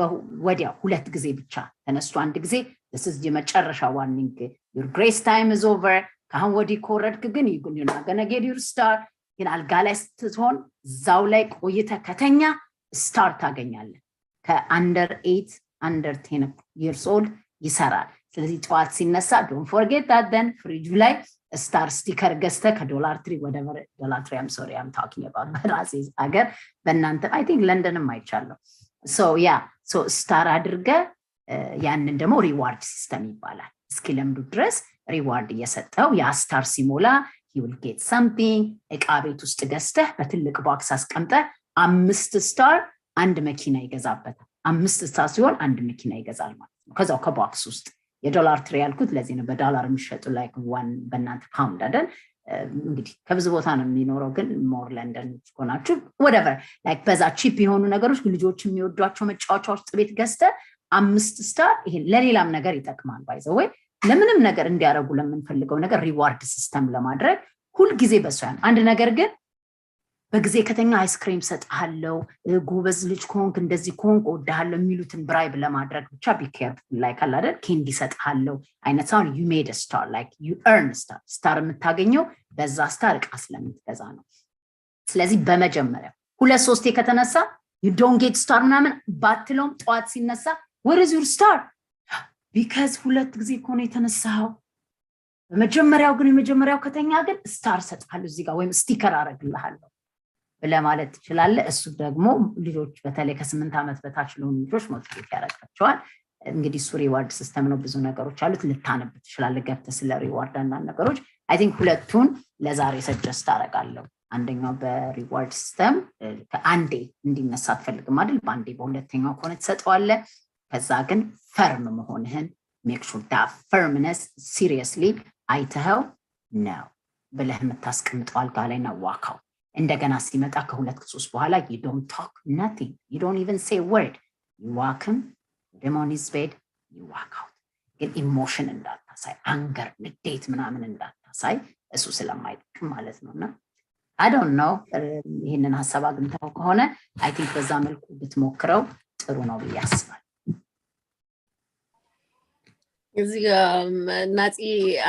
ወዲያው ሁለት ጊዜ ብቻ ተነስቶ አንድ ጊዜ this is የመጨረሻ ዋርኒንግ your grace time is over ካሁን ወዲህ ኮረድክ ግን you're not gonna get your star ግን አልጋ ላይ ስትሆን ዛው ላይ ቆይተ ከተኛ ስታር ታገኛለህ። ከአንደር 8 under 10 years old ይሰራል። ስለዚህ ጠዋት ሲነሳ don't forget that then ፍሪጁ ላይ ስታር ስቲከር ገዝተ ከ$3 whatever $3 I'm sorry I'm talking about በራሴ ሀገር በእናንተ I think ለንደንም አይቻለሁ so yeah so ስታር አድርገ ያንን ደግሞ ሪዋርድ ሲስተም ይባላል። እስኪለምዱ ድረስ ሪዋርድ እየሰጠው ያ ስታር ሲሞላ he will get something እቃ ቤት ውስጥ ገዝተህ በትልቅ ቦክስ አስቀምጠ 5 ስታር አንድ መኪና ይገዛበታል። 5 ስታር ሲሆን አንድ መኪና ይገዛል ማለት ነው ከዛው ከቦክስ ውስጥ $3 ያልኩት ለዚህ ነው። በዶላር የሚሸጡ like 1 በእናንተ ፓውንድ አይደል እንግዲህ ከብዙ ቦታ ነው የሚኖረው ግን ሞር ለንደን ሆናችሁ whatever like በዛ ቺፕ የሆኑ ነገሮች ልጆች የሚወዷቸው መጫወቻዎች ቤት ገዝተ 5 ስታር ይሄ ለሌላም ነገር ይጠቅማል ባይ ዘ ወይ ለምንም ነገር እንዲያረጉ ለምንፈልገው ነገር ሪዋርድ ሲስተም ለማድረግ ሁሉ ጊዜ በሷን አንድ ነገር ግን በጊዜ ከተኛ አይስክሪም ሰጣለው ጎበዝ ልጅ ኮንክ እንደዚህ ኮንክ ወዳለው የሚሉትን ብራይብ ለማድረግ ብቻ ቢኬር ላይክ አላደል ኬንዲ ሰጣለው አይነት ሳውን you made a star like you earn star የምታገኘው በዛ ስታር እቃ ስለምትገዛ ነው። ስለዚህ በመጀመሪያ 2-3 ከተነሳ you don't get star ምናምን ባትሎም ጧት ሲነሳ what is your star because ሁለት ጊዜ ኮነ የተነሳው በመጀመሪያው ግን የመጀመሪያው ከተኛ ግን ስታር ሰጣለው እዚህ ጋር ወይም ስቲከር አረግልሃለሁ ለማለት ትችላለ። እሱ ደግሞ ልጆች በተለይ ከ8 ዓመት በታች ለሆኑ ልጆች ሞቲቬት ያደርጋቸዋል። እንግዲህ ሱ ሪዋርድ ሲስተም ነው ብዙ ነገሮች አሉት ልታነብ ትችላለ ገብተህ ስለ ሪዋርድ እና ነገሮች I think ሁለቱን ለዛሬ ሰጀስት አደርጋለሁ። አንደኛው በሪዋርድ ሲስተም ከአንዴ እንዲነሳ አትፈልግም አይደል በአንዴ በሁለተኛው ከሆነ ተሰጠዋለ ከዛ ግን ፈርም መሆንህን make sure that firmness seriously አይተኸው ነው ብለህ የምታስቀምጠው አልጋ ላይ ነው ዋካው እንደገና ሲመጣ ከ2-3 በኋላ you don't talk nothing you don't even say a word you walk him them on his bed you walk out ግን ኢሞሽን እንዳታሳይ አንገር ንዴት ምናምን እንዳታሳይ እሱ ስለማይጠቅም ማለት ነውና I don't know ይሄንን ሐሳብ አግኝተው ከሆነ I think በዛ መልኩ ብትሞክረው ጥሩ ነው ብዬ አስባለሁ። እዚህ ናጺ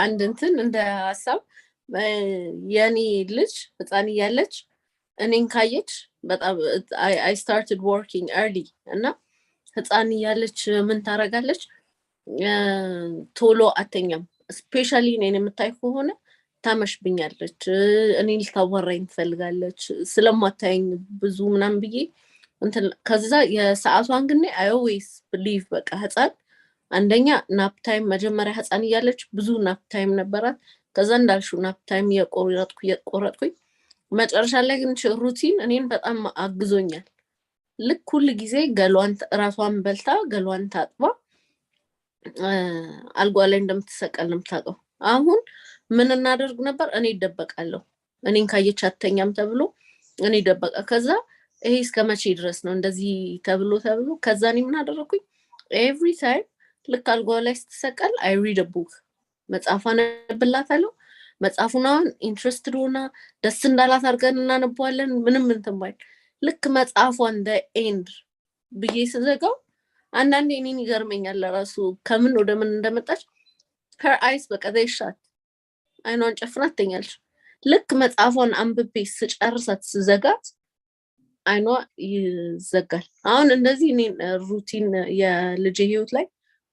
አንድ እንትን እንደ ሐሳብ የኔ ልጅ ህፃን ያለች እኔን ካየች በጣም I started working early እና ህፃን ያለች ምን ታረጋለች ቶሎ አተኛም especially እኔን የምታይ ከሆነ ታመሽብኛለች እኔን ልታወራኝ ትፈልጋለች ስለማታየኝ ብዙ ምናምን ብዬ እንትን ከዛ የሰዓቷን ግን I always believe በቃ ህፃን አንደኛ ናፕ ታይም መጀመሪያ ህፃን እያለች ብዙ ናፕ ታይም ነበራት። ከዛ እንዳልሽው ናፕ ታይም የቆረጥኩኝ መጨረሻ ላይ ግን ሩቲን እኔን በጣም አግዞኛል። ልክ ሁሉ ጊዜ ገሏን ራሷን በልታ ገሏን ታጥባ አልጓ ላይ እንደምትሰቀል ነው የምታውቀው። አሁን ምን እናደርግ ነበር? እኔ ይደበቃለሁ። እኔን ካየች አተኛም ተብሎ እኔ ይደበቃ። ከዛ ይሄ እስከ መቼ ድረስ ነው እንደዚህ ተብሎ ከዛ እኔ ምን አደረኩኝ? ኤቭሪ ታይም ልክ አልጓ ላይ ስትሰቀል አይ ሪድ አ ቡክ መጽሐፍ አነብላታለሁ። መጽሐፉን አሁን ኢንትረስትድ ሆና ደስ እንዳላት አድርገን እናነባዋለን። ምንም እንትን ባይል ልክ መጽሐፏን ኤንድ ብዬ ስዘጋው አንዳንዴ እኔን ይገርመኛል ለራሱ ከምን ወደ ምን እንደመጣች። her eyes በቃ they shut አይኗን ጨፍና ትተኛለች። ልክ መጽሐፏን አንብቤ ስጨርሳት ስዘጋት አይኗ ይዘጋል። አሁን እንደዚህ እኔ ሩቲን የልጅ ህይወት ላይ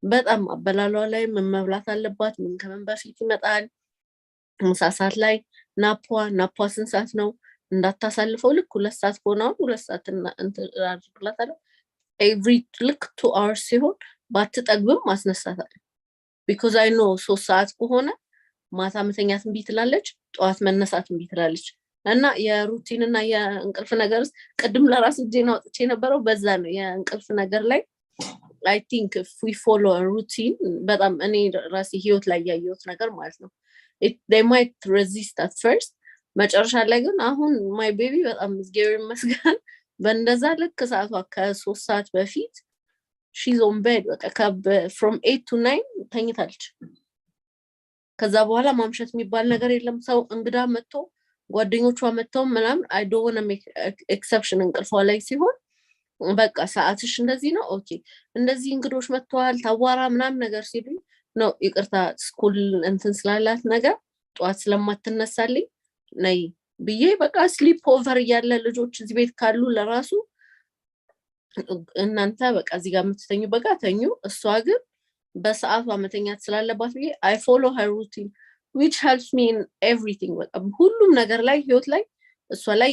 በጣም አበላሏ ላይ ምን መብላት አለባት፣ ምን ከምን በፊት ይመጣል፣ ምሳ ሰዓት ላይ ናፓ ስንት ሰዓት ነው እንዳታሳልፈው። ልክ 2 ሰዓት ከሆነ 2 ሰዓት አድርግላታለሁ። ኤቭሪ ልክ 2 hours ሲሆን ባትጠግብም ማስነሳታለሁ። ቢኮዝ አይ ኖ 3 ሰዓት ከሆነ ማታ መተኛት እምቢ ትላለች፣ ጠዋት መነሳት እምቢ ትላለች። እና የሩቲን እና የእንቅልፍ ነገር ቅድም ለራስ እጄን አውጥቼ ነበረው በዛ ነው የእንቅልፍ ነገር ላይ I think if we follow a routine በጣም እኔ ራሴ ህይወት ላይ ያየሁት ነገር ማለት ነው they might resist at first መጨረሻ ላይ ግን አሁን my baby በጣም እግዚአብሔር ይመስገን በእንደዛ ልክ ሰዓቷ ከ3 ሰዓት በፊት she's on bed በቃ from 8 to 9 ተኝታለች። ከዛ በኋላ ማምሸት የሚባል ነገር የለም። ሰው እንግዳ መጥቶ ጓደኞቿ መጥተው ምናምን I don't want to make exception እንቅልፏ ላይ ሲሆን በቃ ሰዓትሽ እንደዚህ ነው ኦኬ እንደዚህ እንግዶች መጥተዋል ታዋራ ምናምን ነገር ሲሉኝ ነው ይቅርታ ስኩል እንትን ስላላት ነገር ጠዋት ስለማትነሳልኝ ነይ ብዬ በቃ ስሊፕ ኦቨር ያለ ልጆች እዚህ ቤት ካሉ ለራሱ እናንተ በቃ እዚህ ጋር የምትተኙ በቃ ተኙ። እሷ ግን በሰዓቷ መተኛት ስላለባት ብዬ I follow her routine which helps me in everything በቃ ሁሉም ነገር ላይ ህይወት ላይ እሷ ላይ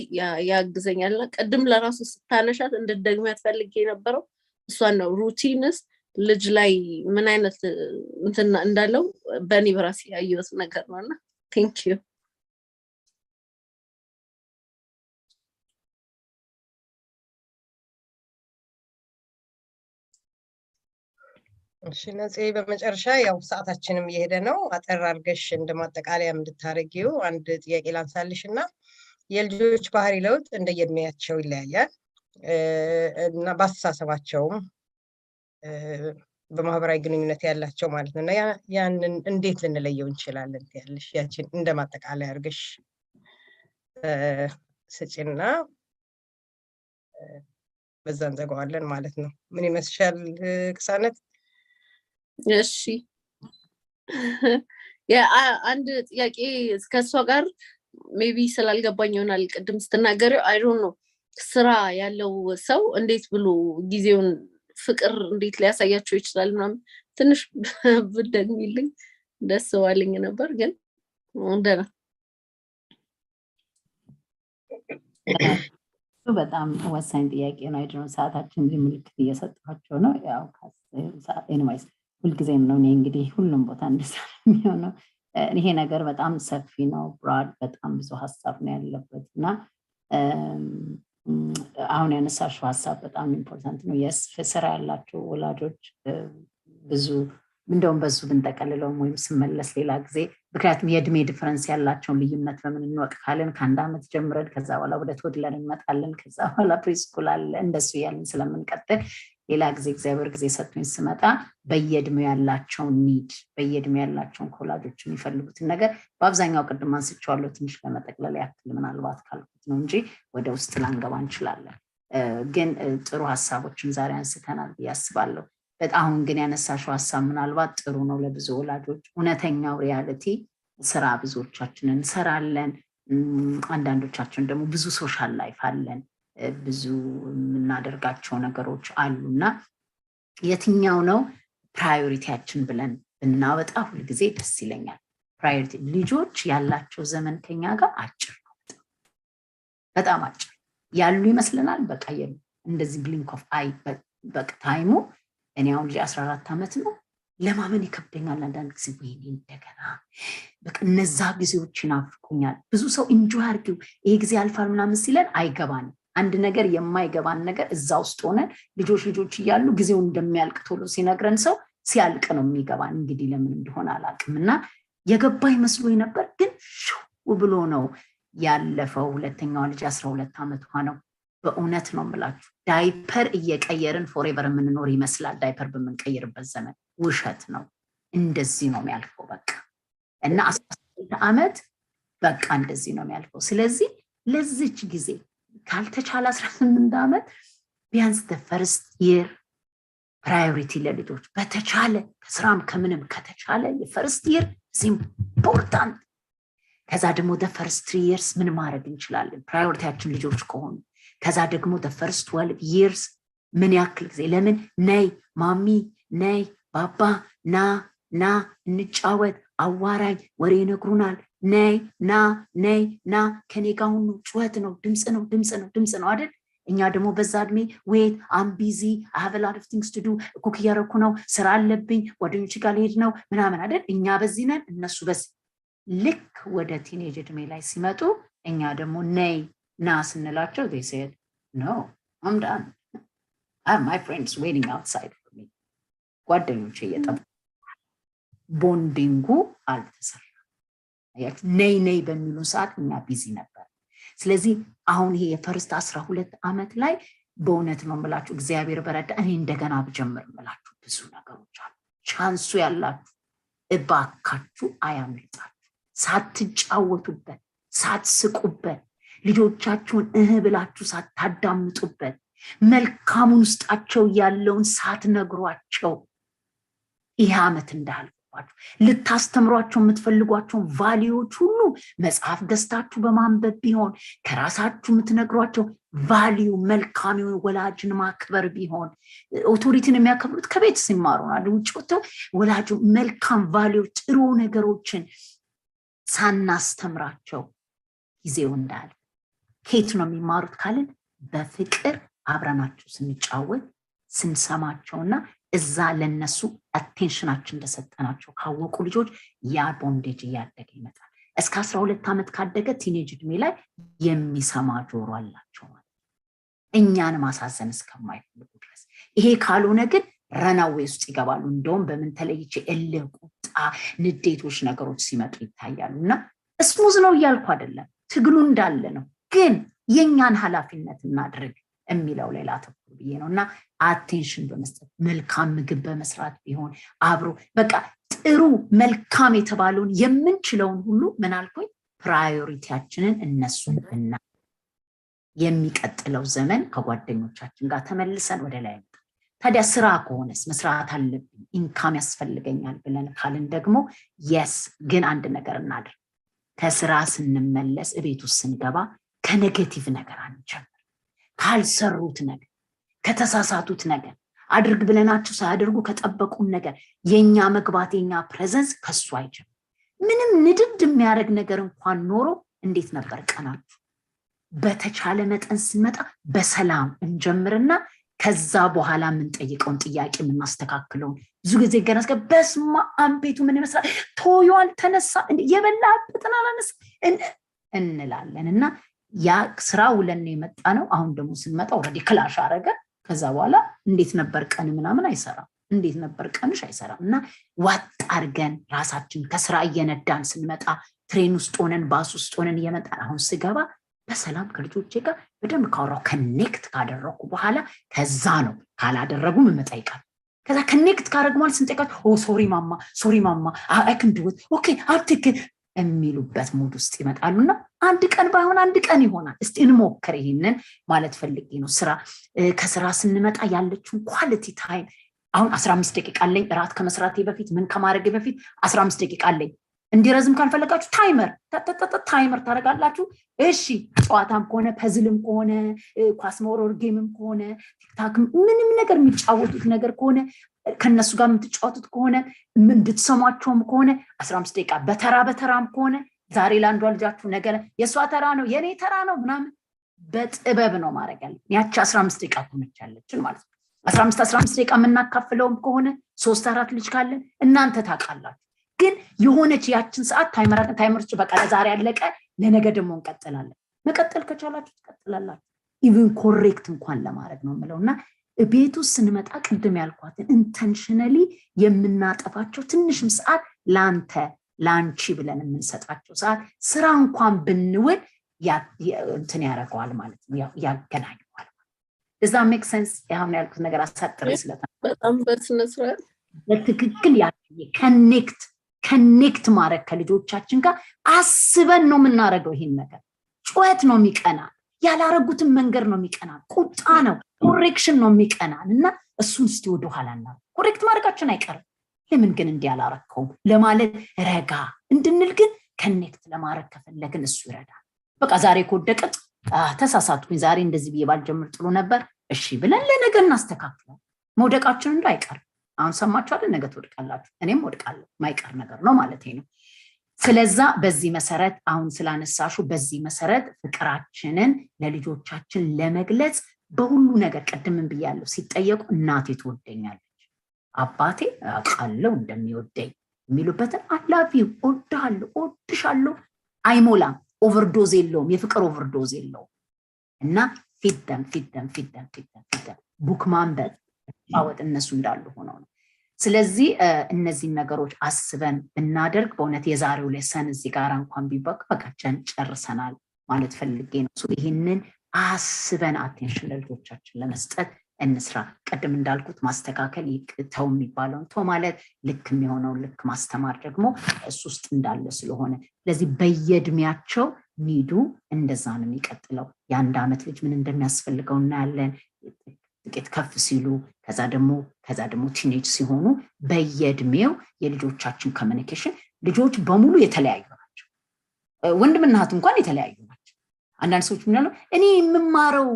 ያግዘኛልና ቅድም ለራሱ ስታነሻት እንደደግሚያት ፈልጌ የነበረው እሷን ነው። ሩቲንስ ልጅ ላይ ምን አይነት እንትን እንዳለው በእኔ በራሴ ያየሁት ነገር ነውና ቴንክ ዩ። እሺ ነፂ በመጨረሻ ያው ሰዓታችንም እየሄደ ነው። አጠር አድርገሽ እንደማጠቃለያ እንድታረጊው አንድ ጥያቄ ላንሳልሽና የልጆች ባህሪ ለውጥ እንደየእድሜያቸው ይለያያል እና በአስተሳሰባቸውም በማህበራዊ ግንኙነት ያላቸው ማለት ነው እና ያንን እንዴት ልንለየው እንችላለን ያልሽ ያችን እንደማጠቃለያ አድርገሽ ስጪና በዛ እንዘጋዋለን ማለት ነው። ምን ይመስልሻል ቅሳነት? እሺ አንድ ጥያቄ ከሷ ጋር ሜቢ ስላልገባኝ ይሆናል ቅድም ስትናገሪው አይ ዶንት ኖ ስራ ያለው ሰው እንዴት ብሎ ጊዜውን ፍቅር እንዴት ሊያሳያቸው ይችላል ምናምን ትንሽ ብትደግሚልኝ ደስ ዋለኝ ነበር ግን እንደና በጣም ወሳኝ ጥያቄ ነው። አይ ዶንት ሰዓታችን ምልክት እየሰጣቸው ነው ያው ኤኒዌይስ ሁልጊዜም ነው እኔ እንግዲህ ሁሉም ቦታ እንደሰራ የሚሆነው ይሄ ነገር በጣም ሰፊ ነው ብራድ በጣም ብዙ ሀሳብ ነው ያለበት እና አሁን ያነሳሽው ሀሳብ በጣም ኢምፖርታንት ነው። የስ ስራ ያላቸው ወላጆች ብዙ እንደውም በሱ ብንጠቀልለው ወይም ስመለስ ሌላ ጊዜ ምክንያቱም የእድሜ ዲፈረንስ ያላቸውን ልዩነት በምን እንወቅ ካለን ከ1 ዓመት ጀምረን ከዛ በኋላ ወደ ቶድለር እንመጣለን ከዛ በኋላ ፕሪስኩል አለ እንደሱ ያለን ስለምንቀጥል ሌላ ጊዜ እግዚአብሔር ጊዜ ሰጥቶኝ ስመጣ በየእድሜው ያላቸውን ኒድ በየእድሜው ያላቸውን ኮላጆች የሚፈልጉትን ነገር በአብዛኛው ቅድም አንስቼዋለሁ ትንሽ ለመጠቅለል ያክል ምናልባት ካልኩት ነው እንጂ ወደ ውስጥ ላንገባ እንችላለን። ግን ጥሩ ሀሳቦችን ዛሬ አንስተናል ብዬ አስባለሁ። በጣም ግን ያነሳሽው ሀሳብ ምናልባት ጥሩ ነው ለብዙ ወላጆች። እውነተኛው ሪያሊቲ ስራ ብዙዎቻችን እንሰራለን፣ አንዳንዶቻችን ደግሞ ብዙ ሶሻል ላይፍ አለን፣ ብዙ የምናደርጋቸው ነገሮች አሉና የትኛው ነው ፕራዮሪቲያችን ብለን ብናወጣ ሁልጊዜ ደስ ይለኛል። ፕራዮሪቲ ልጆች ያላቸው ዘመን ከኛ ጋር አጭር ነው፣ በጣም አጭር ያሉ ይመስለናል። በቃ እንደዚህ ብሊንክ ኦፍ አይ በቃ ታይሙ እኔ አሁን ልጅ 14 ዓመት ነው ለማመን ይከብደኛል አንዳንድ ጊዜ ወይኔ እንደገና በቃ እነዛ ጊዜዎች ይናፍቁኛል። ብዙ ሰው ኢንጆይ አድርጊው ይሄ ጊዜ አልፋል ምናምን ሲለን አይገባንም። አንድ ነገር የማይገባን ነገር እዛ ውስጥ ሆነን ልጆች እያሉ ጊዜው እንደሚያልቅ ቶሎ ሲነግረን ሰው ሲያልቅ ነው የሚገባን። እንግዲህ ለምን እንደሆነ አላውቅምና የገባኝ መስሎኝ ነበር ግን ብሎ ነው ያለፈው። ሁለተኛዋ ልጅ 12 ዓመቷ ነው። በእውነት ነው የምላችሁ ዳይፐር እየቀየርን ፎሬቨር የምንኖር ይመስላል። ዳይፐር በምንቀይርበት ዘመን ውሸት ነው። እንደዚህ ነው የሚያልፈው በቃ እና 18 ዓመት በቃ እንደዚህ ነው የሚያልፈው። ስለዚህ ለዚች ጊዜ ካልተቻለ 18 ዓመት ቢያንስ the first year ፕራዮሪቲ ለልጆች በተቻለ ከስራም ከምንም ከተቻለ የፈርስት year is important። ከዛ ደግሞ the first 3 years ምን ማድረግ እንችላለን ፕራዮሪቲያችን ልጆች ከሆኑ ከዛ ደግሞ the first 12 years ምን ያክል ጊዜ ለምን ነይ ማሚ ነይ ባባ ና እንጫወት አዋራኝ ወሬ ይነግሩናል ነይ ና ከኔ ጋር ሁኑ ጩኸት ነው ድምጽ ነው አይደል? እኛ ደግሞ በዛ እድሜ wait I'm busy I have a lot of things to do ኩክ እያረኩ ነው ስራ አለብኝ ጓደኞቼ ጋር ልሄድ ነው ምናምን አይደል? እኛ በዚህ ነን እነሱ በዚህ። ልክ ወደ ቲኔጅ እድሜ ላይ ሲመጡ እኛ ደግሞ ነይ ና ስንላቸው they said no I'm done I have my friends waiting outside for me። ጓደኞቼ እየጠበቁ ቦንዲንጉ አልተሰራም። ነይ በሚሉ ሰዓት እኛ ቢዚ ነበር። ስለዚህ አሁን ይሄ የፈርስት 12 ዓመት ላይ በእውነት ነው የምላችሁ እግዚአብሔር በረዳ እኔ እንደገና ብጀምር የምላችሁ ብዙ ነገሮች አሉ። ቻንሱ ያላችሁ እባካችሁ አያምልጣችሁ። ሳትጫወቱበት ሳትስቁበት ልጆቻችሁን ብላችሁ ሳታዳምጡበት መልካሙን ውስጣቸው ያለውን ሳትነግሯቸው ይሄ ዓመት እንዳልኳችሁ ልታስተምሯቸው የምትፈልጓቸው ቫልዩዎች ሁሉ መጽሐፍ ገዝታችሁ በማንበብ ቢሆን ከራሳችሁ የምትነግሯቸው ቫልዩ መልካሙን ወላጅን ማክበር ቢሆን ኦቶሪቲን የሚያከብሩት ከቤት ሲማሩ ነው። ውጭ ወጥተው ወላጅ መልካም ቫልዩ ጥሩ ነገሮችን ሳናስተምራቸው ጊዜው እንዳለ ከየት ነው የሚማሩት ካልን በፍቅር አብረናቸው ስንጫወት ስንሰማቸውና እዛ ለነሱ አቴንሽናችን እንደሰጠናቸው ካወቁ ልጆች ያ ቦንዴጅ እያደገ ይመጣል። እስከ 12 ዓመት ካደገ ቲኔጅ እድሜ ላይ የሚሰማ ጆሮ አላቸው ማለት እኛን ማሳዘን እስከማይፈልጉ ድረስ። ይሄ ካልሆነ ግን ረናዌ ውስጥ ይገባሉ። እንደውም በምን ተለይቼ ቁጣ ንዴቶች ነገሮች ሲመጡ ይታያሉና እስሙዝ ነው እያልኩ አይደለም ትግሉ እንዳለ ነው። ግን የኛን ኃላፊነት እናድርግ የሚለው ሌላ ተኩል ብዬ ነውና አቴንሽን በመስጠት መልካም ምግብ በመስራት ቢሆን አብሮ በቃ ጥሩ መልካም የተባለውን የምንችለውን ሁሉ ምን አልኩኝ ፕራዮሪቲያችንን እነሱን እና የሚቀጥለው ዘመን ከጓደኞቻችን ጋር ተመልሰን ወደ ላይ እንጣ። ታዲያ ስራ ከሆነስ መስራት አለብኝ ኢንካም ያስፈልገኛል ብለን ካልን ደግሞ የስ ግን አንድ ነገር እናድርግ። ከስራ ስንመለስ እቤት ውስጥ ስንገባ ከኔጌቲቭ ነገር አንጀምር። ካልሰሩት ነገር ከተሳሳቱት ነገር አድርግ ብለናቸው ሳያደርጉ ከጠበቁን ነገር የኛ መግባት የኛ ፕሬዘንስ ከሱ አይጀምር። ምንም ንድድ የሚያደርግ ነገር እንኳን ኖሮ እንዴት ነበር ቀናችሁ? በተቻለ መጠን ስንመጣ በሰላም እንጀምርና ከዛ በኋላ የምንጠይቀውን ጥያቄ የምናስተካክለውን ብዙ ጊዜ ገናስ በስማ አንቤቱ ምን ይመስላል ቶዮ አልተነሳ የበላበትን አላነሳ እንላለንና ያ ስራ ውለን የመጣ ነው። አሁን ደግሞ ስንመጣ ኦሬዲ ክላሽ አረገ። ከዛ በኋላ እንዴት ነበር ቀን ምናምን አይሰራም። እንዴት ነበር ቀንሽ አይሰራም። እና ዋጥ አርገን ራሳችን ከስራ እየነዳን ስንመጣ ትሬን ውስጥ ሆነን ባስ ውስጥ ሆነን እየመጣን አሁን ስገባ በሰላም ከልጆቼ ጋር በደንብ ካወራሁ ኮኔክት ካደረኩ በኋላ ከዛ ነው ካላደረጉ መመጣ ይቃል። ከዛ ኮኔክት ካደረግማል ስንጠይቃቸው ሶሪ ማማ አይ ካን ዱ ኢት ኦኬ አልቲክ የሚሉበት ሙድ ውስጥ ይመጣሉና አንድ ቀን ባይሆን አንድ ቀን ይሆናል። እስቲ እንሞክር ይሄንን ማለት ፈልጌ ነው። ከስራ ስንመጣ ያለችውን ኳሊቲ ታይም አሁን 15 ደቂቃ አለኝ እራት ከመስራቴ በፊት ምን ከማድረግ በፊት 15 ደቂቃ አለኝ። እንዲረዝም ካልፈለጋችሁ ታይመር ታረጋላችሁ። እሺ ጨዋታም ከሆነ ፐዝልም ከሆነ ኳስ መወርወር ጌምም ከሆነ ቲክታክ ምንም ነገር የሚጫወቱት ነገር ከሆነ ከነሱ ጋር የምትጫወቱት ከሆነ እንድትሰሟቸውም ከሆነ 15 ደቂቃ በተራም ከሆነ ዛሬ ላንዷ ልጃችሁ ነገ የሷ ተራ ነው የኔ ተራ ነው ምናምን በጥበብ ነው ማድረግ ያለ። ያቺ 15 ደቂቃ ተመቻለችን ማለት ነው። 15 ደቂቃ የምናካፍለውም ከሆነ 3-4 ልጅ ካለን እናንተ ታውቃላችሁ። ግን የሆነች ያችን ሰዓት ታይመርች በቃ ለዛሬ ያለቀ ለነገ ደግሞ እንቀጥላለን። መቀጠል ከቻላችሁ ትቀጥላላችሁ። ኢቭን ኮሬክት እንኳን ለማድረግ ነው የምለውና ቤት ውስጥ ስንመጣ ቅድም ያልኳትን ኢንተንሽናሊ የምናጠፋቸው ትንሽም ሰዓት ላንቺ ብለን የምንሰጣቸው ሰዓት ስራ እንኳን ብንውል እንትን ያደርገዋል ማለት ነው፣ ያገናኘዋል። does that make sense? ያሁን ያልኩት ነገር አሳጥሬ በጣም በስነ ስርዓት በትክክል ከኔክት ማድረግ ከልጆቻችን ጋር አስበን ነው የምናደርገው። ይሄን ነገር ጩኸት ነው የሚቀና፣ ያላረጉትን መንገር ነው የሚቀና፣ ቁጣ ነው፣ ኮሬክሽን ነው የሚቀናን እና እሱን እስቲ ወደ ኋላና ኮሬክት ማድረጋችን አይቀርም። ለምን ግን እንዲያላረከው ለማለት ረጋ እንድንል ግን ከኔክት ለማድረግ ከፈለግን እሱ ይረዳል። በቃ ዛሬ ከወደቀት ተሳሳትኩኝ ዛሬ እንደዚህ ብዬ ባልጀምር ጥሩ ነበር እሺ ብለን ለነገ እናስተካክላለን። መውደቃችን እንዳይቀር አሁን ሰማችሁ አይደል? ነገ ትወድቃላችሁ፣ እኔም ወድቃለሁ፣ ማይቀር ነገር ነው ማለት ነው። ስለዛ በዚህ መሰረት አሁን ስላነሳሹ በዚህ መሰረት ፍቅራችንን ለልጆቻችን ለመግለጽ በሁሉ ነገር ቀድምን ብያለሁ። ሲጠየቁ እናቴ ትወደኛለች፣ አባቴ አውቃለሁ እንደሚወደኝ የሚሉበትን አላፊው እወድሃለሁ፣ እወድሻለሁ አይሞላም። ኦቨርዶዝ የለውም፣ የፍቅር ኦቨርዶዝ የለውም። እና ፊደም ቡክ ማንበብ ማወጥ እነሱ እንዳሉ ሆነው ነው። ስለዚህ እነዚህ ነገሮች አስበን ብናደርግ በእውነት የዛሬው ሌሰን እዚህ ጋር እንኳን ቢበቃ በቃችን ጨርሰናል ማለት ፈልጌ ነው። ይህንን አስበን አቴንሽን ለልጆቻችን ለመስጠት እንስራ። ቀደም እንዳልኩት ማስተካከል ተው የሚባለውን ተው ማለት ልክ የሚሆነው ልክ ማስተማር ደግሞ እሱ ውስጥ እንዳለ ስለሆነ ስለዚህ በየእድሜያቸው ኒዱ እንደዛ ነው የሚቀጥለው። የአንድ ዓመት ልጅ ምን እንደሚያስፈልገው እናያለን። ጥቂት ከፍ ሲሉ ከዛ ደግሞ ቲኔጅ ሲሆኑ በየእድሜው የልጆቻችን ኮሚኒኬሽን ልጆች በሙሉ የተለያዩ ናቸው። ወንድምና እህት እንኳን የተለያዩ ናቸው። አንዳንድ ሰዎች ምን ያለው እኔ የምማረው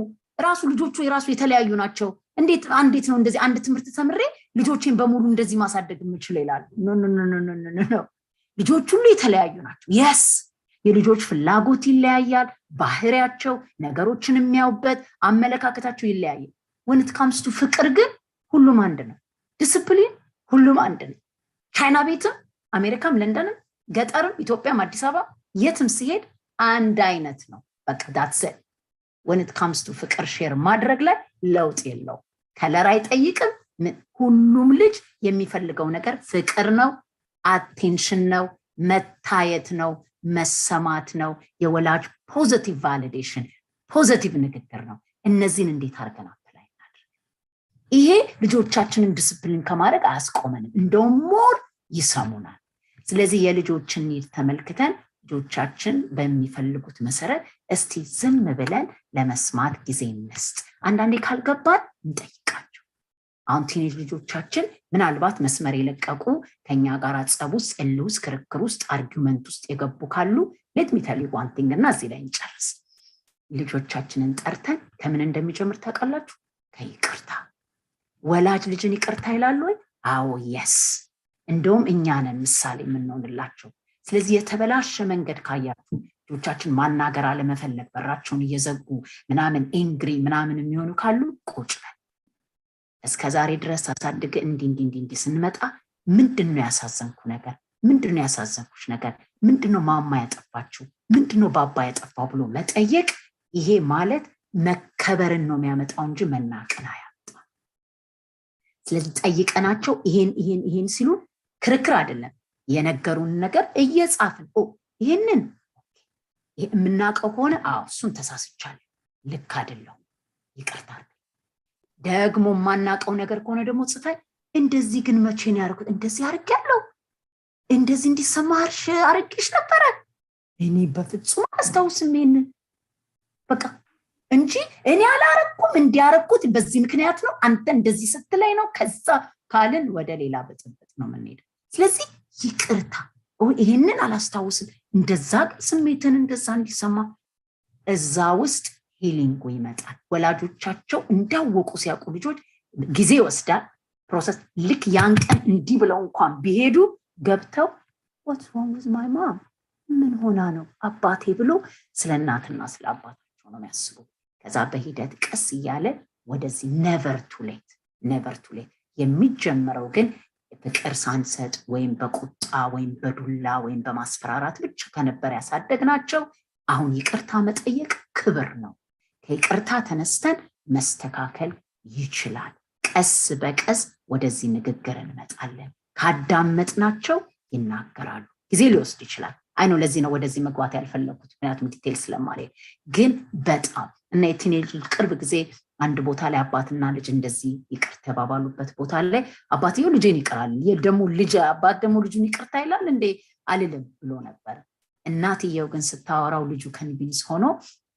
ራሱ ልጆቹ የራሱ የተለያዩ ናቸው፣ እንዴት ነው እንደዚህ አንድ ትምህርት ተምሬ ልጆቼን በሙሉ እንደዚህ ማሳደግ የምችለው ይላሉ። ኖ ልጆች ሁሉ የተለያዩ ናቸው። የስ የልጆች ፍላጎት ይለያያል፣ ባህሪያቸው፣ ነገሮችን የሚያዩበት አመለካከታቸው ይለያያል። when it comes to ፍቅር ግን ሁሉም አንድ ነው። ዲሲፕሊን ሁሉም አንድ ነው። ቻይና ቤትም አሜሪካም ለንደንም ገጠርም ኢትዮጵያም አዲስ አበባ የትም ሲሄድ አንድ አይነት ነው። በቃ that's it. when it comes to ፍቅር ሼር ማድረግ ላይ ለውጥ የለው። ከለር አይጠይቅም። ሁሉም ልጅ የሚፈልገው ነገር ፍቅር ነው፣ አቴንሽን ነው፣ መታየት ነው፣ መሰማት ነው፣ የወላጅ ፖዚቲቭ ቫሊዴሽን ፖዚቲቭ ንግግር ነው። እነዚህን እንዴት አድርገን አፕላይ እናድርግ? ይሄ ልጆቻችንን ዲሲፕሊን ከማድረግ አያስቆመንም፣ እንደውም ሞር ይሰሙናል። ስለዚህ የልጆችን ኒድ ተመልክተን ልጆቻችን በሚፈልጉት መሰረት እስቲ ዝም ብለን ለመስማት ጊዜ እንስጥ። አንዳንዴ ካልገባን እንጠይቃቸው። አሁን ቲኔጅ ልጆቻችን ምናልባት መስመር የለቀቁ ከኛ ጋር ጸብ ውስጥ እልህ ውስጥ ክርክር ውስጥ አርጊውመንት ውስጥ የገቡ ካሉ ሌት ሚ ቴል ዩ ዋን ቲንግ እና እዚህ ላይ እንጨርስ። ልጆቻችንን ጠርተን ከምን እንደሚጀምር ታውቃላችሁ? ከይቅርታ። ወላጅ ልጅን ይቅርታ ይላሉ ወይ? አዎ የስ። እንደውም እኛ ነን ምሳሌ የምንሆንላቸው። ስለዚህ የተበላሸ መንገድ ካያችሁ ልጆቻችን ማናገር አለመፈለግ በራቸውን እየዘጉ ምናምን ኤንግሪ ምናምን የሚሆኑ ካሉ ቁጭ በል። እስከዛሬ ድረስ አሳድገ እንዲ ስንመጣ ምንድነው ያሳዘንኩ ነገር? ምንድነው ያሳዘንኩሽ ነገር? ምንድነው ማማ ያጠፋችሁ? ምንድነው ባባ ያጠፋው ብሎ መጠየቅ። ይሄ ማለት መከበርን ነው የሚያመጣው እንጂ መናቅን አያመጣም። ስለዚህ ጠይቀናቸው ይሄን ሲሉ ክርክር አይደለም፣ የነገሩን ነገር እየጻፍን ይሄንን የምናውቀው ከሆነ እሱን ተሳስቻለሁ፣ ልክ አይደለም፣ ይቅርታ። ደግሞ ማናውቀው ነገር ከሆነ ደግሞ ጽፈን እንደዚህ ግን መቼ ነው ያደረኩት? እንደዚህ አድርጌያለሁ፣ እንደዚህ እንዲሰማሽ አድርጌሽ ነበረ፣ እኔ በፍጹም አላስታውስም ይሄንን በቃ እንጂ እኔ አላረኩም፣ እንዲያረኩት በዚህ ምክንያት ነው፣ አንተ እንደዚህ ስትላይ ነው። ከዛ ካልን ወደ ሌላ በጥብጥ ነው የምንሄደው። ስለዚህ ይቅርታ፣ ይሄንን አላስታውስም፣ እንደዛ ስሜትን እንደዛ እንዲሰማ እዛ ውስጥ ሂሊንግ ይመጣል። ወላጆቻቸው እንዳወቁ ሲያውቁ ልጆች ጊዜ ይወስዳል ፕሮሰስ። ልክ ያን ቀን እንዲህ ብለው እንኳን ቢሄዱ ገብተው what's wrong with my mom ምን ሆና ነው አባቴ ብሎ ስለ እናትና ስለ አባታቸው ነው የሚያስቡ። ከዛ በሂደት ቀስ እያለ ወደዚህ never too late never too late የሚጀምረው ግን ፍቅር ሳንሰጥ ወይም በቁጣ ወይም በዱላ ወይም በማስፈራራት ብቻ ከነበር ያሳደግናቸው አሁን ይቅርታ መጠየቅ ክብር ነው ከይቅርታ ተነስተን መስተካከል ይችላል ቀስ በቀስ ወደዚህ ንግግር እንመጣለን ካዳመጥናቸው ይናገራሉ ጊዜ ሊወስድ ይችላል አይኖ ለዚህ ነው ወደዚህ መግባት ያልፈለኩት ምክንያቱም ዲቴል ስለማለት ግን በጣም እና የቲኔጅ ቅርብ ጊዜ አንድ ቦታ ላይ አባትና ልጅ እንደዚህ ይቅር ተባባሉበት ቦታ ላይ አባትየው ልጅን ይቀራል የደሙ ልጅ አባት ደሙ ልጁን ይቅርታ ይላል እንዴ አልልም ብሎ ነበር እናትየው ግን ስታወራው ልጁ ከንቢንስ ሆኖ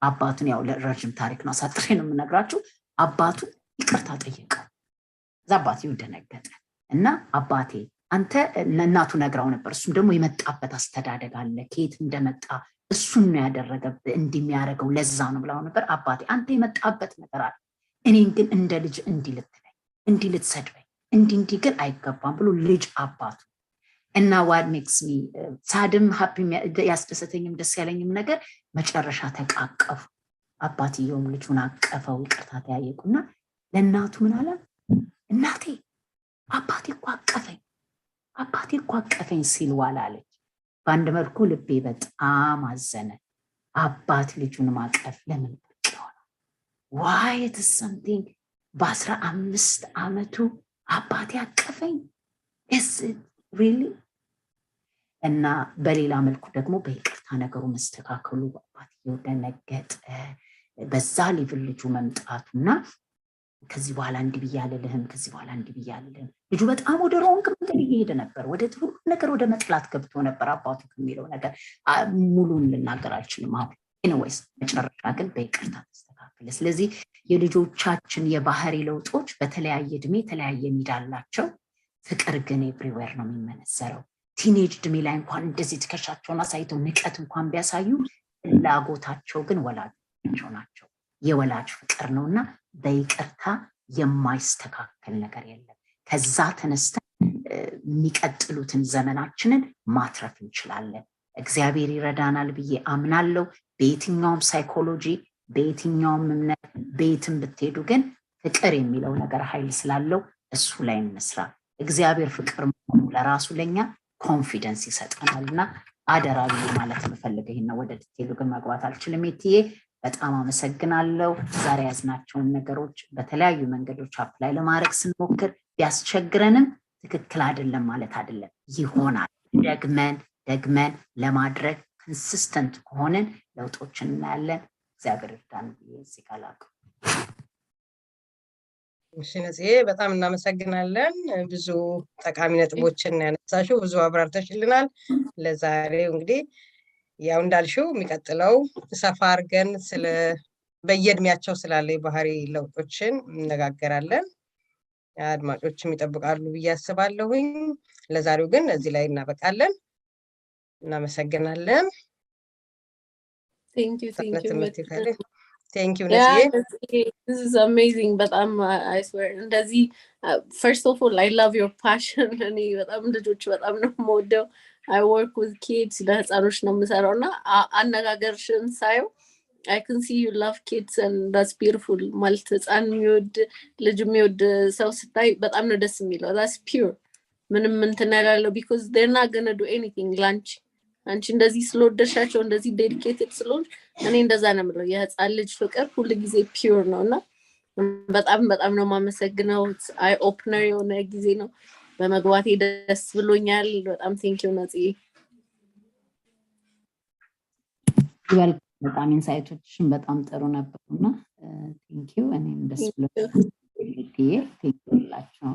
አባቱን ያው ለረጅም ታሪክ ነው አሳጥሬ ነው የምነግራችሁ አባቱ ይቅርታ ጠየቀው ዛባትየው ደነገጠ እና አባቴ አንተ እናቱ ነግራው ነበር እሱም ደግሞ የመጣበት አስተዳደግ አለ ከየት እንደመጣ እሱን ነው ያደረገብህ እንዲሚያረጋው ለዛ ነው ብላው ነበር አባቴ አንተ የመጣበት ነገር አለ እኔን ግን እንደ ልጅ እንዲልትለኝ እንዲልትሰድበኝ እንዲ ግን አይገባም ብሎ ልጅ አባቱ እና what makes me ሳድም ሃፒ ያስደሰተኝም ደስ ያለኝም ነገር መጨረሻ ተቃቀፉ አባትየውም ልጁን አቀፈው ይቅርታ ተያየቁና ለእናቱ ምን አለ እናቴ አባቴ እኮ አቀፈኝ ሲል ዋላለች በአንድ መልኩ ልቤ በጣም አዘነ አባት ልጁን ማቀፍ ለምን why it is something በ15 ዓመቱ አባቴ አቀፈኝ is it really እና በሌላ መልኩ ደግሞ በይቅርታ ነገሩ መስተካከሉ አባትየው ደነገጠ በዛ ሊቭል ልጁ መምጣቱና ከዚህ በኋላ እንዲብያለልህም ከዚህ በኋላ እንዲብያለልህም ልጁ በጣም ወደ ሮንግ መንገድ እየሄደ ነበር ወደ ሁሉ ነገር ወደ መጥላት ገብቶ ነበር አባቱ ከሚለው ነገር ሙሉን ልናገር አልችልም አሁን anyways መጨረሻ ግን በይቅርታ ተስተካከለ ስለዚህ የልጆቻችን የባህሪ ለውጦች በተለያየ እድሜ ተለያየ ሚዳላቸው ፍቅር ግን ኤቭሪዌር ነው የሚመነዘረው ቲኔጅ እድሜ ላይ እንኳን እንደዚህ ትከሻቸውን አሳይተው ንቀት እንኳን ቢያሳዩ ፍላጎታቸው ግን ወላጆቻቸው ናቸው የወላጅ ፍቅር ነውና በይቅርታ የማይስተካከል ነገር የለም ከዛ ተነስተን የሚቀጥሉትን ዘመናችንን ማትረፍ እንችላለን እግዚአብሔር ይረዳናል ብዬ አምናለሁ በየትኛውም ሳይኮሎጂ በየትኛውም እምነት ቤትም ብትሄዱ ግን ፍቅር የሚለው ነገር ኃይል ስላለው እሱ ላይ እንስራ እግዚአብሔር ፍቅር መሆኑ ለራሱ ለኛ ኮንፊደንስ ይሰጠናልና አደራ ብዬ ማለት የምፈልገው ይሄን ወደ ዲቴሉ ግን መግባት አልችልም እትዬ በጣም አመሰግናለሁ ዛሬ ያዝናቸውን ነገሮች በተለያዩ መንገዶች አፕላይ ለማድረግ ስንሞክር ቢያስቸግረንም ትክክል አይደለም ማለት አይደለም ይሆናል ደግመን ለማድረግ ኮንሲስተንት ሆነን ለውጦችን እናያለን እግዚአብሔር ይርዳን እዚህ ካላቁ እሺ ነጽዬ በጣም እናመሰግናለን ብዙ ጠቃሚ ነጥቦችን ያነሳሽው ብዙ አብራርተሽልናል ለዛሬው እንግዲህ ያው እንዳልሽው የሚቀጥለው ሰፋ አድርገን ስለ በየእድሜያቸው ስላለ ባህሪ ለውጦችን እንነጋገራለን አድማጮችም ይጠብቃሉ ብዬ አስባለሁኝ ለዛሬው ግን እዚህ ላይ እናበቃለን እናመሰግናለን thank you thank you yeah, this is amazing but I swear እንደዚህ first of all I love your passion እኔ በጣም ልጆች በጣም ነው የምወደው I work with kids ለህፃኖች ነው የምሰራውና አነጋገርሽን ሳየው I can see you love kids and that's beautiful ማለት ህፃን የሚወድ ልጅ የሚወድ ሰው ስታይ በጣም ነው ደስ የሚለው that's pure ምንም እንትን ያላለው because they're not going to do anything lunch አንቺ እንደዚህ ስለወደሻቸው እንደዚህ ዴዲኬትድ ስለሆንሽ እኔ እንደዛ ነው የምለው የህፃን ልጅ ፍቅር ሁሉ ጊዜ ፒውር ነውና በጣም ነው ማመሰግነው አይ ኦፕነር የሆነ ጊዜ ነው በመግባቴ ደስ ብሎኛል በጣም ቴንኪው ነጽዬ በጣም ኢንሳይቶችሽን በጣም ጥሩ ነበርና ቴንኪው እኔም ደስ ብሎኛል ቴንኪው ላችሁ